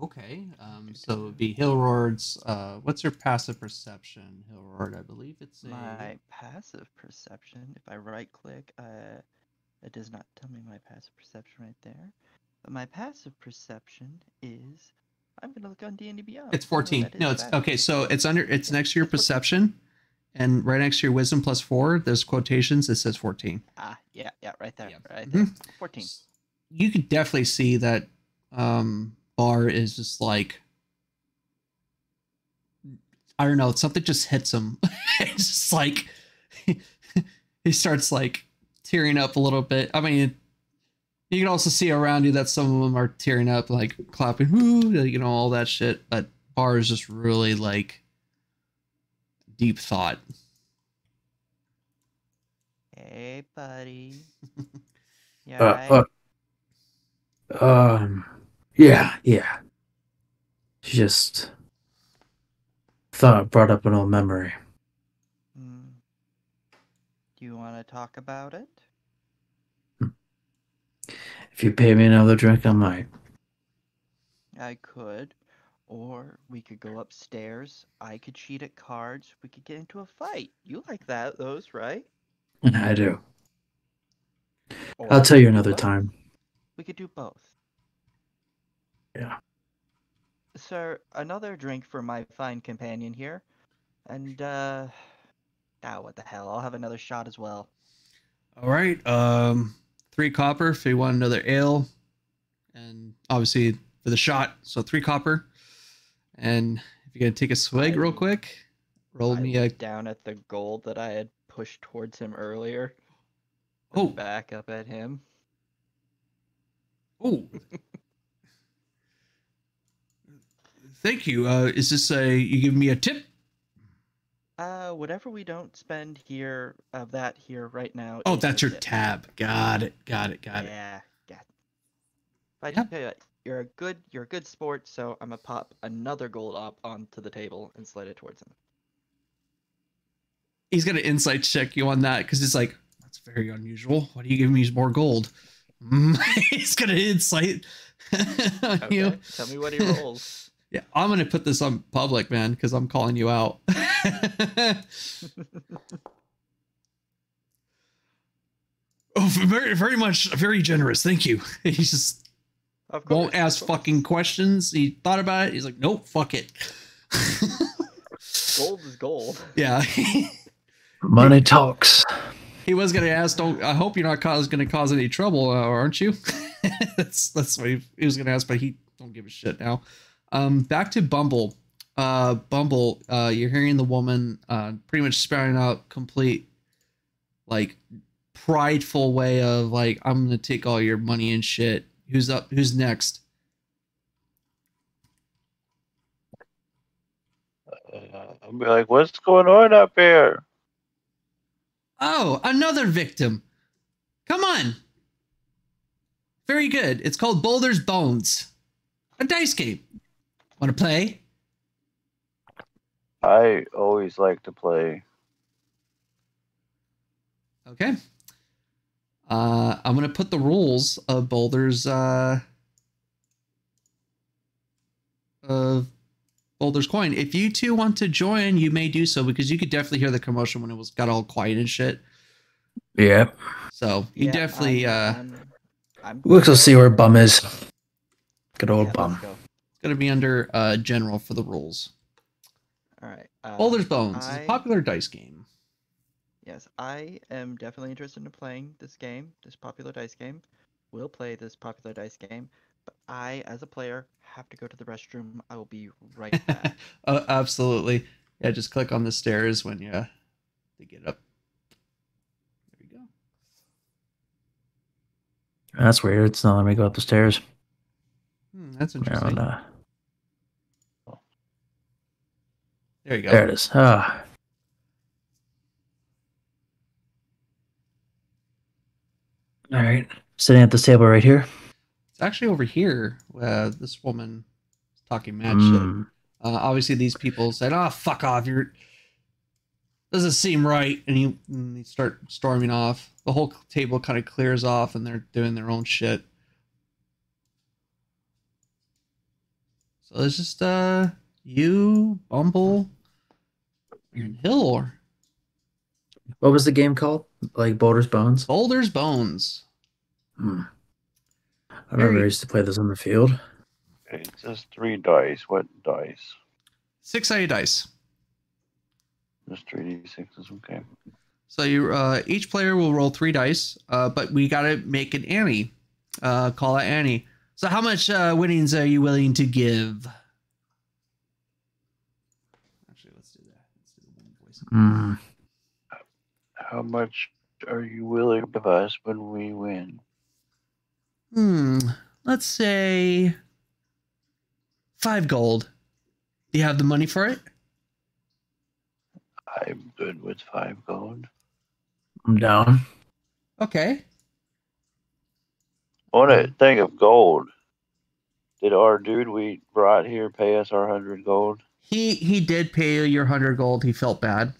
Okay, so it would be Hillroard's. What's your passive perception, Hillroard? I believe it's my passive perception. If I right click, it does not tell me my passive perception right there. But my passive perception is, I'm gonna look on D&D Beyond. It's 14. No, it's okay. So it's next to your perception, and right next to your wisdom +4. There's quotations. It says 14. Ah, yeah, right there, Yeah. right there. 14. You could definitely see that Bar is just like, I don't know, something just hits him. It's just like he starts like tearing up a little bit. I mean, you can also see around you that some of them are tearing up, like clapping, whoo, all that shit. But Bar is just really like deep thought. Hey, buddy. Yeah. Yeah. She just brought up an old memory. Do you want to talk about it? If you pay me another drink, I might. I could. Or we could go upstairs. I could cheat at cards. We could get into a fight. You like those, right? I do. Or I'll tell you another time. We could do both. Yeah. Sir, another drink for my fine companion here. And, what the hell? I'll have another shot as well. All right. 3 copper if you want another ale. And obviously for the shot, so 3 copper. And if you're going to take a swig real quick, roll me a... down at the gold that I had pushed towards him earlier. Oh. Back up at him. Oh. Thank you. Is this you give me a tip? Whatever we don't spend here of that here right now. Oh, that's your tab. Got it. Yeah, got it. But you're a good sport, so I'm gonna pop another gold up onto the table and slide it towards him. He's gonna insight check you on that because it's like, that's very unusual. Why do you give me more gold? He's gonna insight on Okay, you. tell me what he rolls. Yeah, I'm gonna put this on public, man, because I'm calling you out. Oh, very, very much, very generous. Thank you. He just won't ask fucking questions. He thought about it. He's like, nope, fuck it. Gold is gold. Yeah. Money talks. He was gonna ask. I hope you're not gonna cause any trouble, aren't you? that's what he was gonna ask, but he don't give a shit now. Back to Bumble. Bumble. You're hearing the woman pretty much spouting out complete, like, prideful way of like, I'm gonna take all your money and shit. Who's up? Who's next? I'll be like, what's going on up here? Oh, another victim. Come on. Very good. It's called Boulder's Bones. A dice game. Want to play? I always like to play. Okay. I'm going to put the rules of Boulder's Coin. If you two want to join, you may do so, because you could definitely hear the commotion when it got all quiet and shit. Yeah. So you definitely We'll go see where Bum is. Good old Bum. It's going to be under general for the rules. All right. Boulder's Bones is a popular dice game. Yes, I am definitely interested in playing this game, this popular dice game. We'll play this popular dice game, but I, as a player, have to go to the restroom. I will be right back. Absolutely. Yeah, just click on the stairs when you get up. There you go. That's weird. It's not letting me go up the stairs. That's interesting. There you go. There it is. Ah. All right. Sitting at this table right here. It's actually over here. This woman is talking mad shit. Obviously, these people said, "Oh, fuck off! Doesn't seem right," and they start storming off. The whole table kind of clears off, and they're doing their own shit. So it's just you, Bumble, and Hill. What was the game called? Like Boulder's Bones? Boulder's Bones. I remember I used to play this on the field. Okay, it says 3 dice. What dice? 6-sided dice. Just 3d6s, okay. So you each player will roll 3 dice, but we gotta make an Annie. Call it Annie. So how much winnings are you willing to give? Actually, let's do that. Let's do the one voice. How much are you willing to give us when we win? Let's say 5 gold. Do you have the money for it? I'm good with 5 gold. I'm down. Okay. On a thing of gold, did our dude we brought here pay us our 100 gold? He did pay you your 100 gold. He felt bad.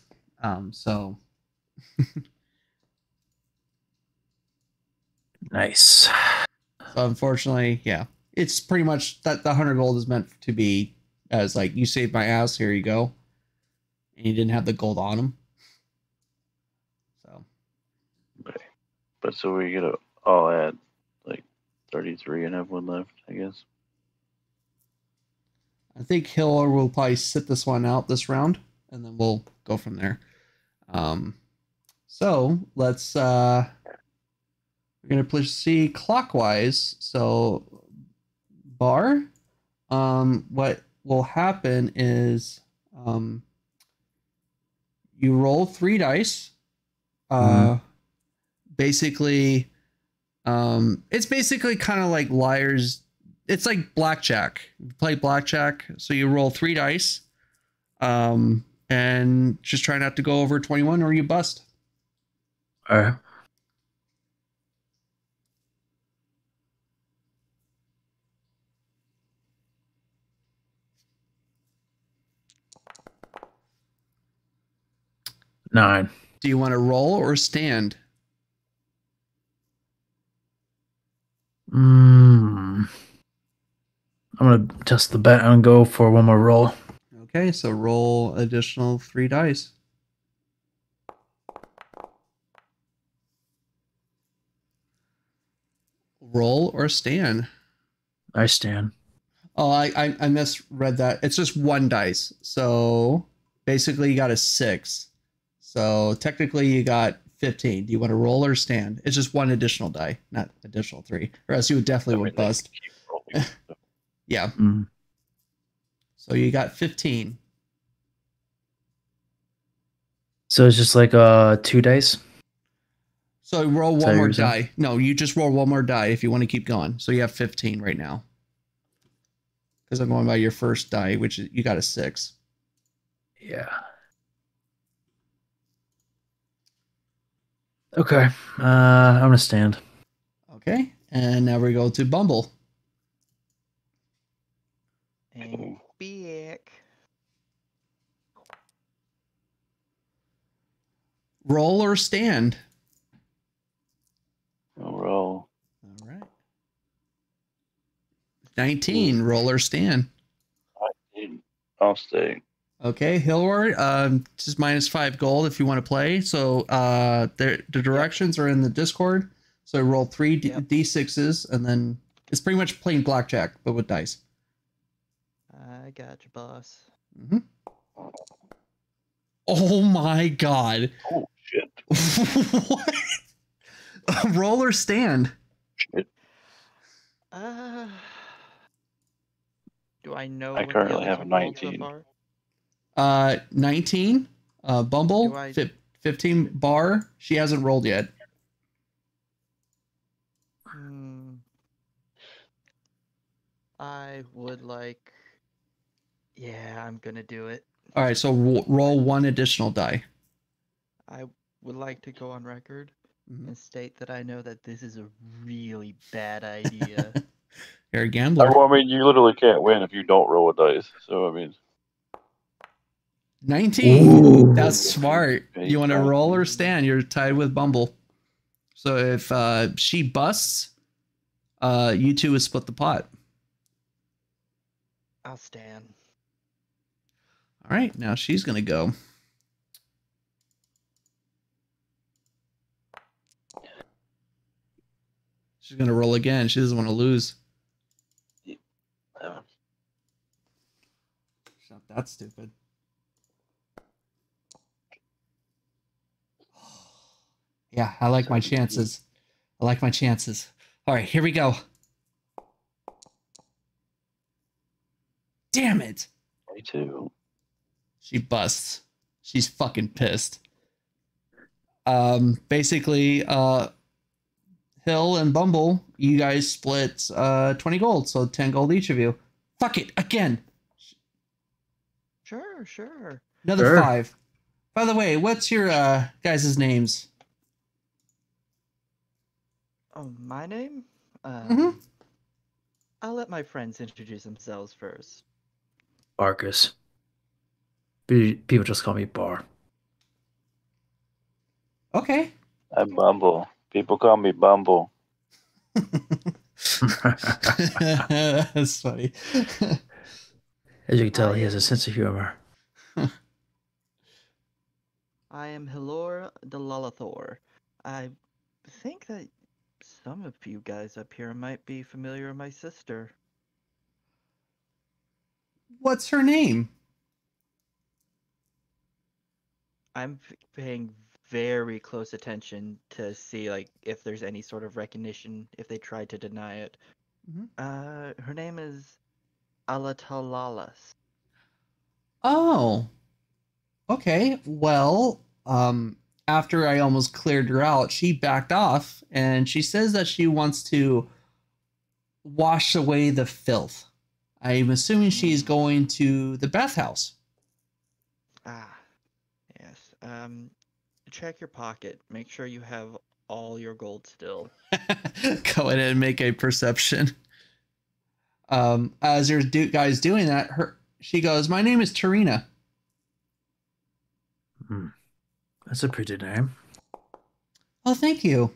So nice. So unfortunately, yeah. It's pretty much that the 100 gold is meant to be as like, you saved my ass, here you go. And you didn't have the gold on him. So. But so we get all add like 33 and have 1 left, I guess. I think Hill will probably sit this one out this round, and then we'll go from there. So let's we're gonna proceed clockwise. So Bar, what will happen is you roll 3 dice. Basically, it's basically kind of like liars. It's like blackjack. You play blackjack, so you roll 3 dice, and just try not to go over 21 or you bust. All right. 9. Do you want to roll or stand? I'm gonna test the bet and go for one more roll. Okay, so roll additional 3 dice. Roll or stand? I stand. Oh, I misread that. It's just 1 dice. So basically you got a 6. So technically you got 15. Do you want to roll or stand? It's just 1 additional die, not additional 3. Or else you would definitely would bust. Yeah. Mm. So you got 15. So it's just like 2 dice? So roll one more die. No, you just roll 1 more die if you want to keep going. So you have 15 right now. Because I'm going by your first die, which is, you got a 6. Yeah. Okay. I'm gonna stand. Okay. And now we go to Bumble. And back. Roll or stand? I'll roll. All right. 19. Roll or stand? I'll stay. Okay, Hillward, just -5 gold if you want to play. So the directions are in the Discord. So roll 3 d6s, and then it's pretty much playing blackjack, but with dice. I got you, boss. Mm-hmm. Oh my god. Oh, shit. What? Roll or stand? Shit. Do I know I what currently the have a others have rolled 19. so far? 19. Bumble, 15 bar. She hasn't rolled yet. I would like... Yeah, I'm gonna do it. All right, so roll 1 additional die. I would like to go on record and state that I know that this is a really bad idea. You're a gambler. I mean, you literally can't win if you don't roll a dice. So, I mean... 19. Ooh. That's smart. You want to roll or stand? You're tied with Bumble. So if she busts, you two would split the pot. I'll stand. All right, now she's going to go. She's going to roll again. She doesn't want to lose. Not that stupid. Yeah, I like my chances. I like my chances. All right, here we go. Damn it. Me too. She busts. She's fucking pissed. Basically, Hill and Bumble, you guys split 20 gold, so 10 gold each of you. Fuck it, again. Sure. Another 5. By the way, what's your guys' names? Oh, my name? I'll let my friends introduce themselves first. Barkus. People just call me Bar. Okay. I'm Bumble. People call me Bumble. That's funny. As you can tell, he has a sense of humor. I am Hilora de Lalathor. I think that some of you guys up here might be familiar with my sister. What's her name? I'm paying very close attention to see like if there's any sort of recognition if they try to deny it. Her name is Alatalalas. Oh. Okay. Well, after I almost cleared her out, she backed off and she says that she wants to wash away the filth. I'm assuming she's going to the bathhouse. Yes. Check your pocket. Make sure you have all your gold still. Go ahead and make a perception. As your guys doing that, she goes, "My name is Tarina." That's a pretty name. Oh, thank you.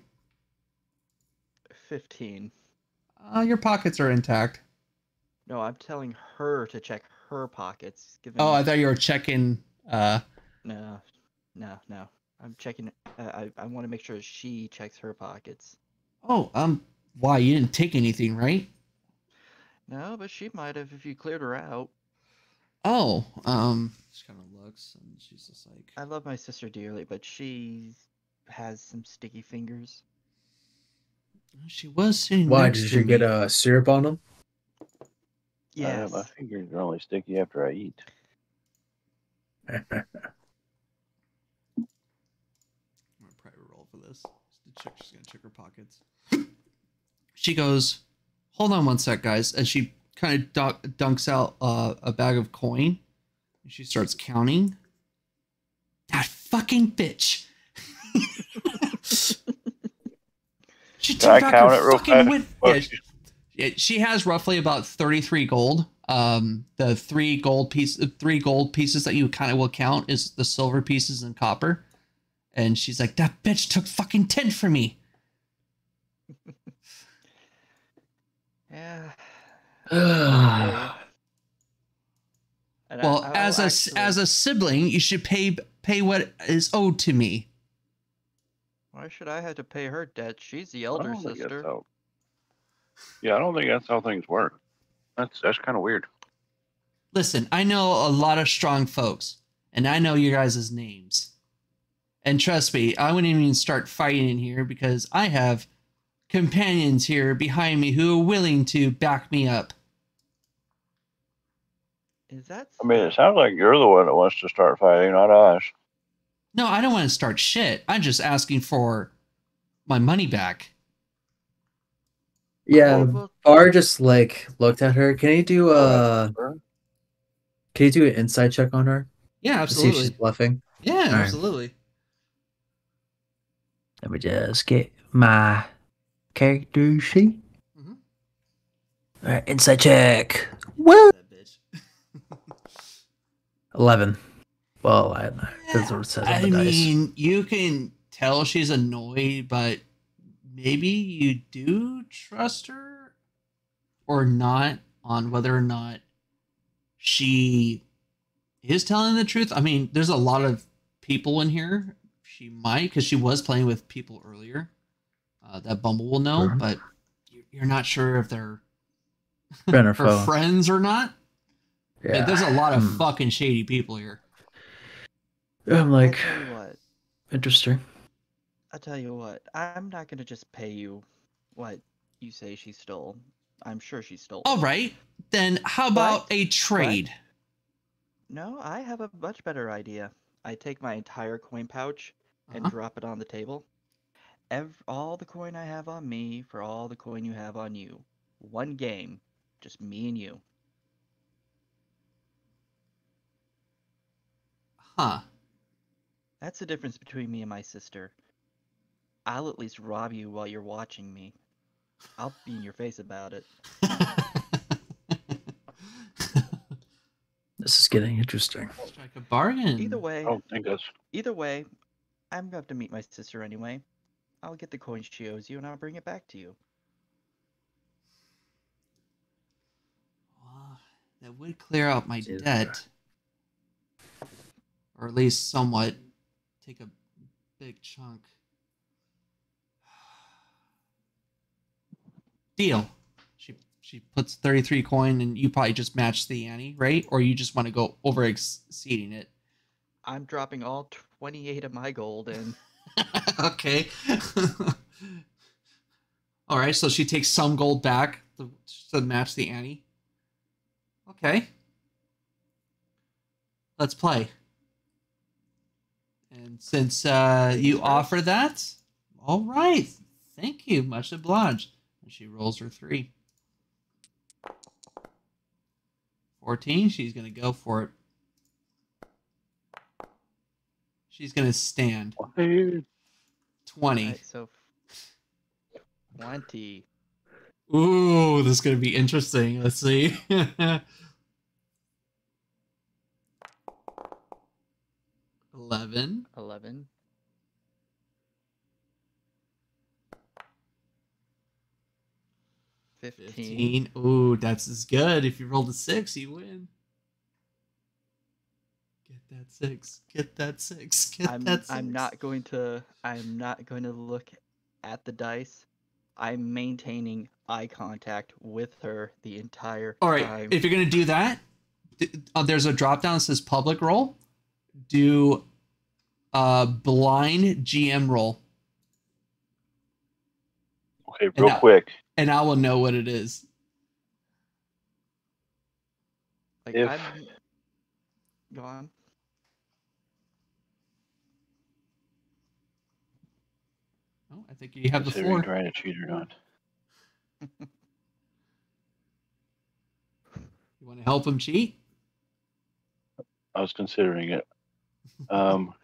15. Your pockets are intact. No, I'm telling her to check her pockets. Oh, I thought you were checking. No. I'm checking. I want to make sure she checks her pockets. Oh, why? You didn't take anything, right? No, but she might have if you cleared her out. Oh, she kind of looks and she's just like, I love my sister dearly, but she has some sticky fingers. She was sitting Why, next did to you me. get syrup on them? Yes. My fingers are only sticky after I eat. I'm gonna probably roll for this. She's gonna check her pockets. She goes, "Hold on one sec, guys," and she kind of dunks out a bag of coin. And she starts counting. That fucking bitch. She Can I took back count her it real fucking fast? she has roughly about 33 gold. The three gold pieces that you kind of will count is the silver pieces and copper. And she's like, that bitch took fucking 10 from me. Yeah. Well, as a sibling, you should pay what is owed to me. Why should I have to pay her debt? She's the elder sister. Yeah, I don't think that's how things work. That's kind of weird. Listen, I know a lot of strong folks, and I know your guys' names. And trust me, I wouldn't even start fighting in here because I have companions here behind me who are willing to back me up. Is that? I mean, it sounds like you're the one that wants to start fighting, not us. No, I don't want to start shit. I'm just asking for my money back. Yeah, Bar just like looked at her. Can you do an insight check on her? Yeah, To see if she's absolutely. bluffing. Yeah, All right. absolutely. Let me just get my character sheet. All right, insight check. Woo! 11. Well, that's what it says on the dice. I mean, you can tell she's annoyed, but maybe you do trust her or not on whether or not she is telling the truth. I mean, there's a lot of people in here. She might, because she was playing with people earlier. That Bumble will know, but you're not sure if they're her friends or not. Yeah. I mean, there's a lot of fucking shady people here. I'm like, I'll tell you what. Interesting. I'll tell you what. I'm not going to just pay you what you say she stole. I'm sure she stole. All right. Then how about a trade? No, I have a much better idea. I take my entire coin pouch and drop it on the table. All the coin I have on me for all the coin you have on you. One game. Just me and you. Huh. That's the difference between me and my sister. I'll at least rob you while you're watching me. I'll be in your face about it. This is getting interesting. Strike a bargain. Either way, I don't think that's... Either way, I'm going to have to meet my sister anyway. I'll get the coin she owes you and I'll bring it back to you. Well, that would clear out my debt. Or at least somewhat. Take a big chunk. Deal. She puts 33 coin and you probably just match the ante, right? Or you just want to go over exceeding it. I'm dropping all 28 of my gold in. Okay. All right, so she takes some gold back to match the ante. Okay. Let's play. And since you offer that, all right. Thank you. Much obliged. And she rolls her 3. 14. She's going to go for it. She's going to stand. 20. Right, so 20. Ooh, this is going to be interesting. Let's see. 11. 15. Ooh, that's as good. If you rolled a 6, you win. Get that 6. Get that 6. Get that 6. I'm not going to look at the dice. I'm maintaining eye contact with her the entire All right, time. if you're gonna do that, there's a drop down that says public roll. Do a blind GM roll. Okay, real quick. And I will know what it is. Like, If... Go on. Oh, I think you have the floor. Trying to cheat or not. You want to help him cheat? I was considering it. I'm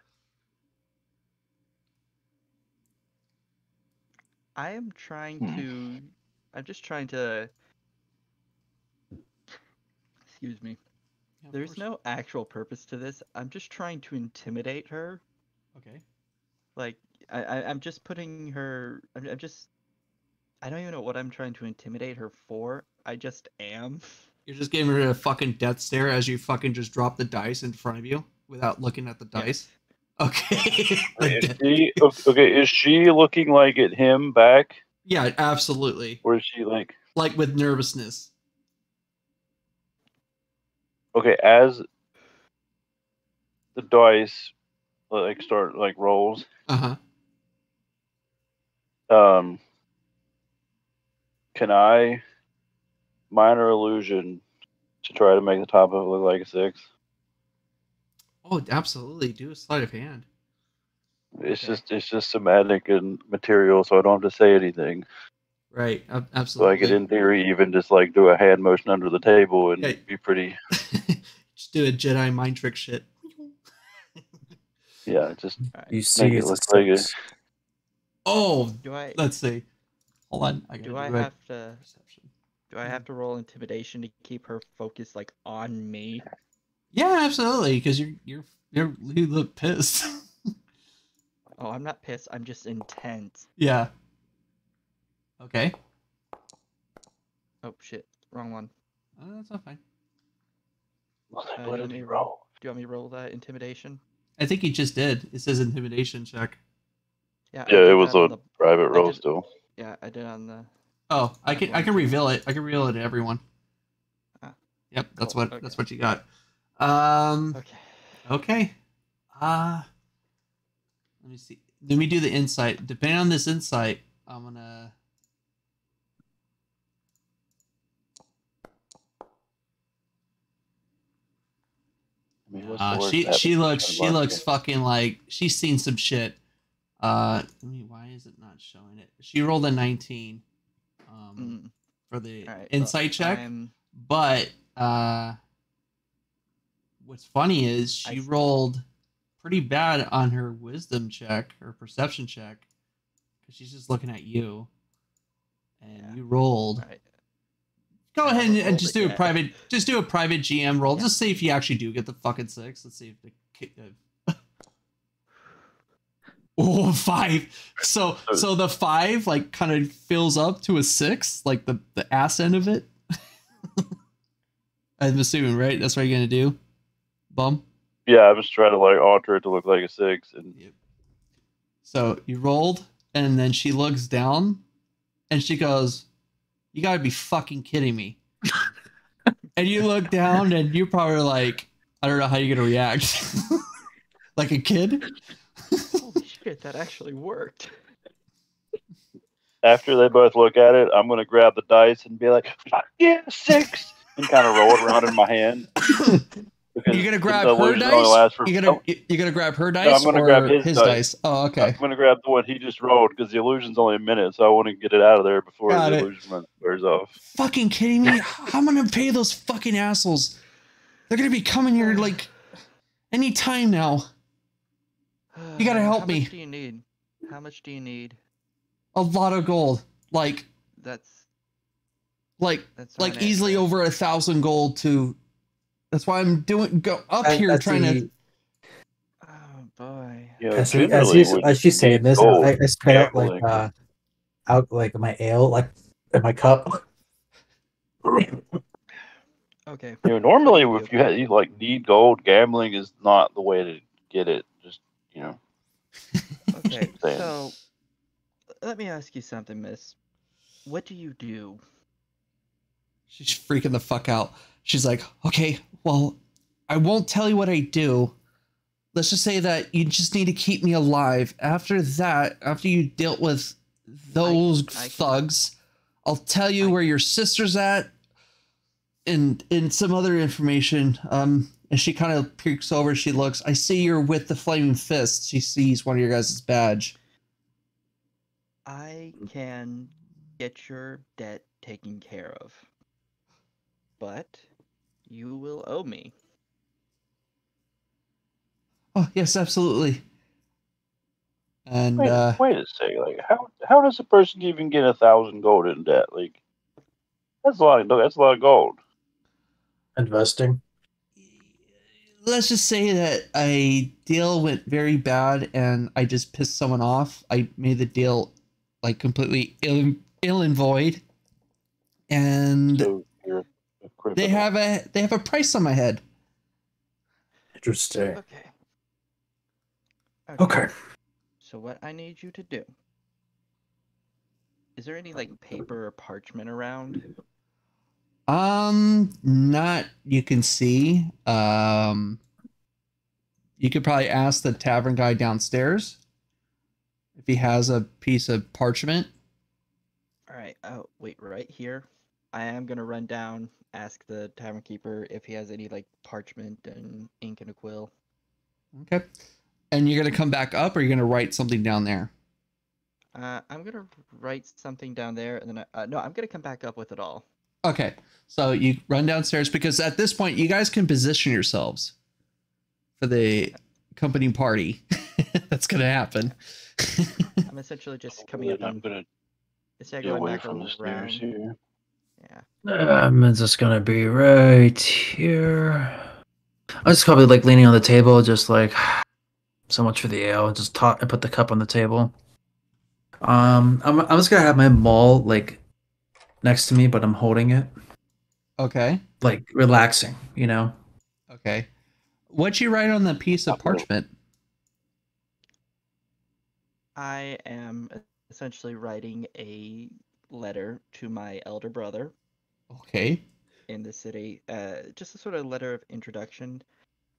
just trying to. Excuse me. Yeah, There's no actual purpose to this. I'm just trying to intimidate her. Okay. Like, I'm just putting her. I'm just. I don't even know what I'm trying to intimidate her for. I just am. You're just giving her a fucking death stare as you fucking just drop the dice in front of you without looking at the dice. Okay. Is she looking like at him back? Yeah, absolutely. Or is she like with nervousness? Okay, as the dice start rolls. Can I minor illusion to try to make the top of it look like a 6? Oh, absolutely. Do a sleight of hand. It's just somatic and material, so I don't have to say anything. Right, absolutely. So I could, in theory, even just do a hand motion under the table and be pretty. Just do a Jedi mind trick shit. Yeah, just you see it look like it. Oh, let's see. Hold on. Do I have to roll intimidation to keep her focused on me? Yeah, absolutely. Because you look pissed. Oh, I'm not pissed. I'm just intense. Yeah. Okay. Oh shit! Wrong one. Oh, that's not fine. Well, do you want me to roll that intimidation? I think he just did. It says intimidation check. Yeah. Yeah, it was a private roll still. Yeah, I did on the. Oh, I can reveal it. I can reveal it to everyone. Yep, that's cool. that's what you got. Okay. Okay. Let me see. Let me do the insight. Depending on this insight, I'm gonna. She looks fucking like she's seen some shit. Why is it not showing it? She rolled a 19 for the insight check. But what's funny is she rolled pretty bad on her wisdom check or perception check because she's just looking at you. And you rolled. Go ahead and just do a private GM roll. Just see if you actually do get the fucking 6. Let's see if the Oh, 5. So the 5 kind of fills up to a 6, like the ass end of it. I'm assuming, right? That's what you're gonna do, Bum. Yeah, I was trying to alter it to look like a 6. And so you rolled, and then she looks down, and she goes, "You gotta be fucking kidding me!" And you look down, and you're probably like, "I don't know how you're gonna react." Like a kid. Holy shit, that actually worked. After they both look at it, I'm gonna grab the dice and be like, "Yeah, 6," and kind of roll it around in my hand. You're gonna grab her dice. You're gonna grab her dice. No, I'm gonna grab his dice. Oh, okay. I'm gonna grab the one he just rolled because the illusion's only a minute, so I want to get it out of there before the illusion wears off. Fucking kidding me? How am I gonna pay those fucking assholes? They're gonna be coming here any time now. You gotta help me. How much do you need? How much do you need? A lot of gold. That's easily over 1,000 gold to. That's why I'm here trying to. Oh boy. Yeah, as she's saying this, I spit out out my ale in my cup. Okay. You know, normally if you like need gold, gambling is not the way to get it. Just Okay, so let me ask you something, miss. What do you do? She's freaking the fuck out. She's like, okay, well, I won't tell you what I do. Let's just say that you just need to keep me alive. After that, after you dealt with those thugs, I'll tell you where your sister's at and some other information. And she kind of peeks over, she looks. I see you're with the Flaming Fist. She sees one of your guys' badge. I can get your debt taken care of. But you will owe me. Oh, yes, absolutely. And wait a second, like how does a person even get 1,000 gold in debt? Like that's a lot of gold. Investing. Let's just say that a deal went very bad and I just pissed someone off. I made the deal like completely ill and void. And So they have a price on my head. Interesting. Okay. So what I need you to do, is there any like paper or parchment around? Not you can see. You could probably ask the tavern guy downstairs if he has a piece of parchment. All right. Oh, wait, right here. I am gonna run down, ask the tavern keeper if he has any like parchment and ink and a quill. Okay. And you're gonna come back up, or you're gonna write something down there? I'm gonna write something down there, and then no, I'm gonna come back up with it all. Okay. So you run downstairs because at this point you guys can position yourselves for the company party that's gonna happen. I'm essentially just coming up. I'm gonna get away from the stairs here. Yeah. It's just gonna be right here. I was probably like leaning on the table, just like so much for the ale. Just I put the cup on the table. I'm just gonna have my maul like next to me, but I'm holding it. Okay. Like relaxing, you know. Okay. What'd you write on the piece of parchment? I am essentially writing a letter to my elder brother. Okay. In the city, just a sort of letter of introduction,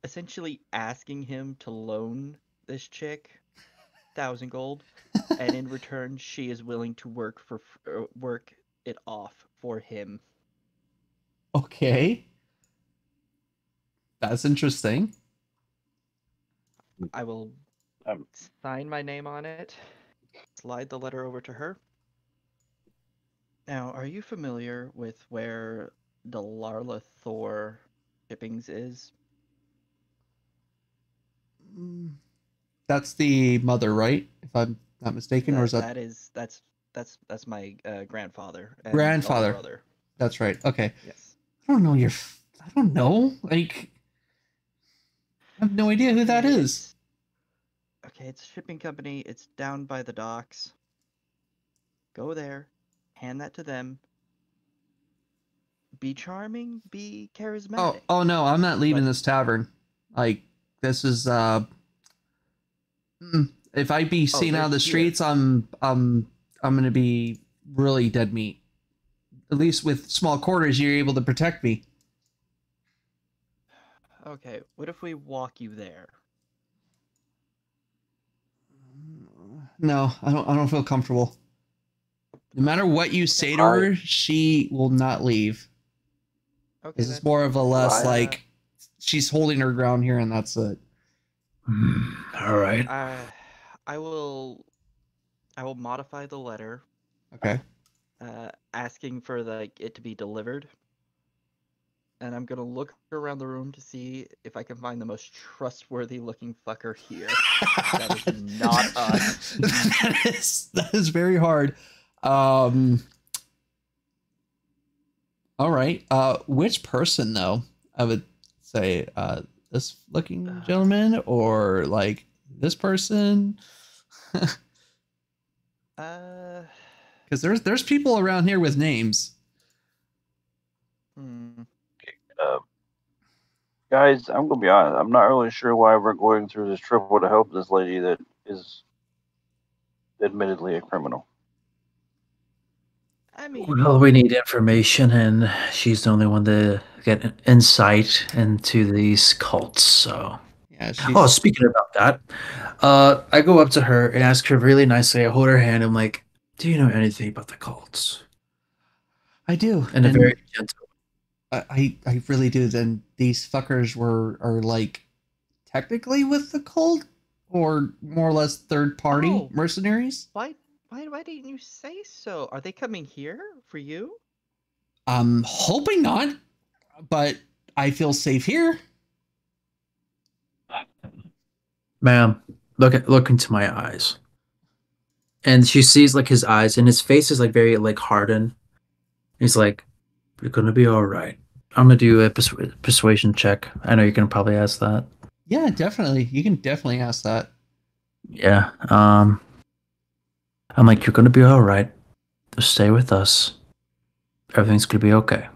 essentially asking him to loan this chick 1,000 gold, and in return, she is willing to work it off for him. Okay. That's interesting. I will sign my name on it, slide the letter over to her. Now, are you familiar with where the Larla Thor shippings is? That's the mother, right? If I'm not mistaken, or is that? That's my grandfather. And Grandfather. elder brother. That's right. Okay. Yes. I don't know. Like, I have no idea who that is. Okay, it's a shipping company. It's down by the docks. Go there, hand that to them. Be charming, be charismatic. Oh no, I'm not leaving this tavern. Like, this is if I be seen out of the streets, I'm gonna be really dead meat. At least with small quarters, you're able to protect me. Okay, what if we walk you there? No, I don't feel comfortable. No matter what you say to her, she will not leave. Okay. This is more of a less like she's holding her ground here, and that's it. All right. I will modify the letter. Okay. Asking for it to be delivered. And I'm gonna look around the room to see if I can find the most trustworthy looking fucker here. That is not us. that is very hard. All right. Which person though? I would say this looking gentleman, or like this person. Because there's people around here with names. Guys, I'm gonna be honest. I'm not really sure why we're going through this triple to help this lady that is admittedly a criminal. I mean, Well, we need information, and she's the only one to get insight into these cults. So, Yeah, oh, speaking about that, I go up to her and ask her really nicely. I hold her hand. I'm like, "Do you know anything about the cults?" I do. And a very gentle. I really do. Then these fuckers are like technically with the cult, or more or less third party mercenaries. Why didn't you say so? Are they coming here for you? I'm hoping not, but I feel safe here. Ma'am, look into my eyes. And she sees like his eyes, and his face is like very like hardened. He's like, "You're gonna be all right." I'm gonna do a persuasion check. I know you're gonna probably ask that. Yeah, definitely. You can definitely ask that. Yeah. I'm like, "You're gonna be all right. Just stay with us. Everything's gonna be okay."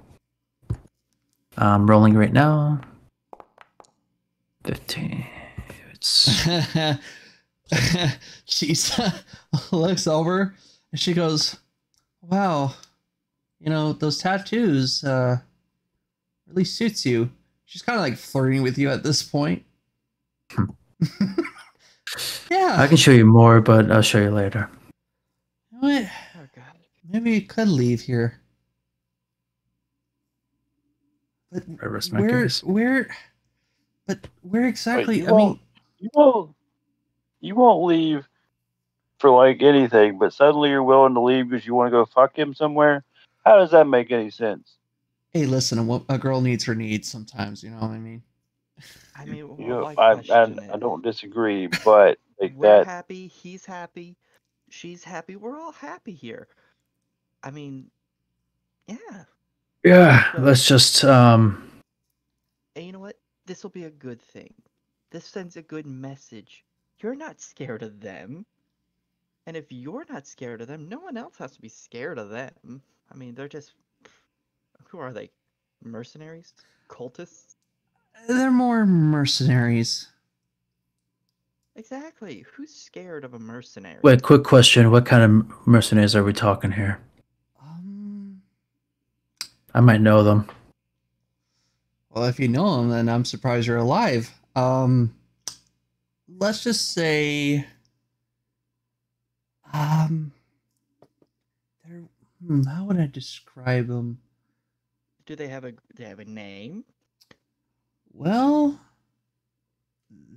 I'm rolling right now. 15. She looks over and she goes, "Wow, you know, those tattoos really suits you." She's kind of like flirting with you at this point. Yeah. I can show you more, but I'll show you later. You know what? Oh God. Maybe you could leave here. But where exactly? You won't leave for like anything, but suddenly you're willing to leave because you want to go fuck him somewhere. How does that make any sense? Hey, listen, a girl needs her needs sometimes. You know what I mean? I mean, I don't disagree, but like we're happy. He's happy. She's happy. We're all happy here. I mean, yeah. Yeah, let's just And you know what? This will be a good thing. This sends a good message. You're not scared of them. And if you're not scared of them, no one else has to be scared of them. I mean, they're just... Who are they? Mercenaries? Cultists? They're more mercenaries. Exactly. Who's scared of a mercenary? Wait, quick question. What kind of mercenaries are we talking here? I might know them. Well, if you know them, then I'm surprised you're alive. Let's just say... how would I describe them? Do they have a name? Well,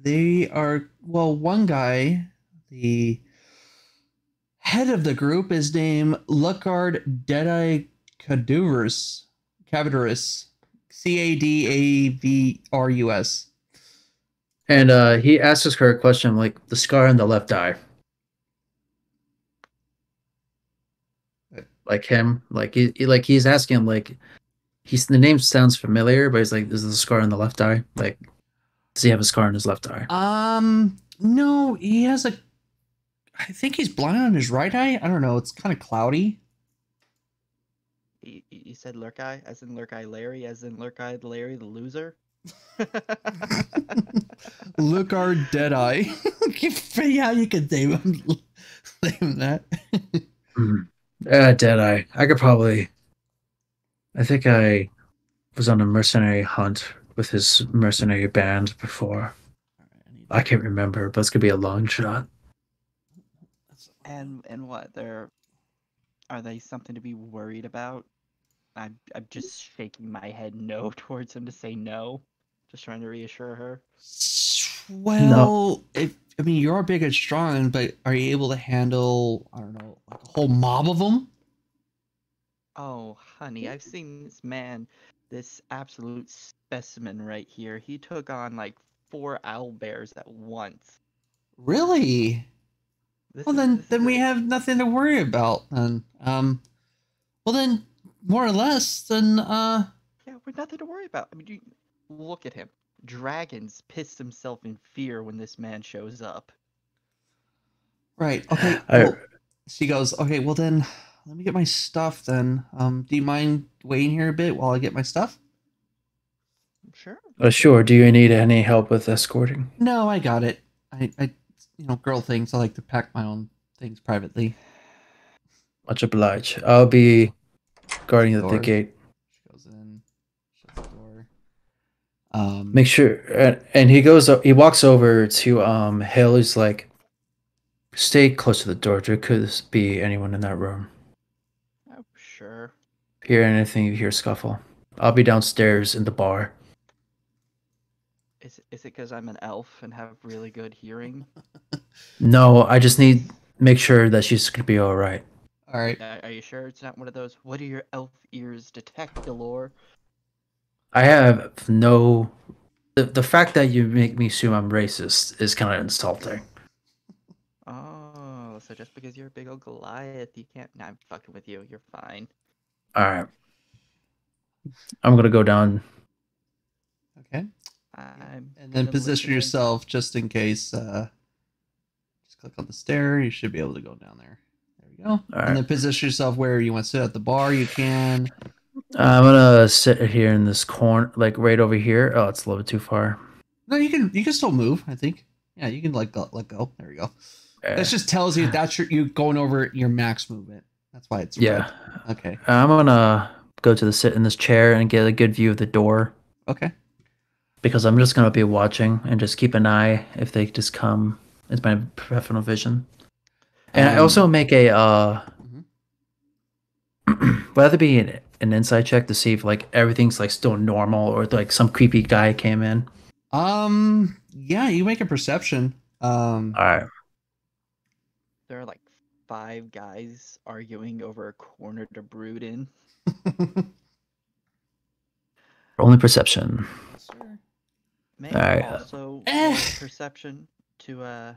they are, well, one guy, the head of the group is named Luckard Deadeye Cadaverus. Cadavrus. And he asks her a question like the scar on the left eye. Like him, like he's asking like the name sounds familiar, but he's like, is the scar on the left eye? Like, does he have a scar on his left eye? No, he has I think he's blind on his right eye. I don't know. It's kind of cloudy. You said Lurkeye, as in Lurkeye Larry, as in Lurkeye Larry the loser? Luckard Deadeye. Yeah, you could name him that. Deadeye. I could probably... I think I was on a mercenary hunt with his mercenary band before. I can't remember, but it's gonna be a long shot. And what? Are they something to be worried about? I'm just shaking my head no towards him to say no. Just trying to reassure her. Well, no. I mean, you're big and strong, but are you able to handle, I don't know, like a whole mob of them? Oh, honey, I've seen this man, this absolute specimen right here. He took on like 4 owlbears at once. Really? Well, then we have nothing to worry about. Then, well, then, more or less, then, yeah, we're nothing to worry about. I mean, look at him. Dragons piss himself in fear when this man shows up. Right. Okay. Well, she goes, okay, well then, let me get my stuff then. Do you mind waiting here a bit while I get my stuff? Sure. Sure. Do you need any help with escorting? No, I got it. I girl things. I like to pack my own things privately. Much obliged. I'll be guarding the gate. She goes in, shuts the door. Make sure, and he walks over to Hale. He's like, stay close to the door. There could be anyone in that room. Oh, sure. Hear anything, you hear scuffle. I'll be downstairs in the bar. Is it because I'm an elf and have really good hearing? No, I just need make sure that she's gonna be all right. All right. Are you sure it's not one of those? What do your elf ears detect, Galore? I have no. The fact that you make me assume I'm racist is kind of insulting. Oh, so just because you're a big old Goliath, you can't. Nah, I'm fucking with you. You're fine. All right. I'm gonna go down. Okay. And then position yourself just in case. Just click on the stair. You should be able to go down there. There we go. All and right. then position yourself where you want to sit at the bar. You can. I'm gonna sit here in this corner, like right over here. Oh, it's a little bit too far. No, you can still move. I think. Yeah, you can let go. There we go. That just tells you that's you going over your max movement. That's why it's red. Okay. I'm gonna go to sit in this chair and get a good view of the door. Okay. Because I'm just gonna be watching and just keep an eye if they just come. It's my peripheral vision. And I also make a will have to be an inside check to see if like everything's like still normal or like some creepy guy came in. Yeah, you make a perception. All right. There are like 5 guys arguing over a corner to brood in. Only perception. May All right. also perception to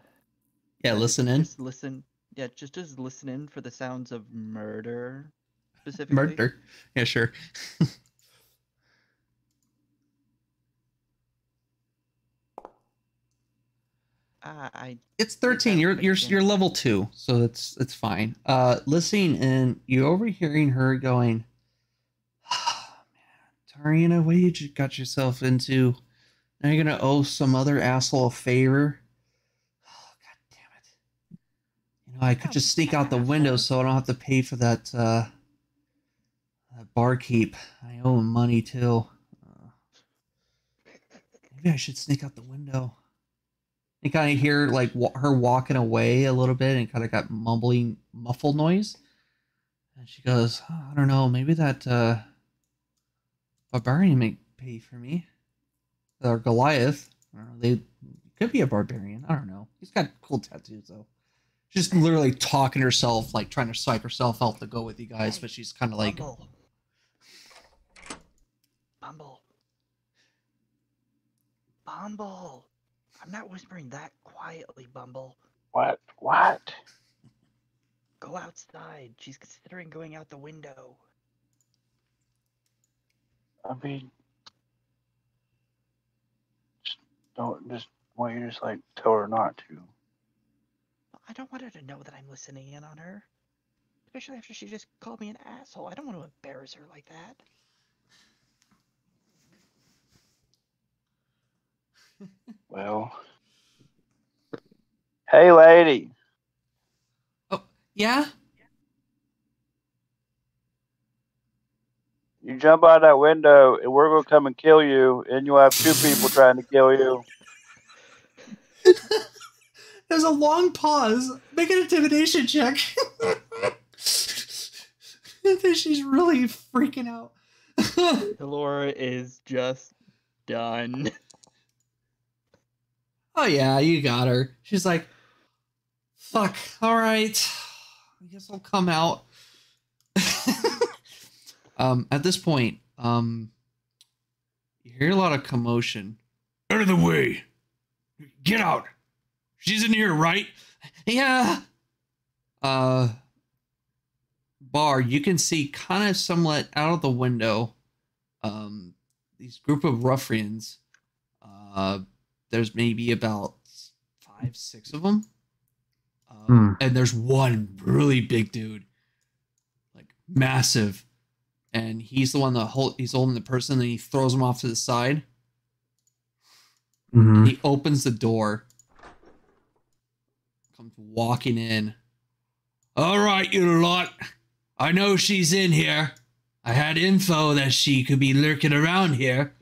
listen in. Just listen. Yeah, just listen in for the sounds of murder, specifically. Murder. Yeah, sure. It's 13. You're level 2, so it's fine. Listening in, you overhearing her going, oh, man, Tarina, what you got yourself into? Now you're gonna owe some other asshole a favor. Oh, God damn it! You know, I could just sneak out the window so I don't have to pay for that that barkeep. I owe him money too. Maybe I should sneak out the window. You kind of hear like her walking away a little bit and kind of got muffled noise. And she goes, oh, I don't know, maybe that barbarian may pay for me. Or Goliath. I don't know, they could be a barbarian. I don't know. He's got cool tattoos though. She's just literally talking to herself, like trying to psych herself out to go with you guys, but she's kind of like... Bumble. I'm not whispering that quietly, Bumble. What? Go outside. She's considering going out the window. I mean, just want you to just like tell her not to. I don't want her to know that I'm listening in on her. Especially after she just called me an asshole. I don't want to embarrass her like that. Well, hey, lady. Oh, yeah? You jump out that window, and we're going to come and kill you, and you'll have 2 people trying to kill you. There's a long pause. Make an intimidation check. She's really freaking out. Laura is just done. Oh yeah, you got her. She's like, fuck, alright. I guess I'll come out. At this point, you hear a lot of commotion. Out of the way. Get out. She's in here, right? Yeah. Bar, you can see kind of somewhat out of the window, these group of ruffians. There's maybe about 5, 6 of them. And there's one really big dude, like massive. And he's the one he's holding the person, and he throws him off to the side. Mm-hmm. He opens the door. Comes walking in. All right, you lot. I know she's in here. I had info that she could be lurking around here.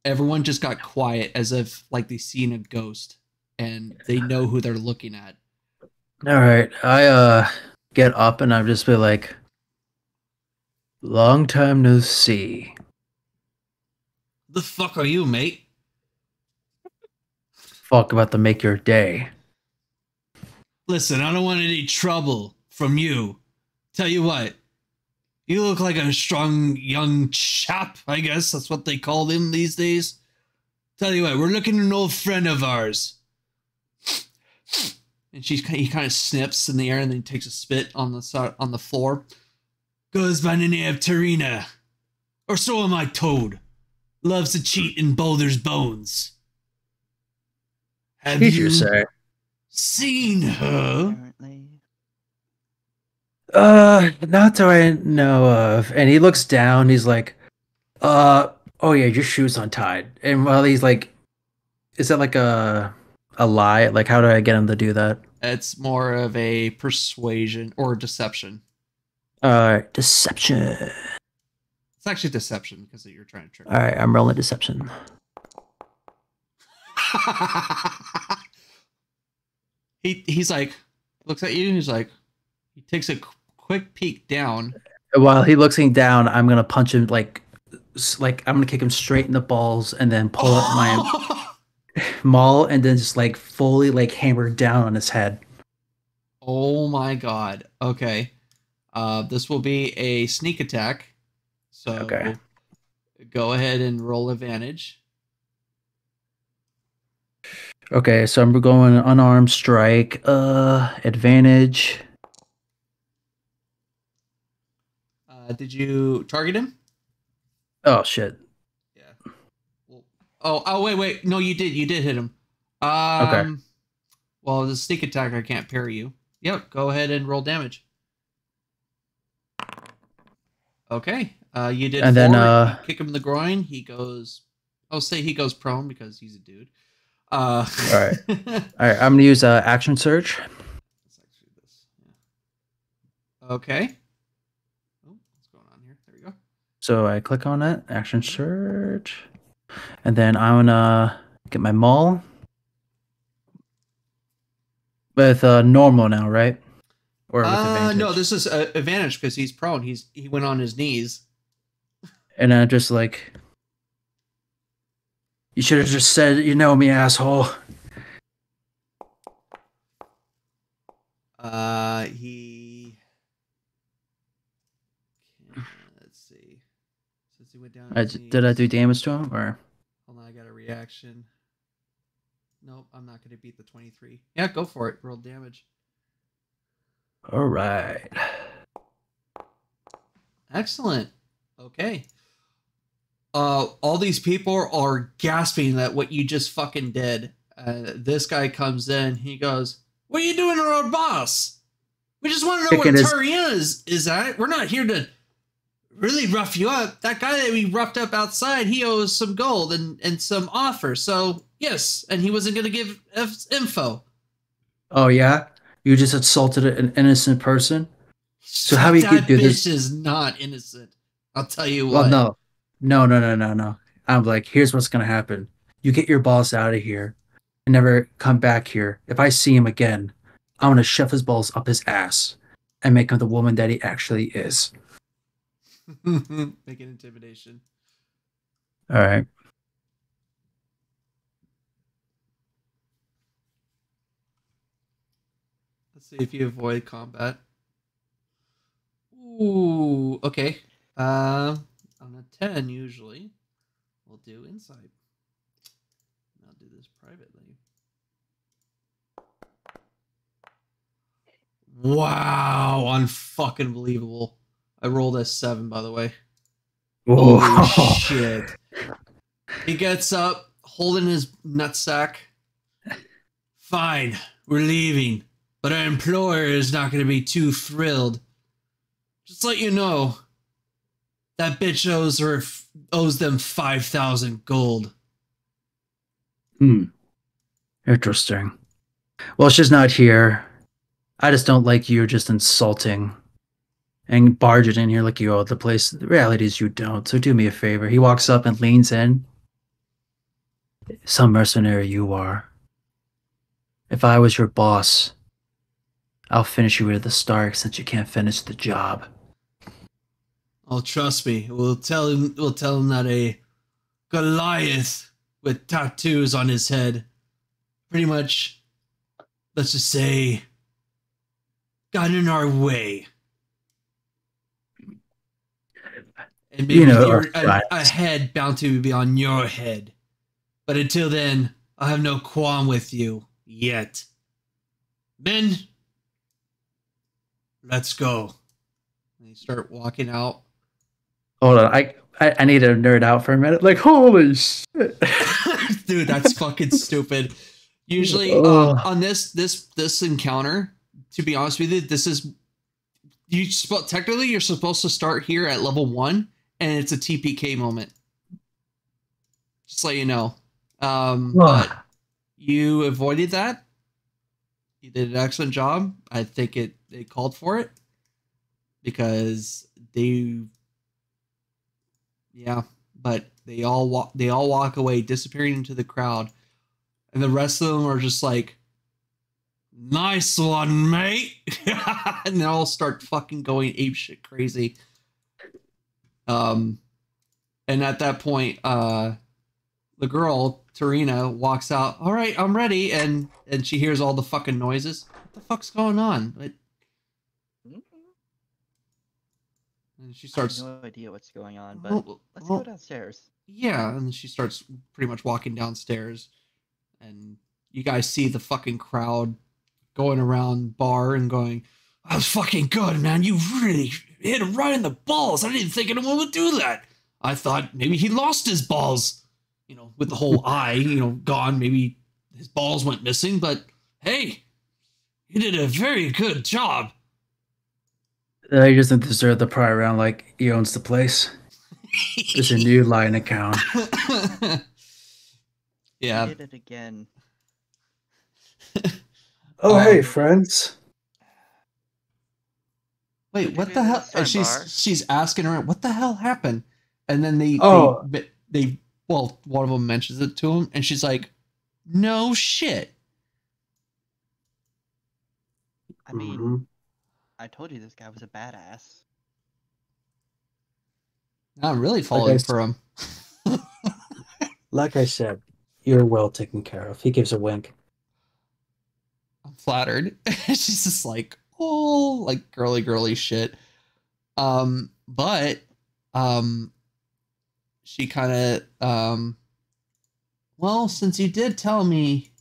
Everyone just got quiet as if like they seen a ghost and they know who they're looking at. All right, I get up and I'm just be like, long time no see. The fuck are you, mate? Fuck about to make your day. Listen, I don't want any trouble from you. Tell you what, you look like a strong young chap, I guess. That's what they call him these days. Tell you what, we're looking at an old friend of ours. And he kind of snips in the air and then takes a spit on the floor. Goes by the name of Tarina. Or so am I told. Loves to cheat in Baldur's bones. Have you seen her? Apparently. Not that I know of. And he looks down, he's like, oh yeah, your shoe's untied. And while he's like, is that like a lie? Like, how do I get him to do that? It's more of a persuasion or deception. Deception. It's actually deception because you're trying to trick. All right, I'm rolling deception. He's like, looks at you and he's like, he takes a quick peek down. While he looking down, I'm gonna punch him like I'm gonna kick him straight in the balls and then pull up my maul and then just like fully like hammer down on his head. Oh my god. Okay. This will be a sneak attack. So okay. Go ahead and roll advantage. Okay, so I'm going unarmed strike. Advantage. Did you target him? Oh shit. Yeah. Well, wait. No, you did. You did hit him. Okay. Well, the sneak attack, I can't parry you. Yep. Go ahead and roll damage. Okay. You did. And 4. then You kick him in the groin. He goes. I'll say he goes prone because he's a dude. All right. All right. I'm gonna use action surge. Let's actually do this. Yeah. Okay. Oh, what's going on here? There we go. So I click on it, action surge, and then I'm gonna get my maul with normal now, right? Or with advantage? No, this is advantage because he's prone. He went on his knees. And I'm just like, you should have just said, you know me, asshole. Let's see. Since he went down. Did I do damage to him, or? Hold on, I got a reaction. Nope, I'm not going to beat the 23. Yeah, go for it. Roll damage. All right. Excellent. Okay. All these people are gasping at what you just fucking did. This guy comes in. He goes, "What are you doing to our boss? We just want to know where Tarina is at. We're not here to really rough you up. That guy that we roughed up outside, he owes some gold and some offer. So, yes, and he wasn't going to give us info." Oh, yeah? You just assaulted an innocent person? So how we could do this? That bitch is not innocent. I'll tell you what. Well, no. I'm like, here's what's going to happen. You get your boss out of here and never come back here. If I see him again, I'm going to shove his balls up his ass and make him the woman that he actually is. Make an intimidation. All right. Let's see if you avoid combat. Ooh, okay. On a 10 usually, we'll do insight. I'll do this privately. Wow, unfucking believable. I rolled a 7, by the way. Holy shit. He gets up, holding his nutsack. Fine, we're leaving, but our employer is not going to be too thrilled. Just let you know, that bitch owes them 5,000 gold. Interesting. Well, she's not here. I just don't like you just insulting and barging in here like you owe the place. The reality is you don't. So do me a favor. He walks up and leans in. Some mercenary you are. If I was your boss, I'll finish you at the start since you can't finish the job. Oh, trust me. We'll tell him that a Goliath with tattoos on his head, pretty much, let's just say, got in our way. And maybe a head bound to be on your head. But until then, I have no qualm with you yet. Men, let's go. And they start walking out. Hold on, I need to nerd out for a minute. Like, holy shit. Dude, that's fucking stupid. Usually, on this encounter, to be honest with you, this is technically you're supposed to start here at level 1, and it's a TPK moment. Just so you know. But you avoided that. You did an excellent job. I think they called for it because but they all walk away, disappearing into the crowd, and the rest of them are just like, "Nice one, mate," and they all start fucking going apeshit crazy. And at that point, the girl Tarina walks out. All right, I'm ready, and she hears all the fucking noises. What the fuck's going on? And she starts. I have no idea what's going on, but let's go downstairs. Yeah, and she starts pretty much walking downstairs, and you guys see the fucking crowd going around bar and going, "That was fucking good, man. You really hit him right in the balls. I didn't think anyone would do that. I thought maybe he lost his balls, with the whole eye, gone. Maybe his balls went missing, but hey, he did a very good job." He doesn't deserve the prior round like he owns the place. There's a new line account. Yeah. He did it again. Hey, friends. Wait, what the hell? And she's asking her, what the hell happened? And then they one of them mentions it to him, and she's like, "No shit." I mean, I told you this guy was a badass. I'm really falling for him. Like I said, you're well taken care of. He gives a wink. I'm flattered. She's just like, oh, like girly shit. But she kind of, well, since you did tell me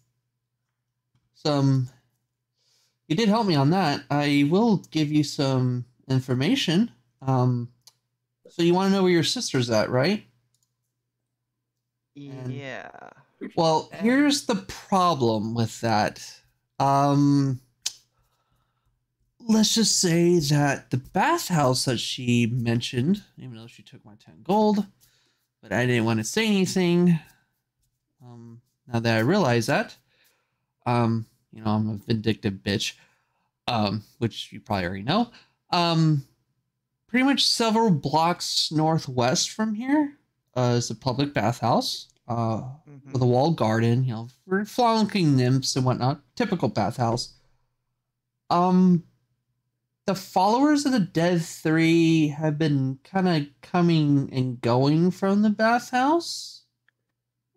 you did help me on that, I will give you some information. So you want to know where your sister's at, right? Yeah. Well, here's the problem with that. Let's just say that the bathhouse that she mentioned, even though she took my 10 gold, but I didn't want to say anything. Now that I realize that, I'm a vindictive bitch, which you probably already know. Pretty much several blocks northwest from here is a public bathhouse with a walled garden, for flanking nymphs and whatnot. Typical bathhouse. The followers of the Dead Three have been kind of coming and going from the bathhouse,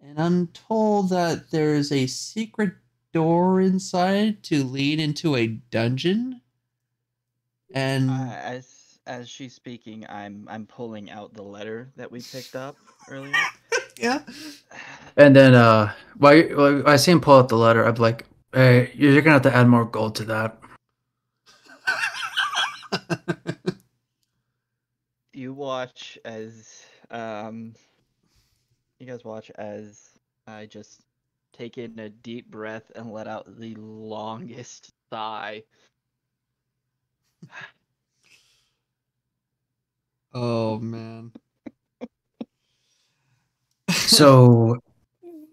and I'm told that there's a secret door inside to lead into a dungeon. And as she's speaking, I'm pulling out the letter that we picked up earlier. Yeah. And then while I see him pull out the letter, I'm like, "Hey, you're gonna have to add more gold to that." You watch as you guys watch as I just take in a deep breath and let out the longest sigh. Oh man. So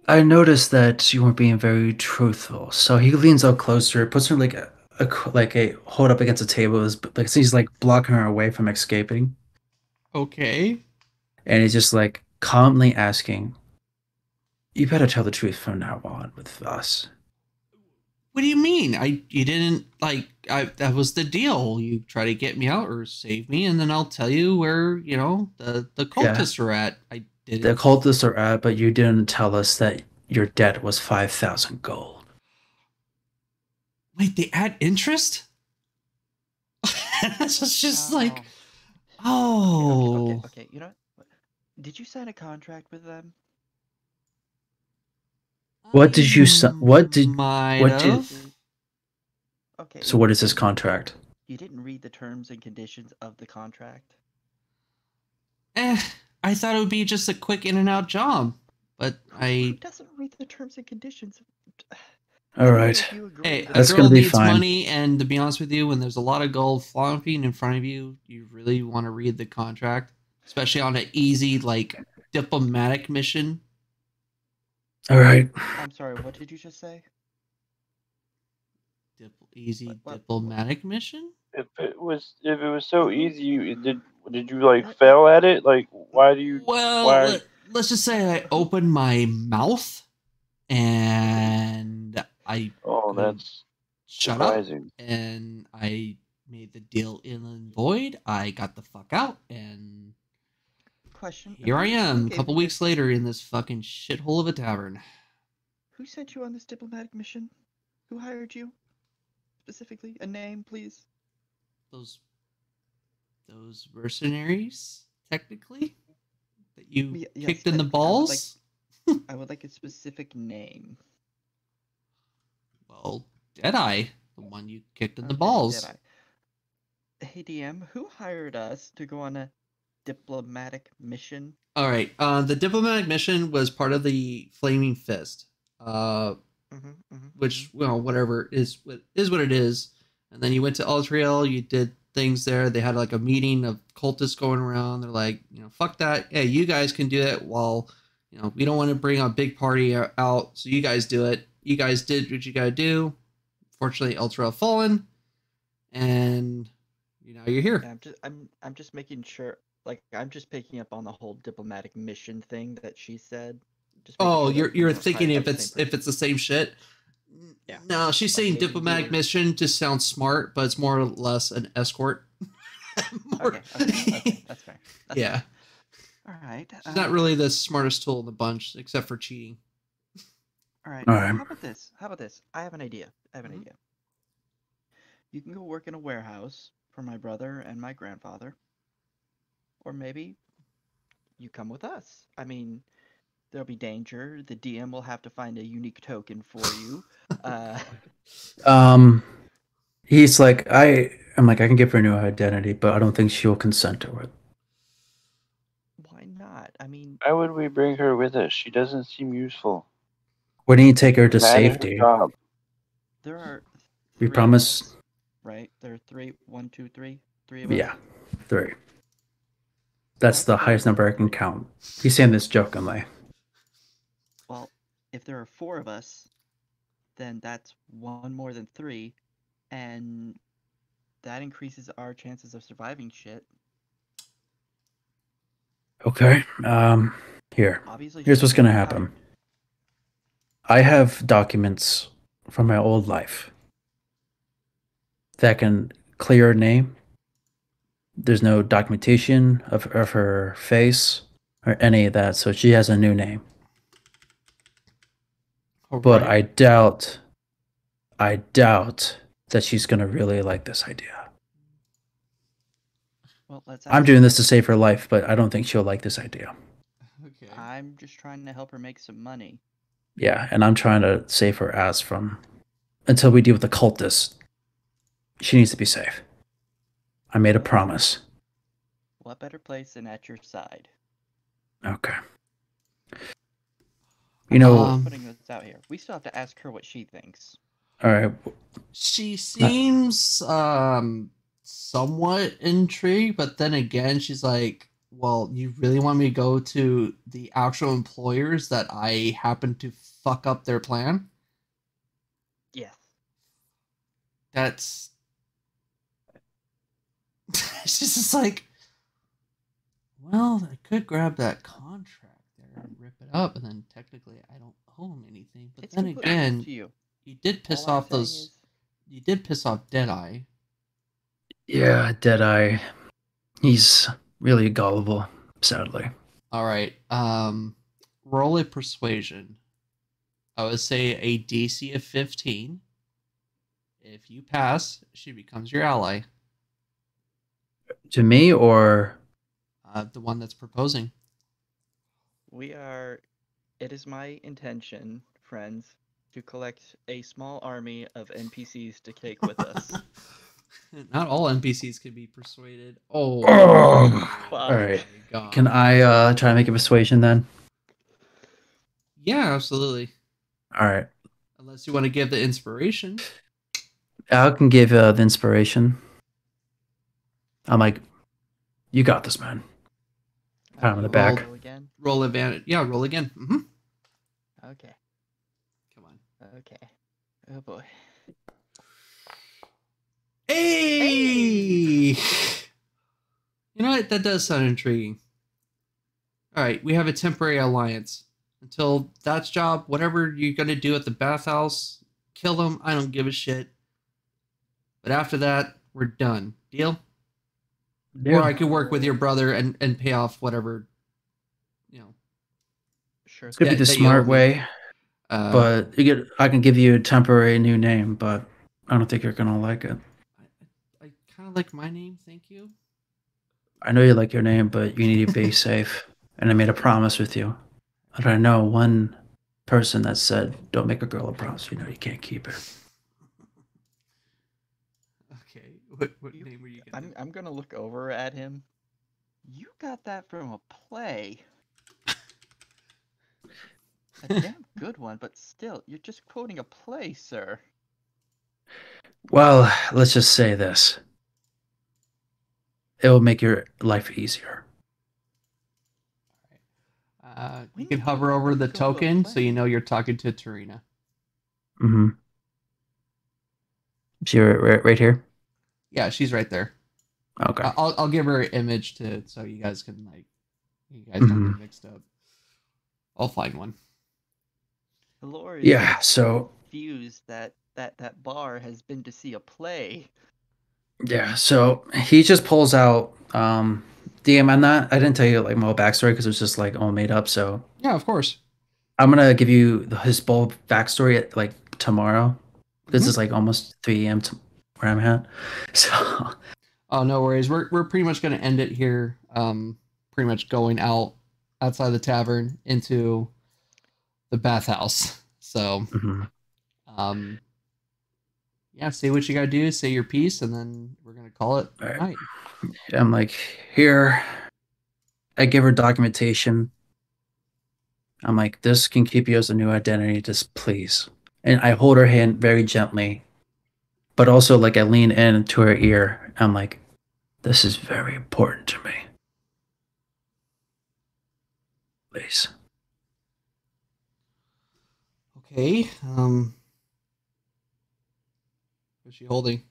I noticed that you weren't being very truthful. So he leans up closer, puts her like a hold up against the table, like so he's like blocking her away from escaping, Okay. and he's just like calmly asking, "You better tell the truth from now on with us." What do you mean? You didn't that was the deal. You try to get me out or save me, and then I'll tell you where, the cultists are at. I didn't. The cultists are at, but you didn't tell us that your debt was 5,000 gold. Wait, they add interest? It's just like, oh. Okay. You know what? Did you sign a contract with them? What did you Okay. So what is this contract? You didn't read the terms and conditions of the contract? I thought it would be just a quick in and out job, but Who doesn't read the terms and conditions? All right. Hey, that's a gonna girl be needs fine. money, and to be honest with you, when there's a lot of gold flopping in front of you, you really want to read the contract, especially on an easy, diplomatic mission. All right. I'm sorry, what did you just say? Diplomatic mission? If it was so easy, did you fail at it? Why do you? Well, let's just say I opened my mouth and I that's shut surprising. up, and I made the deal in void. I got the fuck out, and here I am, a couple weeks later in this fucking shithole of a tavern. Who sent you on this diplomatic mission? Who hired you? Specifically, a name, please. Those mercenaries, technically, that you kicked in the balls. I would like a specific name. Well, Deadeye, the one you kicked in the balls. Deadeye. Hey DM, who hired us to go on a diplomatic mission? All right, the diplomatic mission was part of the Flaming Fist, which, whatever is what it is. And then you went to Altriel, you did things there. They had a meeting of cultists going around. They're like, fuck that. Hey, you guys can do it while, we don't want to bring a big party out, so you guys do it. You guys did what you gotta do. Fortunately, Altriel fallen, and you're here. Yeah, I'm just making sure. I'm just picking up on the whole diplomatic mission thing that she said. You're thinking if it's the same shit. Yeah. No, she's saying diplomatic mission just sounds smart, but it's more or less an escort. Okay, that's fair. Yeah. All right. She's not really the smartest tool in the bunch, except for cheating. All right. All right. How about this? I have an idea. You can go work in a warehouse for my brother and my grandfather. Or maybe you come with us. I mean, there'll be danger. The DM will have to find a unique token for you. He's like, I'm like, I can give her a new identity, but I don't think she'll consent to it. Why not? I mean, why would we bring her with us? She doesn't seem useful. We need to take her to safety. There are. We promise. Right? There are 3. 1, 2, 3. 3 of us. Yeah, 3. That's the highest number I can count. He's saying this jokingly. Well, if there are 4 of us, then that's 1 more than 3, and that increases our chances of surviving shit. Okay. Here's what's gonna happen. I have documents from my old life that can clear her name. There's no documentation of her face or any of that, so she has a new name. But I doubt that she's gonna really like this idea. Well, I'm doing this to save her life, but I don't think she'll like this idea. Okay. I'm just trying to help her make some money. Yeah, and I'm trying to save her ass from until we deal with the cultists. She needs to be safe. I made a promise. What better place than at your side? Okay. I'm putting this out here. We still have to ask her what she thinks. All right. She seems somewhat intrigued, but then again, she's like, Well, you really want me to go to the actual employers that I happen to fuck up their plan? Yes. That's... It's just like... Well, I could grab that contract there and rip it up, and then technically I don't owe him anything. But It's then completely again, up to you. you did piss All I'm off saying those... is- You did piss off Deadeye. Yeah, Deadeye. He's really gullible, sadly. Alright, roll a persuasion. I would say a DC of 15. If you pass, she becomes your ally. To me, or The one that's proposing. It is my intention, friends, to collect a small army of NPCs to take with us. Not all NPCs can be persuaded. Oh, all right. God. Can I try to make a persuasion then? Yeah, absolutely. All right. Unless you want to give the inspiration. I can give the inspiration. I'm like, you got this, man. Pat him on the back. Roll again? Roll advantage. Yeah, roll again. Okay. Come on. Okay. Oh boy. Hey! You know what? That does sound intriguing. Alright, we have a temporary alliance. Until that's job, whatever you're going to do at the bathhouse, kill him, I don't give a shit. But after that, we're done. Deal? Yeah. Or I could work with your brother and pay off whatever, you know. Sure. It's gonna be the that you smart owe me. way, but I can give you a temporary new name, but I don't think you're gonna like it. I kind of like my name, thank you. I know you like your name, but you need to be safe. And I made a promise with you. And I know one person that said, "Don't make a girl a promise. You know you can't keep it." Okay, what name were you gonna I'm gonna look over at him. You got that from a play. A damn good one, but still, you're just quoting a play, sir. Well, let's just say this. It will make your life easier. You can hover over the token so you know you're talking to Tarina. Mm-hmm. See her right here? Yeah, she's right there. Okay. I'll give her an image so you guys can don't get mixed up. I'll find one. Lord, Yeah, so confused that bar has been to see a play. yeah, so he just pulls out DM. I didn't tell you like my whole backstory because it was just like all made up. So Yeah, of course. I'm gonna give you his full backstory at like tomorrow. This is like almost 3 a.m. Where I'm at. So Oh, no worries. We're pretty much gonna end it here. Pretty much going outside the tavern into the bathhouse. So yeah, say what you gotta do, say your piece, and then we're gonna call it All right. night. I'm like, here. I give her documentation. I'm like, this can keep you as a new identity, just please. And I hold her hand very gently, but also like I lean into her ear. I'm like, this is very important to me. Please. Okay. What's she holding?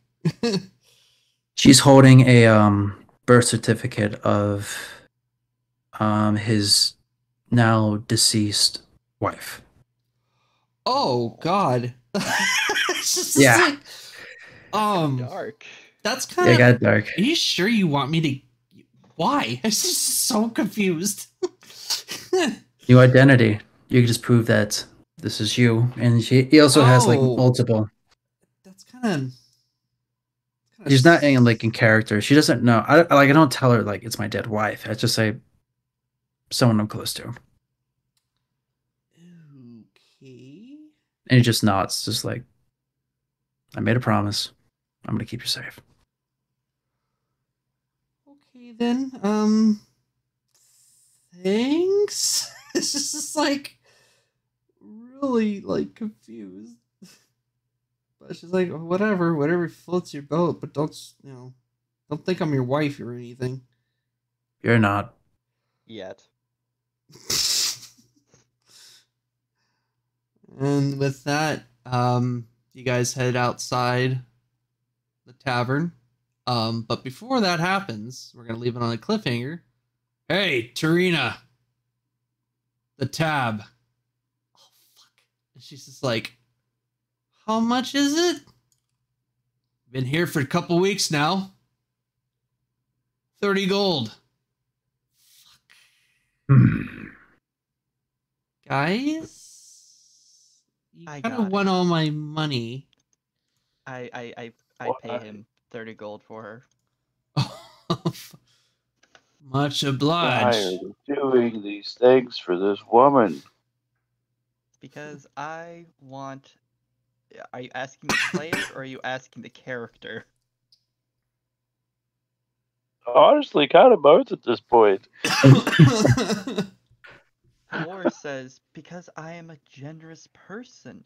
She's holding a birth certificate of his now deceased wife. Oh God. It's just Yeah. like, Dark. that's kind Yeah, of. it got dark. Are you sure you want me to? Why? I'm just so confused. New identity. You can just prove that this is you. And he also has like Oh. multiple. That's kind of. She's not in character. She doesn't know. I don't tell her like it's my dead wife. I just say someone I'm close to. Okay. And he just nods, just like, I made a promise. I'm gonna keep you safe. Okay then. Thanks. It's just like really like confused. But she's like, whatever floats your boat, but don't think I'm your wife or anything. You're not. Yet. And with that, you guys head outside the tavern. But before that happens, we're gonna leave it on a cliffhanger. Hey, Tarina, the tab. Oh fuck! And she's just like, "How much is it?" Been here for a couple weeks now. 30 gold. Guys, you I kind got of won all my money. I pay him 30 gold for her. Much obliged. Why are you doing these things for this woman? Because I want. Are you asking the player or are you asking the character? Honestly, kind of both at this point. Lore says, because I am a generous person.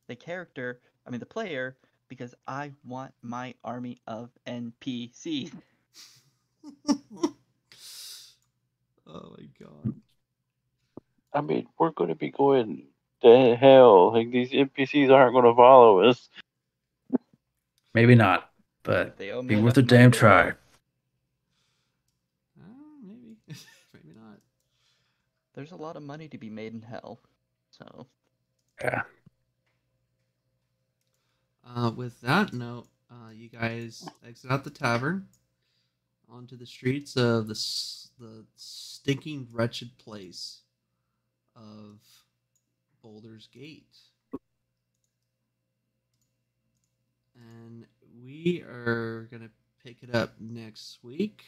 The character, the player, because I want my army of NPCs. Oh my god. I mean, we're going to be going to hell. Like, these NPCs aren't going to follow us. Maybe not, but They owe me be enough worth a money damn to try. live. Maybe. Maybe not. There's a lot of money to be made in hell, so. Yeah. With that note, you guys exit out the tavern onto the streets of the stinking, wretched place of Baldur's Gate. And we are going to pick it up next week